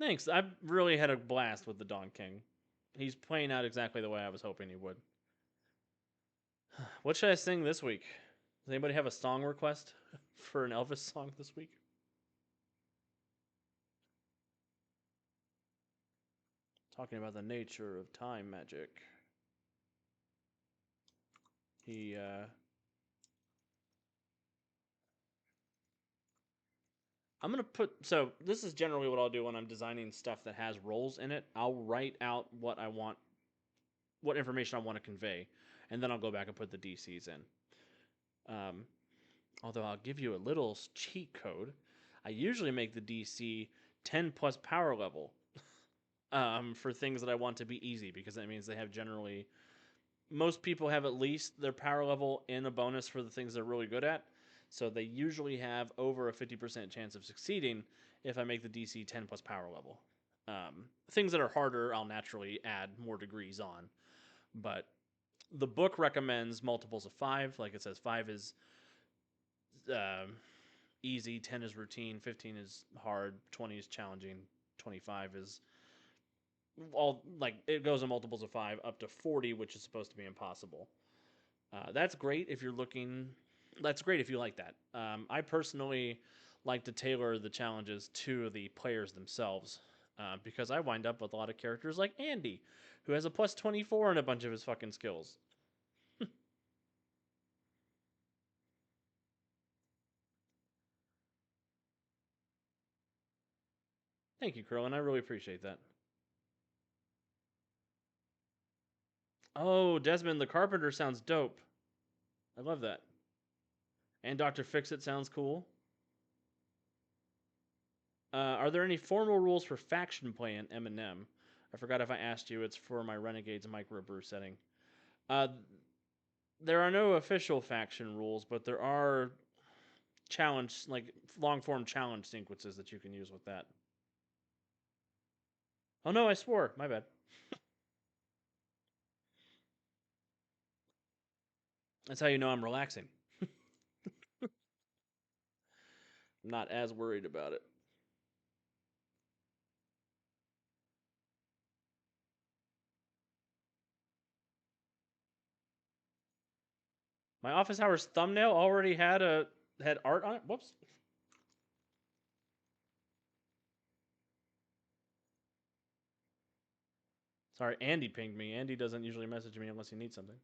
S1: Thanks. I've really had a blast with the Dawn King. He's playing out exactly the way I was hoping he would. What should I sing this week? Does anybody have a song request for an Elvis song this week? Talking about the nature of time magic. He I'm gonna put so this is generally what I'll do when I'm designing stuff that has roles in it. I'll write out what I want, what information I want to convey, and then I'll go back and put the DCs in. Um, Although I'll give you a little cheat code. I usually make the DC 10 plus power level for things that I want to be easy, because that means they have generally most people have at least their power level in a bonus for the things they're really good at. So they usually have over a 50% chance of succeeding if I make the DC 10 plus power level. Things that are harder, I'll naturally add more degrees on. But the book recommends multiples of 5. Like it says, 5 is easy, 10 is routine, 15 is hard, 20 is challenging, 25 is all like it goes in multiples of 5 up to 40, which is supposed to be impossible. That's great if you're looking. That's great if you like that. I personally like to tailor the challenges to the players themselves, because I wind up with a lot of characters like Andy, who has a plus 24 in a bunch of his fucking skills. Thank you, Curlin. I really appreciate that. Oh, Desmond the Carpenter sounds dope. I love that. And Dr. Fixit sounds cool. Are there any formal rules for faction play in M&M? I forgot if I asked you. It's for my Renegades microbrew setting. Uh, there are no official faction rules, but there are challenge, like long form challenge sequences that you can use with that. Oh no, I swore. My bad. That's how you know I'm relaxing. I'm not as worried about it. My office hours thumbnail already had art on it. Whoops. Sorry, Andy pinged me. Andy doesn't usually message me unless he needs something.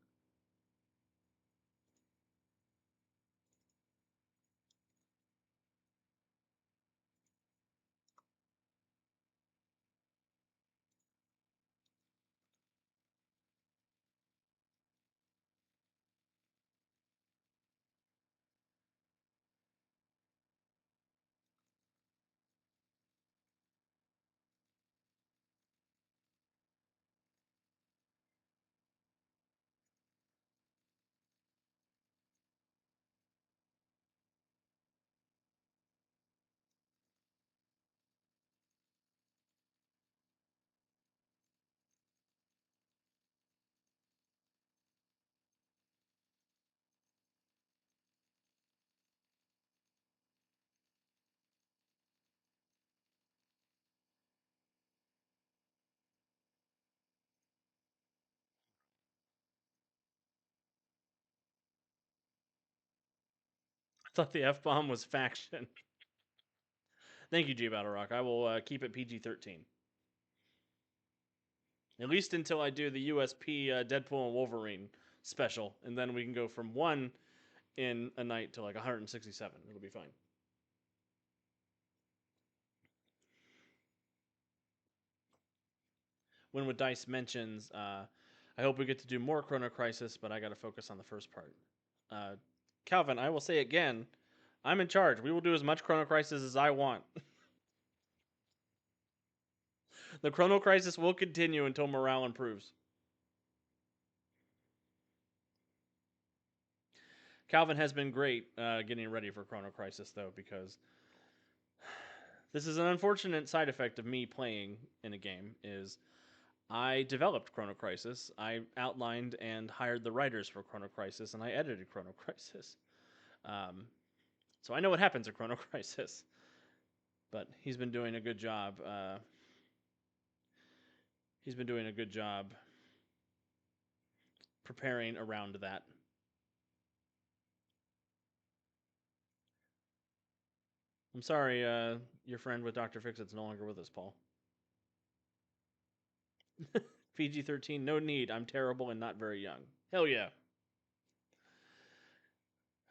S1: thought the F-bomb was faction. Thank you, G Battle Rock. I will keep it PG-13. At least until I do the USP Deadpool and Wolverine special, and then we can go from 1 in a night to like 167. It'll be fine. When with Dice mentions, I hope we get to do more Chrono Crisis, but I got to focus on the first part. Calvin, I will say again, I'm in charge. We will do as much Chrono Crisis as I want. The Chrono Crisis will continue until morale improves. Calvin has been great getting ready for Chrono Crisis, though, because this is an unfortunate side effect of me playing in a game. Is I developed Chrono Crisis, I outlined and hired the writers for Chrono Crisis, and I edited Chrono Crisis. So I know what happens at Chrono Crisis. But he's been doing a good job. He's been doing a good job preparing around that. I'm sorry, your friend with Dr. Fixit's no longer with us, Paul. PG-13, no need. I'm terrible and not very young. Hell yeah.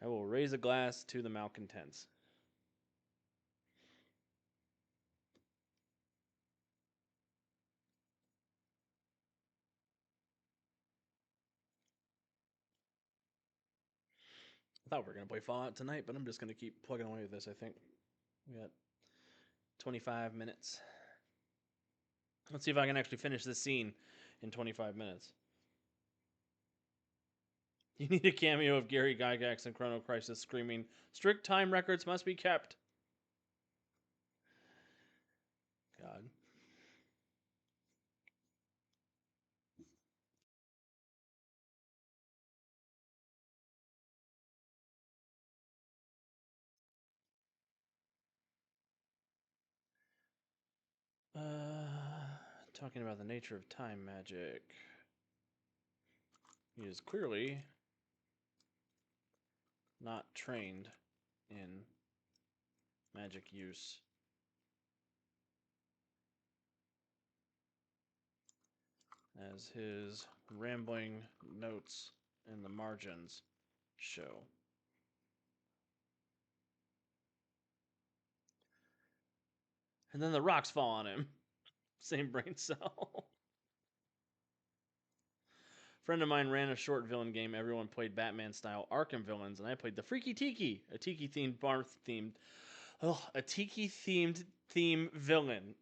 S1: I will raise a glass to the malcontents. I thought we were going to play Fallout tonight, but I'm just going to keep plugging away with this, I think. We got 25 minutes. Let's see if I can actually finish this scene in 25 minutes. You need a cameo of Gary Gygax in Chrono Crisis screaming, "Strict time records must be kept." God. Talking about the nature of time magic. He is clearly not trained in magic use. As his rambling notes in the margins show. And then the rocks fall on him. Same brain cell. A friend of mine ran a short villain game. Everyone played Batman-style Arkham villains, and I played the Freaky Tiki, a tiki-themed bar-themed, a tiki-themed theme villain.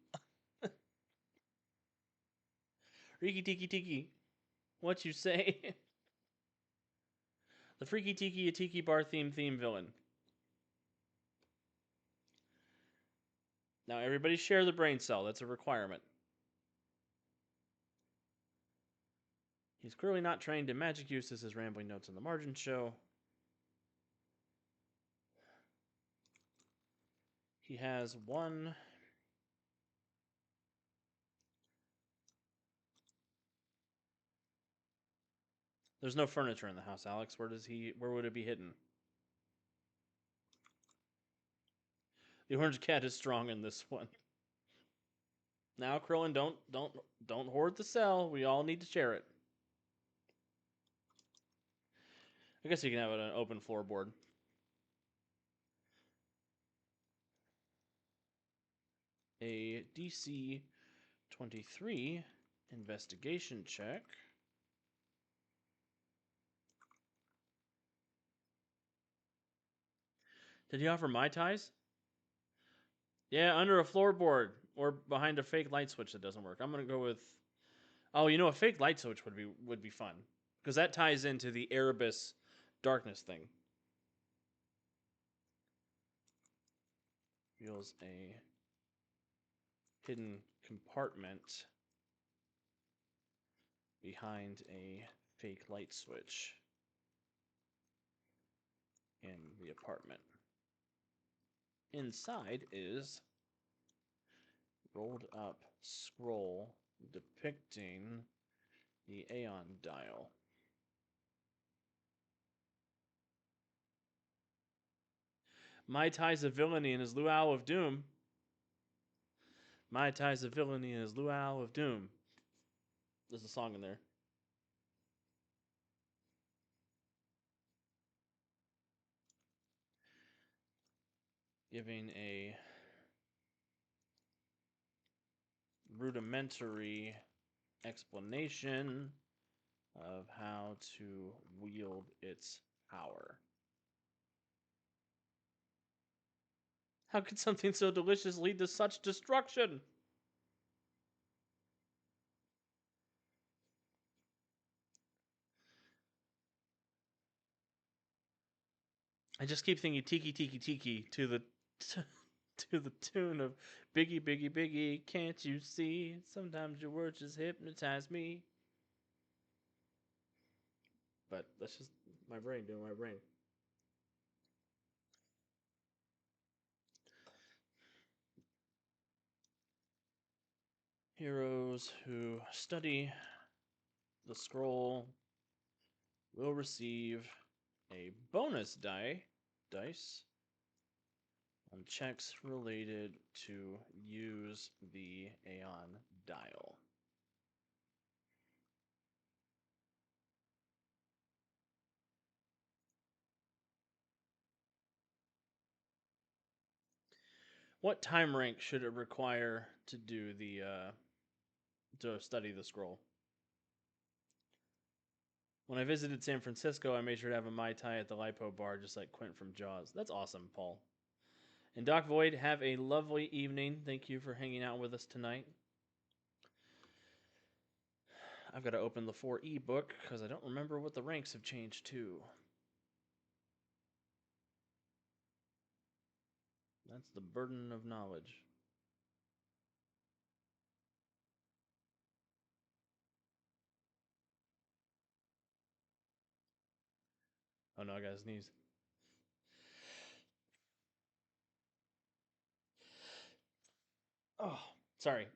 S1: Freaky Tiki Tiki, what you say? The Freaky Tiki, a tiki bar theme villain. Now everybody share the brain cell. That's a requirement. He's clearly not trained in magic use, as his rambling notes in the margin show. He has one. There's no furniture in the house, Alex. Where would it be hidden? The orange cat is strong in this one. Now, Krillin, don't hoard the cell. We all need to share it. I guess you can have it an open floorboard. A DC 23 investigation check. Did he offer Mai Tais? Yeah, under a floorboard or behind a fake light switch that doesn't work. I'm gonna go with. Oh, you know, a fake light switch would be fun because that ties into the Erebus darkness thing. Reveals a hidden compartment behind a fake light switch in the apartment. Inside is rolled up scroll depicting the Aeon dial. My ties of villainy and his luau of doom. My ties of villainy and his luau of doom. There's a song in there. Giving a rudimentary explanation of how to wield its power. How could something so delicious lead to such destruction? I just keep thinking tiki tiki tiki to the to the tune of Biggie Biggie Biggie. Can't you see? Sometimes your words just hypnotize me. But that's just my brain doing my brain. Heroes who study the scroll will receive a bonus dice on checks related to use the Aeon dial. What time rank should it require to do the to study the scroll? When I visited San Francisco, I made sure to have a Mai Tai at the Lipo bar, just like Quint from Jaws. That's awesome, Paul. And Doc Void, have a lovely evening. Thank you for hanging out with us tonight. I've got to open the 4E book because I don't remember what the ranks have changed to. That's the burden of knowledge. Oh no, I got to sneeze. Oh, sorry.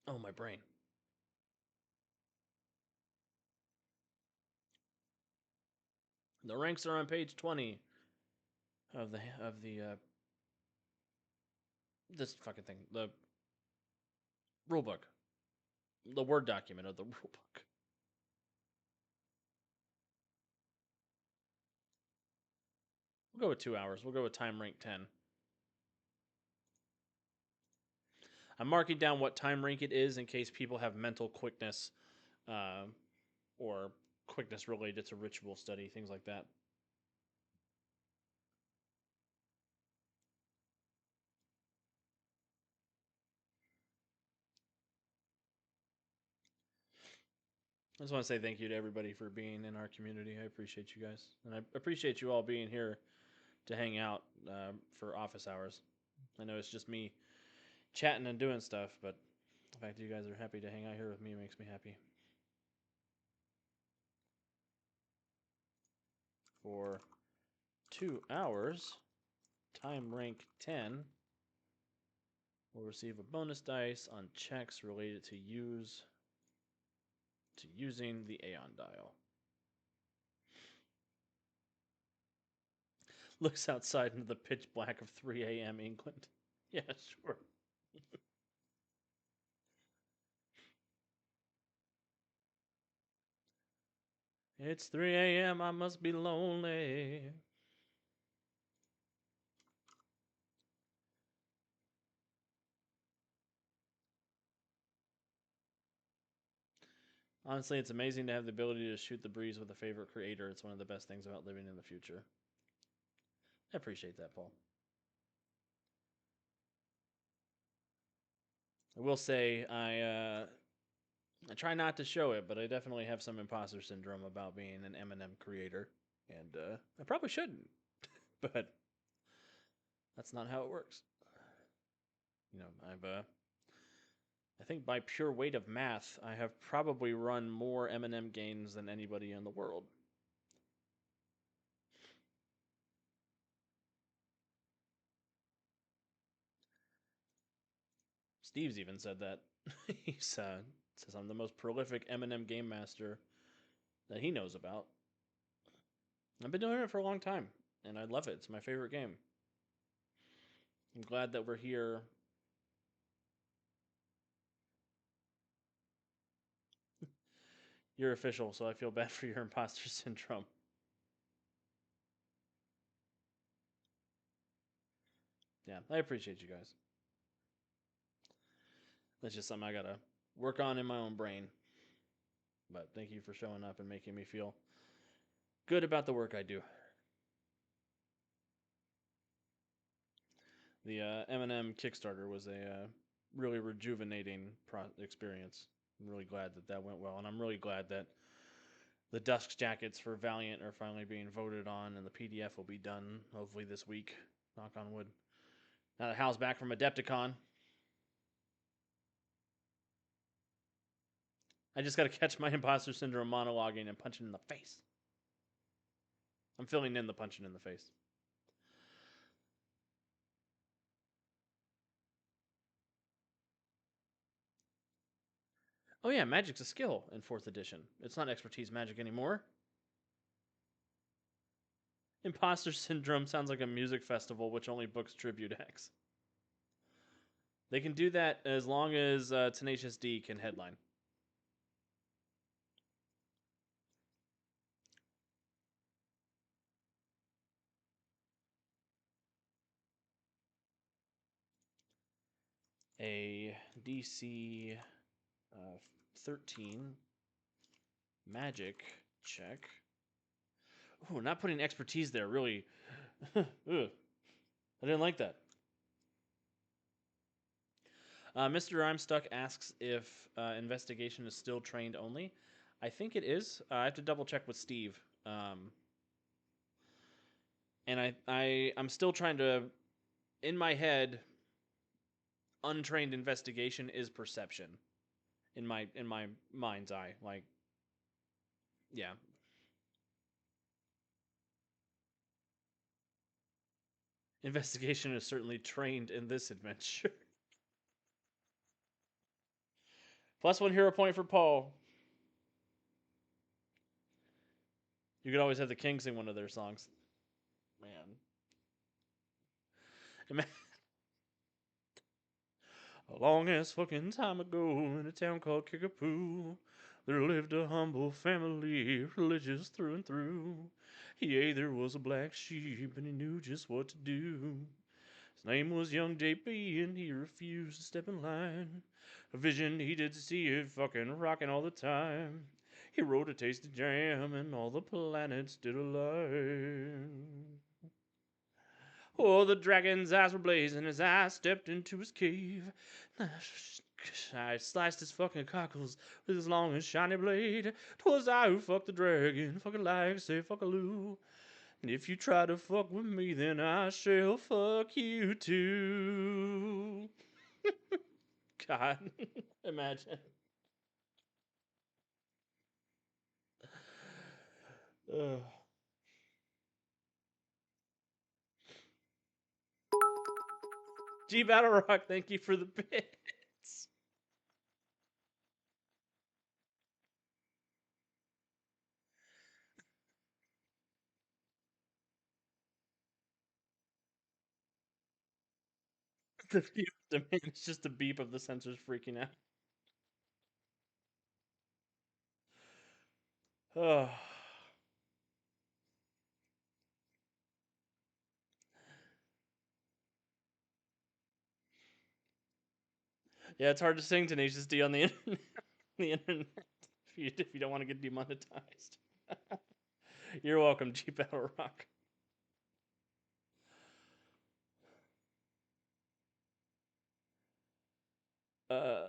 S1: Oh, my brain. The ranks are on page 20 of the this fucking thing, the rulebook, the Word document of the rulebook. We'll go with 2 hours. We'll go with time rank 10. I'm marking down what time rank it is in case people have mental quickness uh, or quickness related to ritual study, things like that. I just want to say thank you to everybody for being in our community. I appreciate you guys. And I appreciate you all being here to hang out for office hours. I know it's just me chatting and doing stuff, but the fact that you guys are happy to hang out here with me makes me happy. For 2 hours, time rank 10 will receive a bonus dice on checks related to using the Aeon dial. Looks outside into the pitch black of 3 a.m. England. Yeah, sure. It's 3 a.m. I must be lonely. Honestly, it's amazing to have the ability to shoot the breeze with a favorite creator. It's one of the best things about living in the future. I appreciate that, Paul. I will say I try not to show it, but I definitely have some imposter syndrome about being an Eminem creator, and I probably shouldn't, but that's not how it works. You know, I think by pure weight of math, I have probably run more Eminem games than anybody in the world. Steve's even said that. He says I'm the most prolific Eminem game master that he knows about. I've been doing it for a long time, and I love it. It's my favorite game. I'm glad that we're here. You're official, so I feel bad for your imposter syndrome. Yeah, I appreciate you guys. That's just something I gotta work on in my own brain. But thank you for showing up and making me feel good about the work I do. The Eminem Kickstarter was a really rejuvenating experience. I'm really glad that that went well, and I'm really glad that the dust jackets for Valiant are finally being voted on, and the PDF will be done hopefully this week. Knock on wood. Now that Hal's back from Adepticon, I just got to catch my imposter syndrome monologuing and punching in the face. I'm filling in the punching in the face. Oh yeah, magic's a skill in 4th edition. It's not expertise magic anymore. Imposter syndrome sounds like a music festival which only books tribute acts. They can do that as long as Tenacious D can headline. A DC 13 magic check. Oh, not putting expertise there really. I didn't like that. Mr. I'm Stuck asks if investigation is still trained only. I think it is. I have to double check with Steve. And I'm still trying to, in my head, untrained investigation is perception. In my mind's eye, like, yeah. Investigation is certainly trained in this adventure. +1 hero point for Paul. You could always have the King sing one of their songs. Man. A long ass fucking time ago in a town called Kickapoo, there lived a humble family, religious through and through. Yeah, there was a black sheep and he knew just what to do. His name was young JP and he refused to step in line. A vision he did see it fucking rocking all the time. He wrote a tasty jam and all the planets did align. Oh, the dragon's eyes were blazing as I stepped into his cave. I sliced his fucking cockles with his long and shiny blade. 'Twas I who fucked the dragon, fucking like say fuckaloo. And if you try to fuck with me, then I shall fuck you too. God, imagine. Ugh. G Battle Rock, thank you for the bits. The beep of the it's just the beep of the sensors freaking out. Oh. Yeah, it's hard to sing Tenacious D on the internet. The internet if you don't want to get demonetized. You're welcome, G Battle Rock. Uh,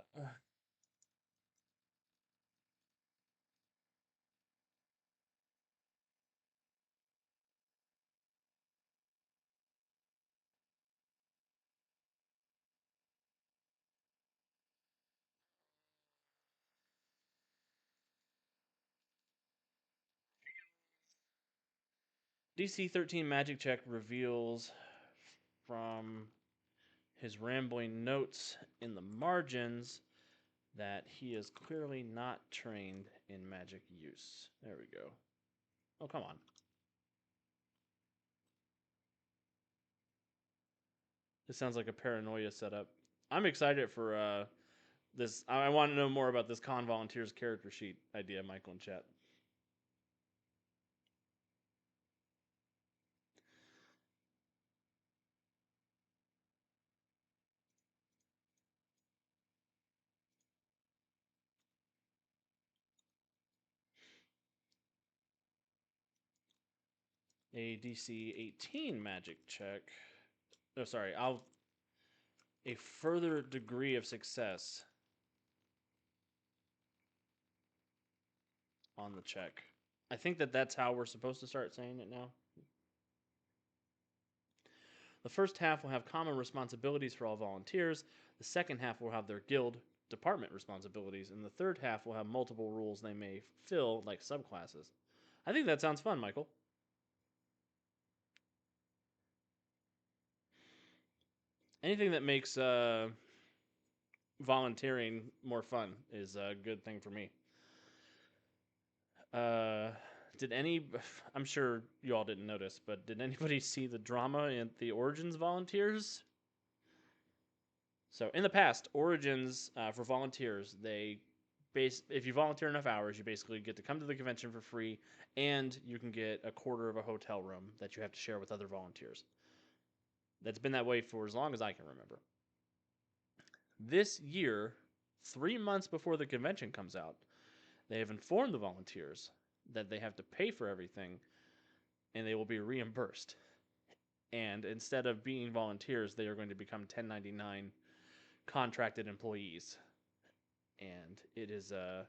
S1: DC 13 magic check reveals from his rambling notes in the margins that he is clearly not trained in magic use. There we go. Oh, come on. This sounds like a paranoia setup. I'm excited for this. I want to know more about this con volunteers character sheet idea, Michael in chat. A DC 18 magic check. No, sorry. A further degree of success on the check. I think that's how we're supposed to start saying it now. The first half will have common responsibilities for all volunteers. The second half will have their guild department responsibilities, and the third half will have multiple rules they may fill, like subclasses. I think that sounds fun, Michael. Anything that makes volunteering more fun is a good thing for me. Uh, did any? I'm sure you all didn't notice, but did anybody see the drama in the Origins volunteers? So in the past, Origins for volunteers, if you volunteer enough hours, you basically get to come to the convention for free, and you can get a quarter of a hotel room that you have to share with other volunteers. That's been that way for as long as I can remember. This year, 3 months before the convention comes out, they have informed the volunteers that they have to pay for everything, and they will be reimbursed. And instead of being volunteers, they are going to become 1099 contracted employees, and it's a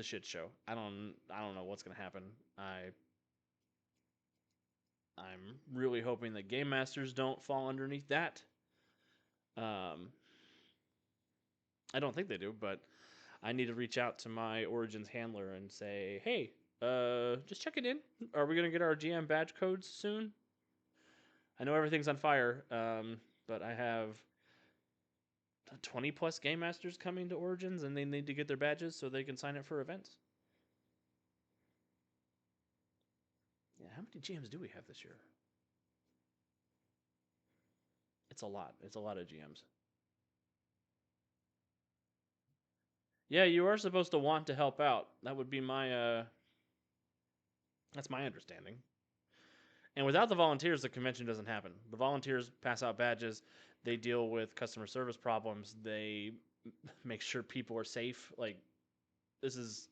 S1: shit show. I don't know what's gonna happen. I'm really hoping that game masters don't fall underneath that. Um, I don't think they do, but I need to reach out to my Origins handler and say, hey, just check it in. Are we gonna get our GM badge codes soon? I know everything's on fire, but I have 20 plus game masters coming to Origins, and they need to get their badges so they can sign up for events. Yeah, how many GMs do we have this year? It's a lot. It's a lot of GMs. Yeah, you are supposed to want to help out. That would be that's my understanding. And without the volunteers, the convention doesn't happen. The volunteers pass out badges, they deal with customer service problems, they make sure people are safe. Like this is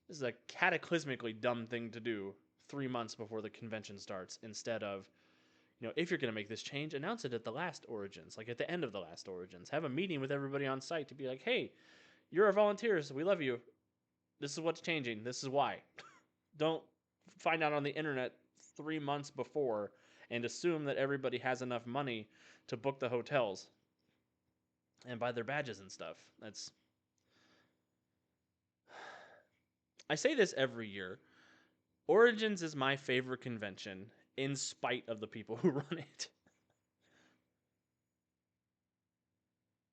S1: this is a cataclysmically dumb thing to do 3 months before the convention starts instead of, if you're going to make this change, announce it at the last Origins, like at the end of the last Origins. Have a meeting with everybody on site to be like, hey, you're our volunteers. We love you. This is what's changing. This is why. Don't find out on the internet 3 months before and assume that everybody has enough money to book the hotels and buy their badges and stuff. I say this every year. Origins is my favorite convention in spite of the people who run it.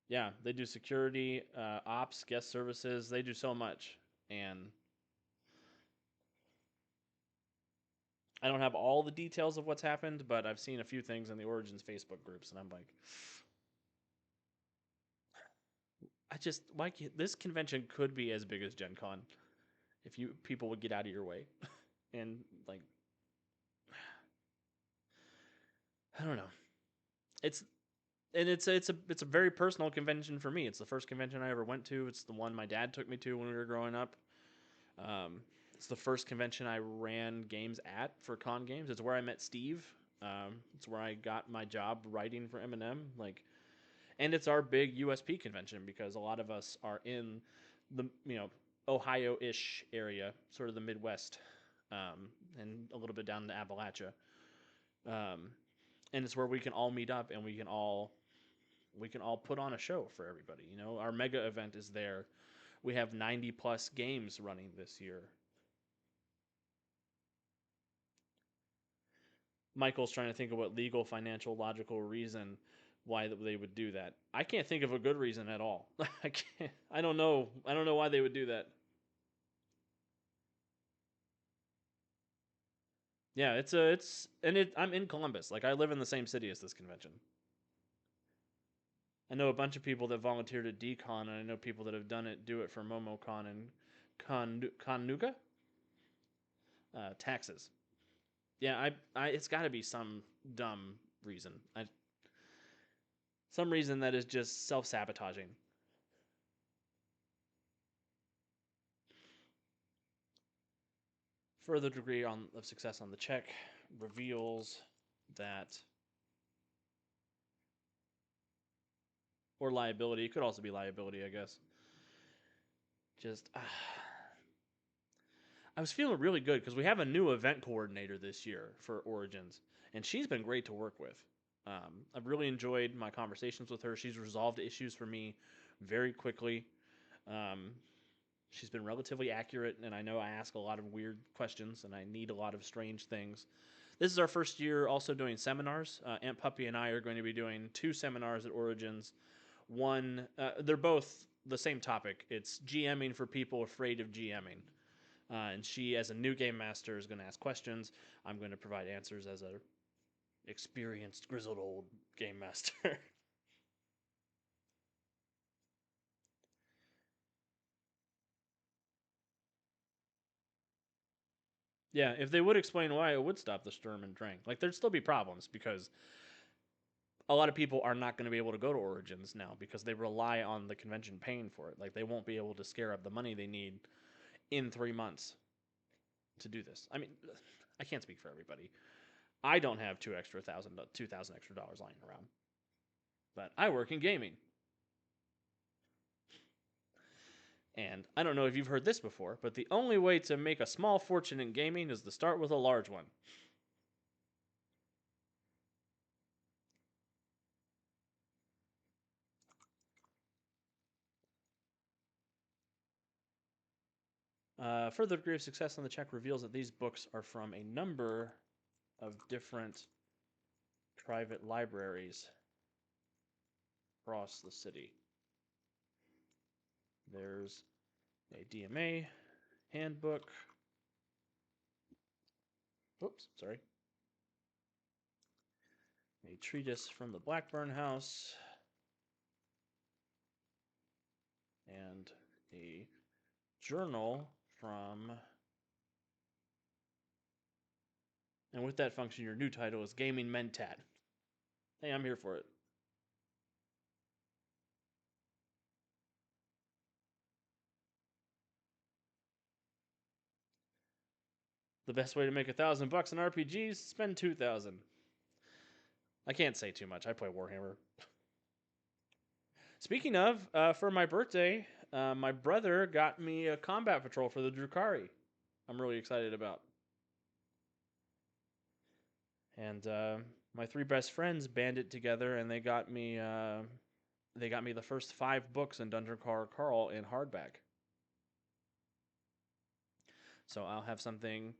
S1: Yeah, they do security, ops, guest services. They do so much. And I don't have all the details of what's happened, but I've seen a few things in the Origins Facebook groups, and I'm like, this convention could be as big as Gen Con if people would get out of your way. And like, I don't know. It's it's a very personal convention for me. It's the first convention I ever went to. It's the one my dad took me to when we were growing up. It's the first convention I ran games at for con games. It's where I met Steve. It's where I got my job writing for Eminem. And it's our big USP convention because a lot of us are in the Ohio-ish area, sort of the Midwest, and a little bit down to Appalachia. And it's where we can all meet up and we can all put on a show for everybody. Our mega event is there. We have 90 plus games running this year. Michael's trying to think of what legal, financial, logical reason why they would do that. I can't think of a good reason at all. I can't. I don't know. I don't know why they would do that. Yeah, I'm in Columbus. Like I live in the same city as this convention. I know a bunch of people that volunteered at Decon, and I know people that have do it for MomoCon and Connuga. Taxes. Yeah, it's got to be some dumb reason. Some reason that is just self-sabotaging. Further degree of success on the check reveals that, or liability. It could also be liability, I guess. Just, I was feeling really good because we have a new event coordinator this year for Origins, and she's been great to work with. I've really enjoyed my conversations with her. She's resolved issues for me very quickly. Um, she's been relatively accurate, and I know I ask a lot of weird questions and I need a lot of strange things. This is our first year also doing seminars. Aunt Puppy and I are going to be doing 2 seminars at Origins. One, they're both the same topic. It's GMing for people afraid of GMing. And she, as a new game master, is going to ask questions. I'm going to provide answers as a experienced, grizzled old game master. Yeah, if they would explain why it would stop the Sturm and Drang, like there'd still be problems because a lot of people are not going to be able to go to Origins now because they rely on the convention paying for it. Like they won't be able to scare up the money they need in 3 months to do this. I mean, I can't speak for everybody. I don't have $2,000 extra dollars lying around, but I work in gaming. And I don't know if you've heard this before, but the only way to make a small fortune in gaming is to start with a large one. Further degree of success on the check reveals that these books are from a number of different private libraries across the city. There's a DMA handbook. Oops, sorry. A treatise from the Blackburn House. And a journal from. And with that function, your new title is Gaming Mentat. Hey, I'm here for it. The best way to make $1,000 in RPGs: spend 2,000. I can't say too much. I play Warhammer. Speaking of, for my birthday, my brother got me a combat patrol for the Drukhari. I'm really excited about. And my 3 best friends banded together, and they got me the first 5 books in Dungeon Crawler Carl in hardback. So I'll have something.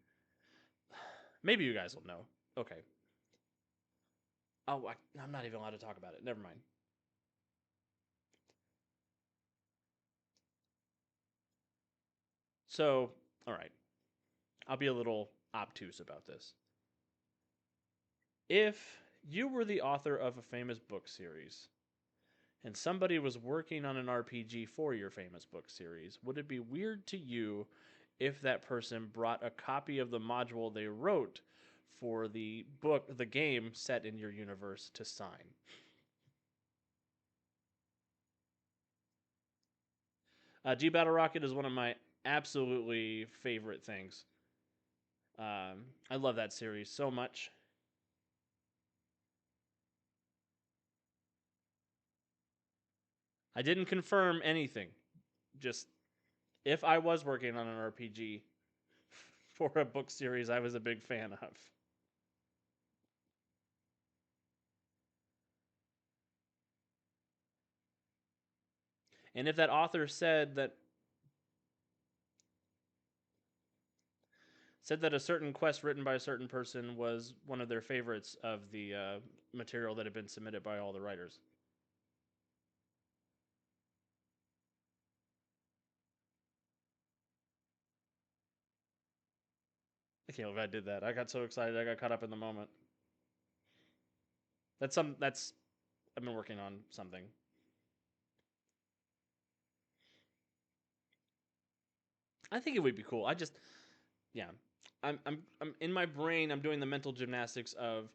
S1: Maybe you guys will know. Okay. Oh, I'm not even allowed to talk about it. Never mind. So, all right. I'll be a little obtuse about this. If you were the author of a famous book series and somebody was working on an RPG for your famous book series, would it be weird to you if that person brought a copy of the module they wrote for the game set in your universe to sign? G Battle Rocket is one of my absolutely favorite things. I love that series so much. I didn't confirm anything. Just if I was working on an RPG for a book series I was a big fan of. And if that author said that a certain quest written by a certain person was one of their favorites of the material that had been submitted by all the writers. I can't believe I did that. I got so excited. I got caught up in the moment. That's I've been working on something. I think it would be cool. I just yeah. I'm in my brain. I'm doing the mental gymnastics of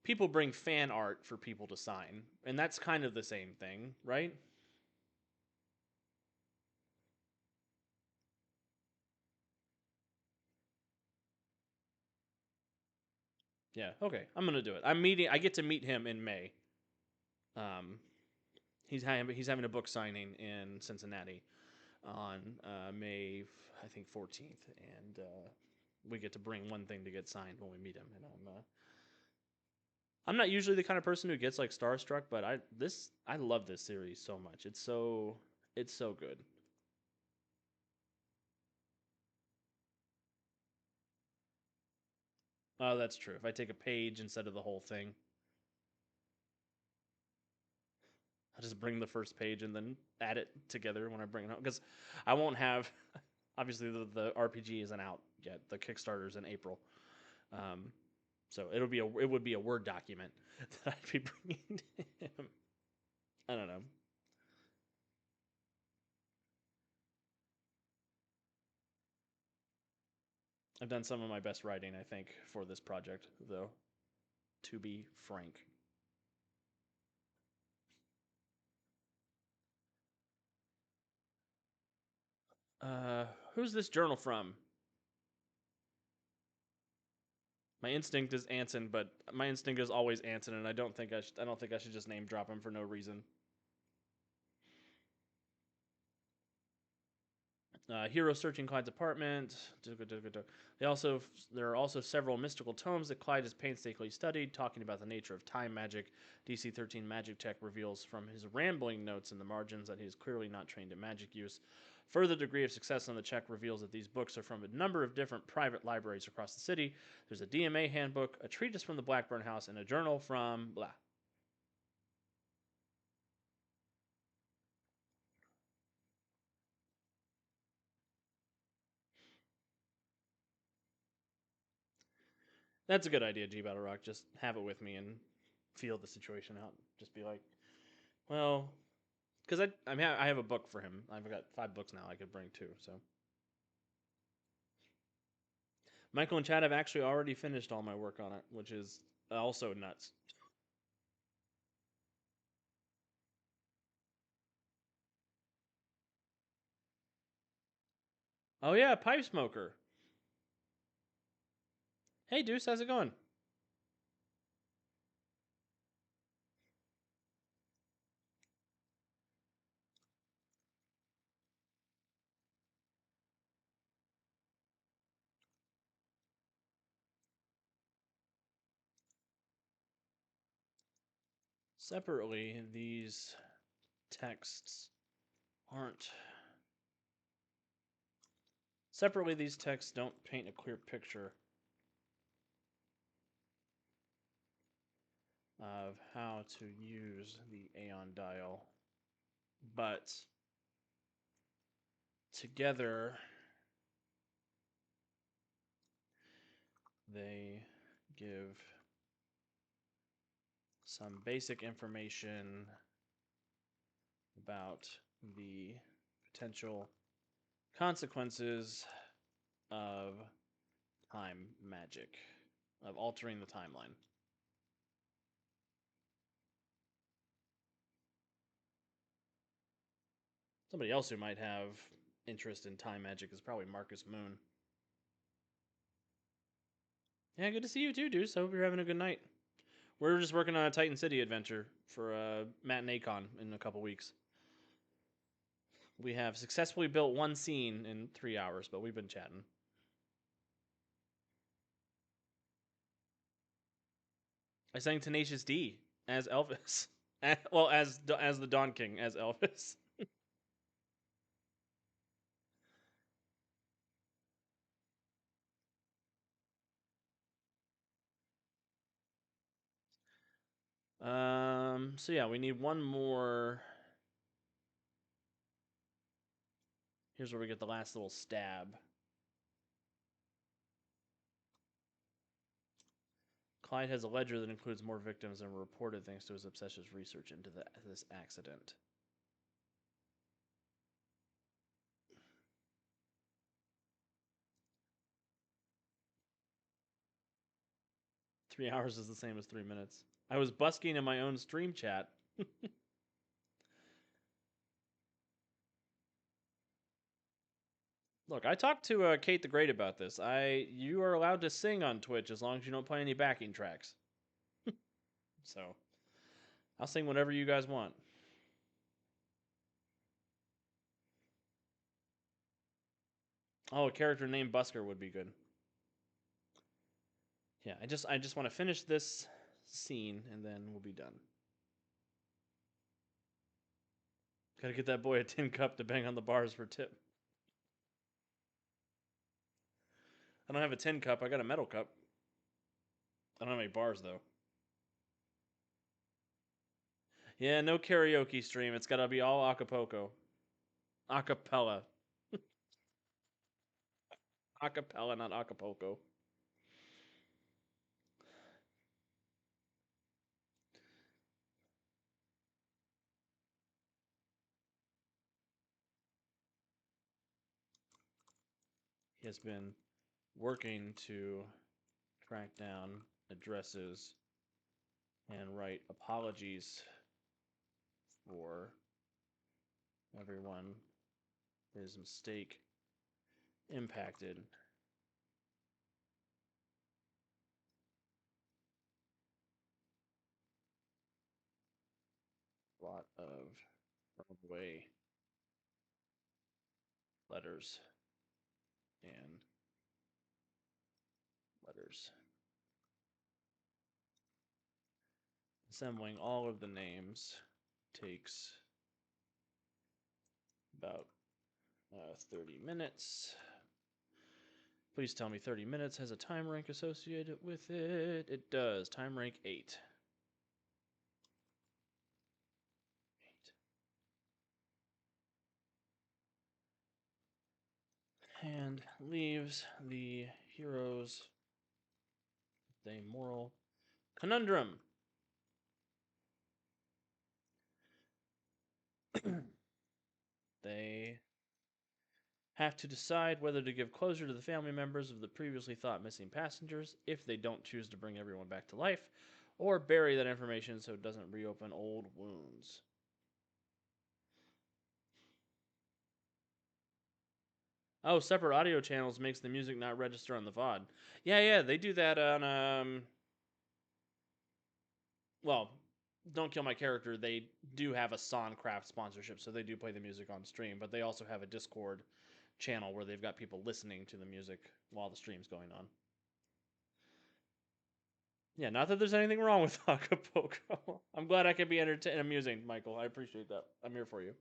S1: people bring fan art for people to sign, and that's kind of the same thing, right? Yeah. Okay. I'm gonna do it. I'm meeting. I get to meet him in May. Um, he's having a book signing in Cincinnati on May, I think 14th, and we get to bring one thing to get signed when we meet him. And I'm not usually the kind of person who gets like starstruck, but I love this series so much. It's so good. Oh, that's true. If I take a page instead of the whole thing, I'll just bring the first page and then add it together when I bring it home because I won't have. Obviously, the RPG isn't out yet. The Kickstarter's in April, um, so it would be a Word document that I'd be bringing to him. I don't know. I've done some of my best writing, I think, for this project, though. To be frank, uh, who's this journal from? My instinct is Anson, but my instinct is always Anson, and I don't think I should just name drop him for no reason. Hero searching Clyde's apartment. They also there are also several mystical tomes that Clyde has painstakingly studied, talking about the nature of time magic. DC-13 magic tech reveals from his rambling notes in the margins that he is clearly not trained in magic use. Further degree of success on the check reveals that these books are from a number of different private libraries across the city. There's a DMA handbook, a treatise from the Blackburn House, and a journal from blah. That's a good idea, G Battle Rock. Just have it with me and feel the situation out. Just be like, well, because I have a book for him. I've got 5 books now I could bring too. So Michael and Chad have actually already finished all my work on it, which is also nuts. Oh yeah, pipe smoker. Hey Deuce, how's it going? Separately, these texts aren't. Separately, these texts don't paint a clear picture of how to use the Aeon dial, but together they give some basic information about the potential consequences of time magic, of altering the timeline. Somebody else who might have interest in time magic is probably Marcus Moon. Yeah, good to see you too, Deuce. I hope you're having a good night. We're just working on a Titan City adventure for Matt and Akon in a couple weeks. We have successfully built one scene in 3 hours, but we've been chatting. I sang Tenacious D as Elvis. Well, as the Dawn King as Elvis. So yeah, we need one more. Here's where we get the last little stab. Clyde has a ledger that includes more victims than were reported thanks to his obsessive research into this accident. $3 is the same as 3 minutes. I was busking in my own stream chat. Look, I talked to Kate the Great about this. You are allowed to sing on Twitch as long as you don't play any backing tracks. So, I'll sing whatever you guys want. Oh, a character named Busker would be good. Yeah, I just want to finish this scene and then we'll be done. Gotta get that boy a tin cup to bang on the bars for tip. I don't have a tin cup, I got a metal cup. I don't have any bars though. Yeah, no karaoke stream. It's gotta be all Acapulco. Acapella. Acapella, not Acapulco. He has been working to track down addresses and write apologies for everyone his mistake impacted. A lot of runaway letters and letters. Assembling all of the names takes about 30 minutes. Please tell me 30 minutes has a time rank associated with it. It does. Time rank 8. 8. And leaves the heroes with a moral conundrum. They have to decide whether to give closure to the family members of the previously thought missing passengers if they don't choose to bring everyone back to life, or bury that information so it doesn't reopen old wounds. Oh, separate audio channels makes the music not register on the VOD. Yeah, they do that on well, Don't Kill My Character, they do have a Soncraft sponsorship, so they do play the music on stream, but they also have a Discord channel where they've got people listening to the music while the stream's going on. Yeah, not that there's anything wrong with Acapulco. I'm glad I can be amusing, Michael. I appreciate that. I'm here for you.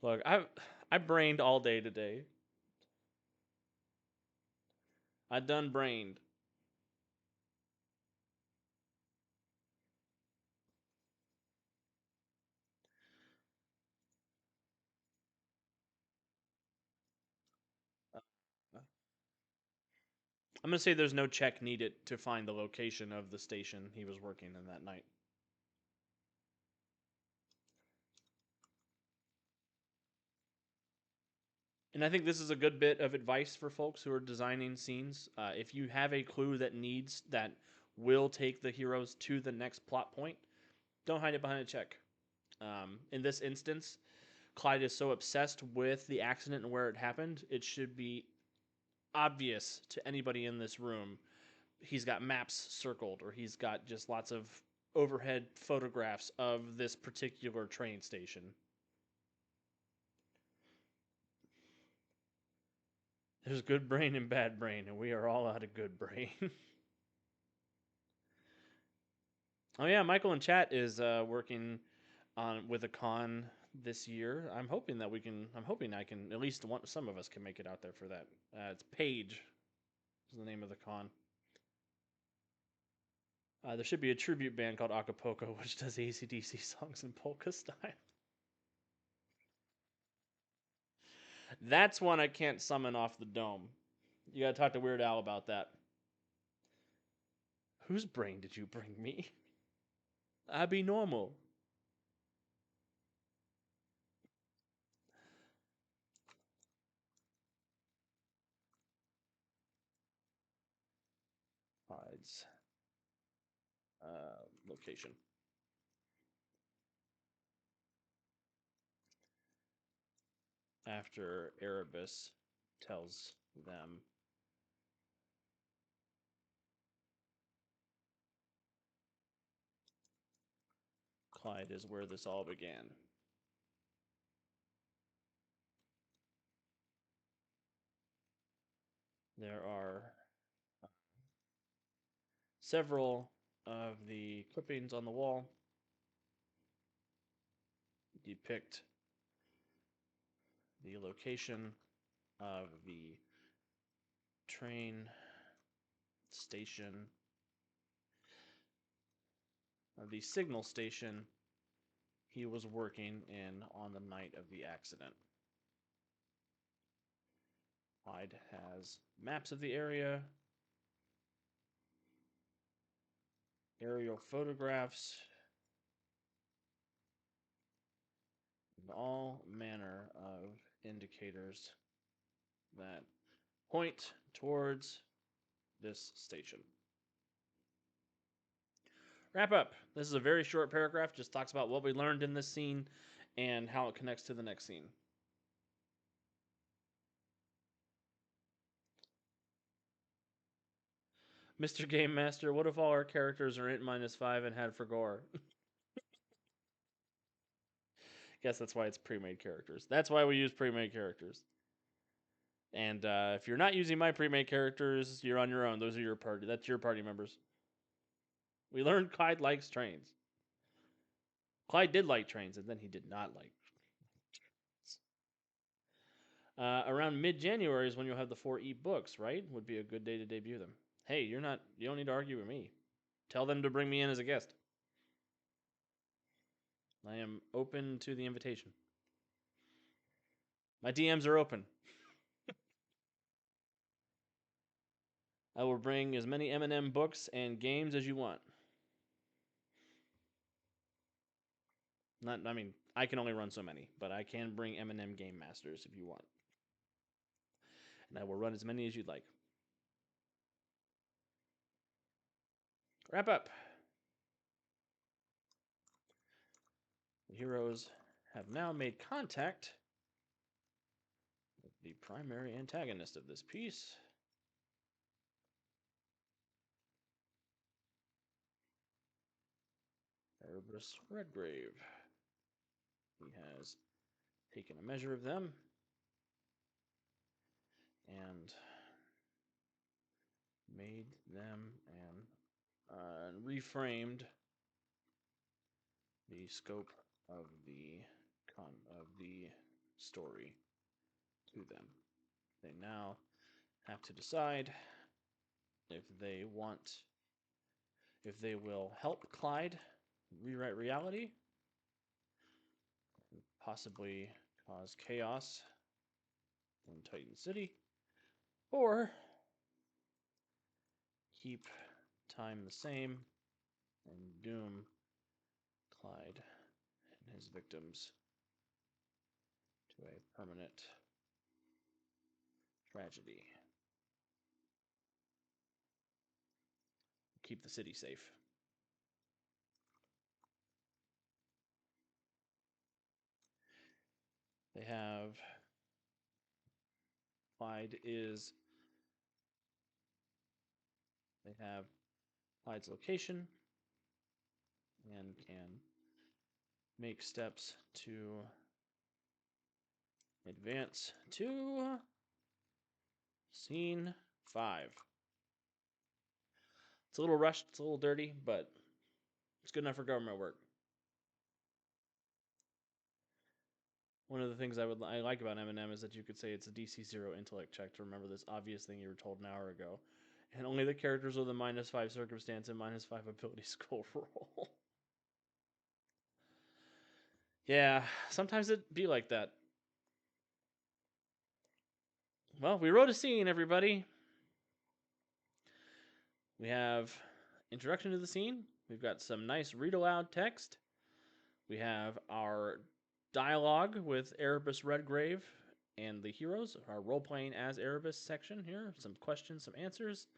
S1: Look, I brained all day today. I done brained. I'm gonna say there's no check needed to find the location of the station he was working in that night. And I think this is a good bit of advice for folks who are designing scenes. If you have a clue that will take the heroes to the next plot point, don't hide it behind a check. In this instance, Clyde is so obsessed with the accident and where it happened, it should be obvious to anybody in this room. He's got maps circled, or he's got just lots of overhead photographs of this particular train station. There's good brain and bad brain, and we are all out of good brain. Oh yeah, Michael in chat is working on with a con this year. I'm hoping I can at least some of us can make it out there for that. It's Page is the name of the con. There should be a tribute band called Acapulco, which does AC/DC songs in polka style. That's one I can't summon off the dome. You gotta talk to Weird Al about that. Whose brain did you bring me? I be normal. Hides. Location. After Erebus tells them Clyde is where this all began. There are several of the clippings on the wall depict the location of the train station, of the signal station he was working in on the night of the accident. Hyde has maps of the area, aerial photographs, and all manner of indicators that point towards this station. Wrap up. This is a very short paragraph, just talks about what we learned in this scene and how it connects to the next scene. Mr. Game Master, what if all our characters are int -5 and had for gore? Guess that's why it's pre-made characters. That's why we use pre-made characters. And if you're not using my pre-made characters, you're on your own. Those are your party. That's your party members. We learned Clyde likes trains. Clyde did like trains, and then he did not like trains. Around mid-January is when you'll have the 4 e-books, right? Would be a good day to debut them. Hey, you don't need to argue with me. Tell them to bring me in as a guest. I am open to the invitation. My DMs are open. I will bring as many M&M books and games as you want. I can only run so many, but I can bring M&M Game Masters if you want. And I will run as many as you'd like. Wrap up. The heroes have now made contact with the primary antagonist of this piece. Erebus Redgrave. He has taken a measure of them and made them and reframed the scope of the story to them. They now have to decide if they will help Clyde rewrite reality, possibly cause chaos in Titan City, or keep time the same and doom Clyde and his victims to a permanent tragedy. Keep the city safe. They have Clyde's location and can make steps to advance to scene 5. It's a little rushed, it's a little dirty, but it's good enough for government work. One of the things I like about M&M is that you could say it's a DC 0 intellect check to remember this obvious thing you were told an hour ago. And only the characters with a -5 circumstance and -5 ability skill roll. Yeah, sometimes it'd be like that. Well, we wrote a scene, everybody. We have introduction to the scene. We've got some nice read aloud text. We have our dialogue with Erebus Redgrave and the heroes, our role playing as Erebus section here. Some questions, some answers.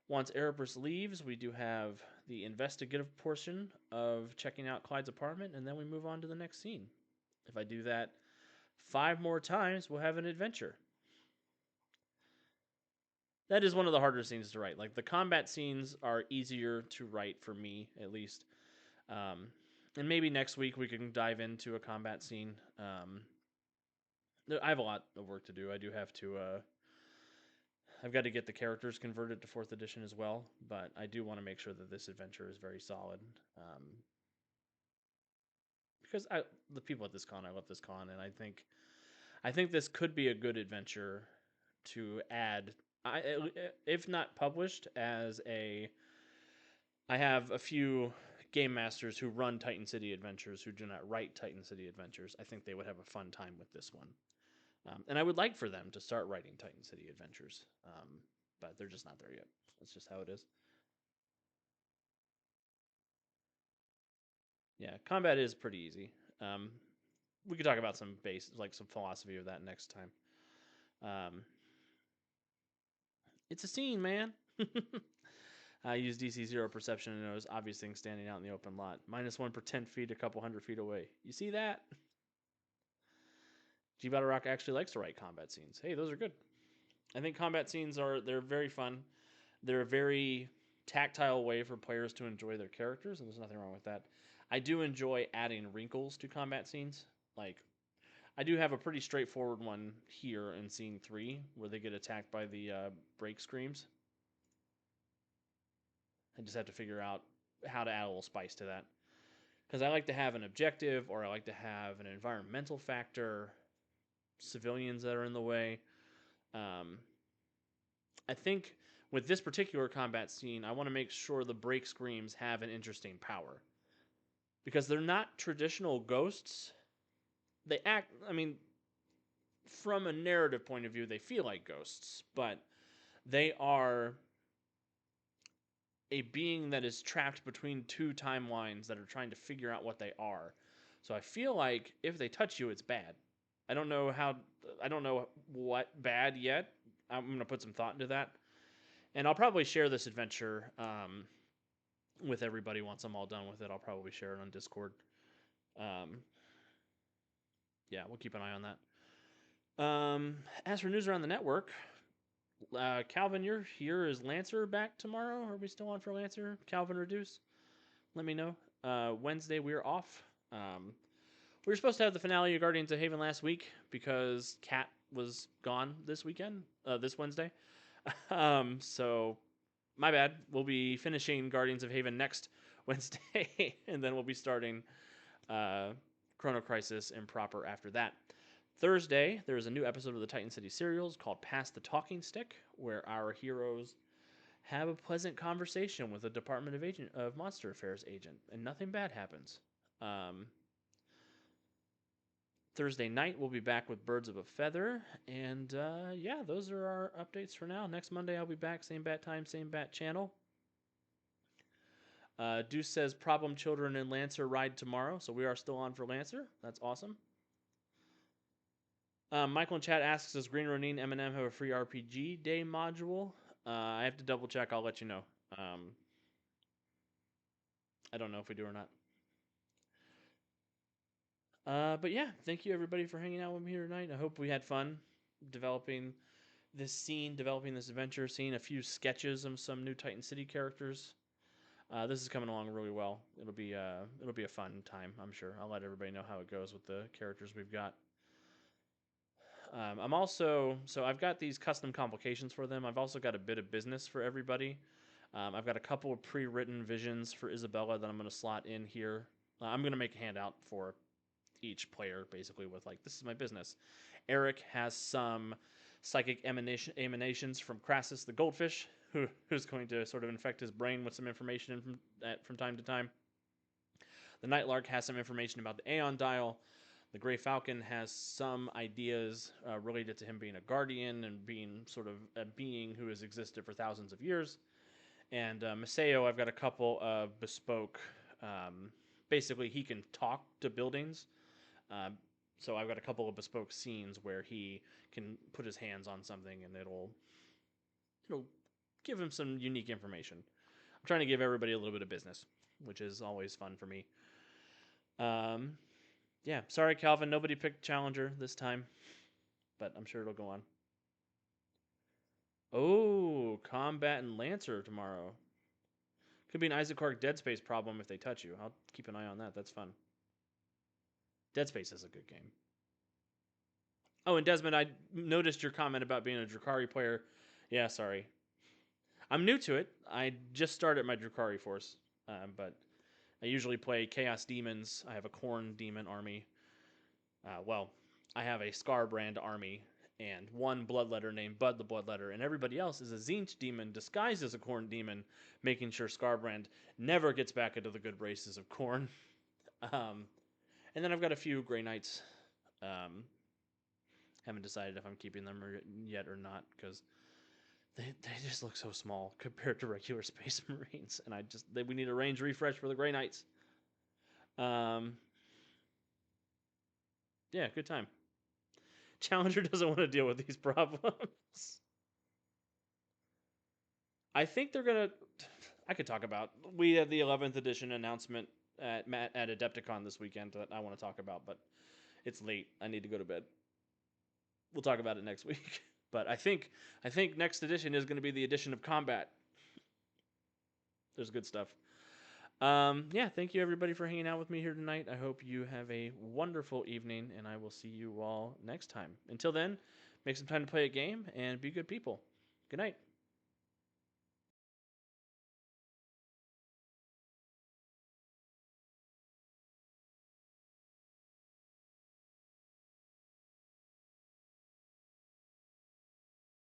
S1: Once Erebus leaves, we do have the investigative portion of checking out Clyde's apartment, and then we move on to the next scene. If I do that 5 more times, we'll have an adventure. That is one of the harder scenes to write. Like, the combat scenes are easier to write for me, at least. And maybe next week we can dive into a combat scene. I have a lot of work to do. I do have to. I've got to get the characters converted to 4th edition as well, but I do want to make sure that this adventure is very solid. Because the people at this con, I love this con, and I think this could be a good adventure to add. If not published as a, I have a few game masters who run Titan City Adventures who do not write Titan City Adventures. I think they would have a fun time with this one. And I would like for them to start writing Titan City Adventures, but they're just not there yet. That's just how it is. Yeah, combat is pretty easy. We could talk about some base, like some philosophy of that next time. It's a scene, man. I use DC 0 perception and knows obvious things standing out in the open lot. -1 per 10 feet, a couple hundred feet away. You see that? G Battle Rock actually likes to write combat scenes. Hey, those are good. I think combat scenes they're very fun. They're a very tactile way for players to enjoy their characters, and there's nothing wrong with that. I do enjoy adding wrinkles to combat scenes. Like, I do have a pretty straightforward one here in scene 3 where they get attacked by the break screams. I just have to figure out how to add a little spice to that. Because I like to have an objective, or I like to have an environmental factor, civilians that are in the way. I think with this particular combat scene, I want to make sure the break screams have an interesting power. Because they're not traditional ghosts. They act, I mean, from a narrative point of view, they feel like ghosts, but they are a being that is trapped between 2 timelines that are trying to figure out what they are. So I feel like if they touch you, it's bad. I don't know what bad yet. I'm going to put some thought into that. And I'll probably share this adventure with everybody once I'm all done with it. I'll probably share it on Discord. Yeah, we'll keep an eye on that. As for news around the network, Calvin, you're here. Is Lancer back tomorrow? Are we still on for Lancer? Calvin or Deuce? Let me know. Wednesday, we're off. We were supposed to have the finale of Guardians of Haven last week because Kat was gone this weekend, this Wednesday. So, my bad. We'll be finishing Guardians of Haven next Wednesday, and then we'll be starting Chrono Crisis and proper after that. Thursday, there is a new episode of the Titan City serials called Pass the Talking Stick, where our heroes have a pleasant conversation with a Department of Monster Affairs agent, and nothing bad happens. Thursday night, we'll be back with Birds of a Feather, and yeah, those are our updates for now. Next Monday, I'll be back, same bat time, same bat channel. Deuce says Problem Children and Lancer ride tomorrow, so we are still on for Lancer. That's awesome. Michael in chat asks, does Green Ronin M&M have a free RPG day module? I have to double check. I'll let you know. I don't know if we do or not. But yeah, thank you everybody for hanging out with me here tonight. I hope we had fun developing this scene, developing this adventure, seeing a few sketches of some new Titan City characters. This is coming along really well. It'll be a fun time, I'm sure. I'll let everybody know how it goes with the characters we've got. I've got these custom complications for them. I've also got a bit of business for everybody. I've got a couple of pre-written visions for Isabella that I'm going to slot in here. I'm going to make a handout for each player, basically, with like, this is my business. Eric has some psychic emanations from Crassus the goldfish, who's going to sort of infect his brain with some information from time to time. The Nightlark has some information about the Aeon Dial. The Grey Falcon has some ideas related to him being a guardian and being sort of a being who has existed for thousands of years. And Maseo, I've got a couple of bespoke. Basically, he can talk to buildings. Um, so I've got a couple of bespoke scenes where he can put his hands on something and it'll give him some unique information. I'm trying to give everybody a little bit of business, which is always fun for me. Um, yeah, sorry, Calvin, nobody picked Challenger this time, but I'm sure it'll go on. Oh, Combat and Lancer tomorrow. Could be an Isaac Clarke Dead Space problem if they touch you. I'll keep an eye on that. That's fun. Dead Space is a good game. Oh, and Desmond, I noticed your comment about being a Drukhari player. Yeah, sorry. I'm new to it. I just started my Drukhari force, but I usually play Chaos Demons. I have a Khorne Demon army. Well, I have a Scarbrand army and one Bloodletter named Bud the Bloodletter, and everybody else is a Tzeentch Demon disguised as a Khorne Demon, making sure Scarbrand never gets back into the good graces of Khorne. And then I've got a few Grey Knights. Haven't decided if I'm keeping them yet or not because they just look so small compared to regular Space Marines, and we need a range refresh for the Grey Knights. Yeah, good time. Challenger doesn't want to deal with these problems. I think they're gonna. I could talk about. We had the 11th edition announcement at Adepticon this weekend that I want to talk about, but it's late. I need to go to bed. We'll talk about it next week. But I think next edition is going to be the edition of combat. There's good stuff. Yeah, thank you everybody for hanging out with me here tonight. I hope you have a wonderful evening, and I will see you all next time. Until then, make some time to play a game and be good people. Good night.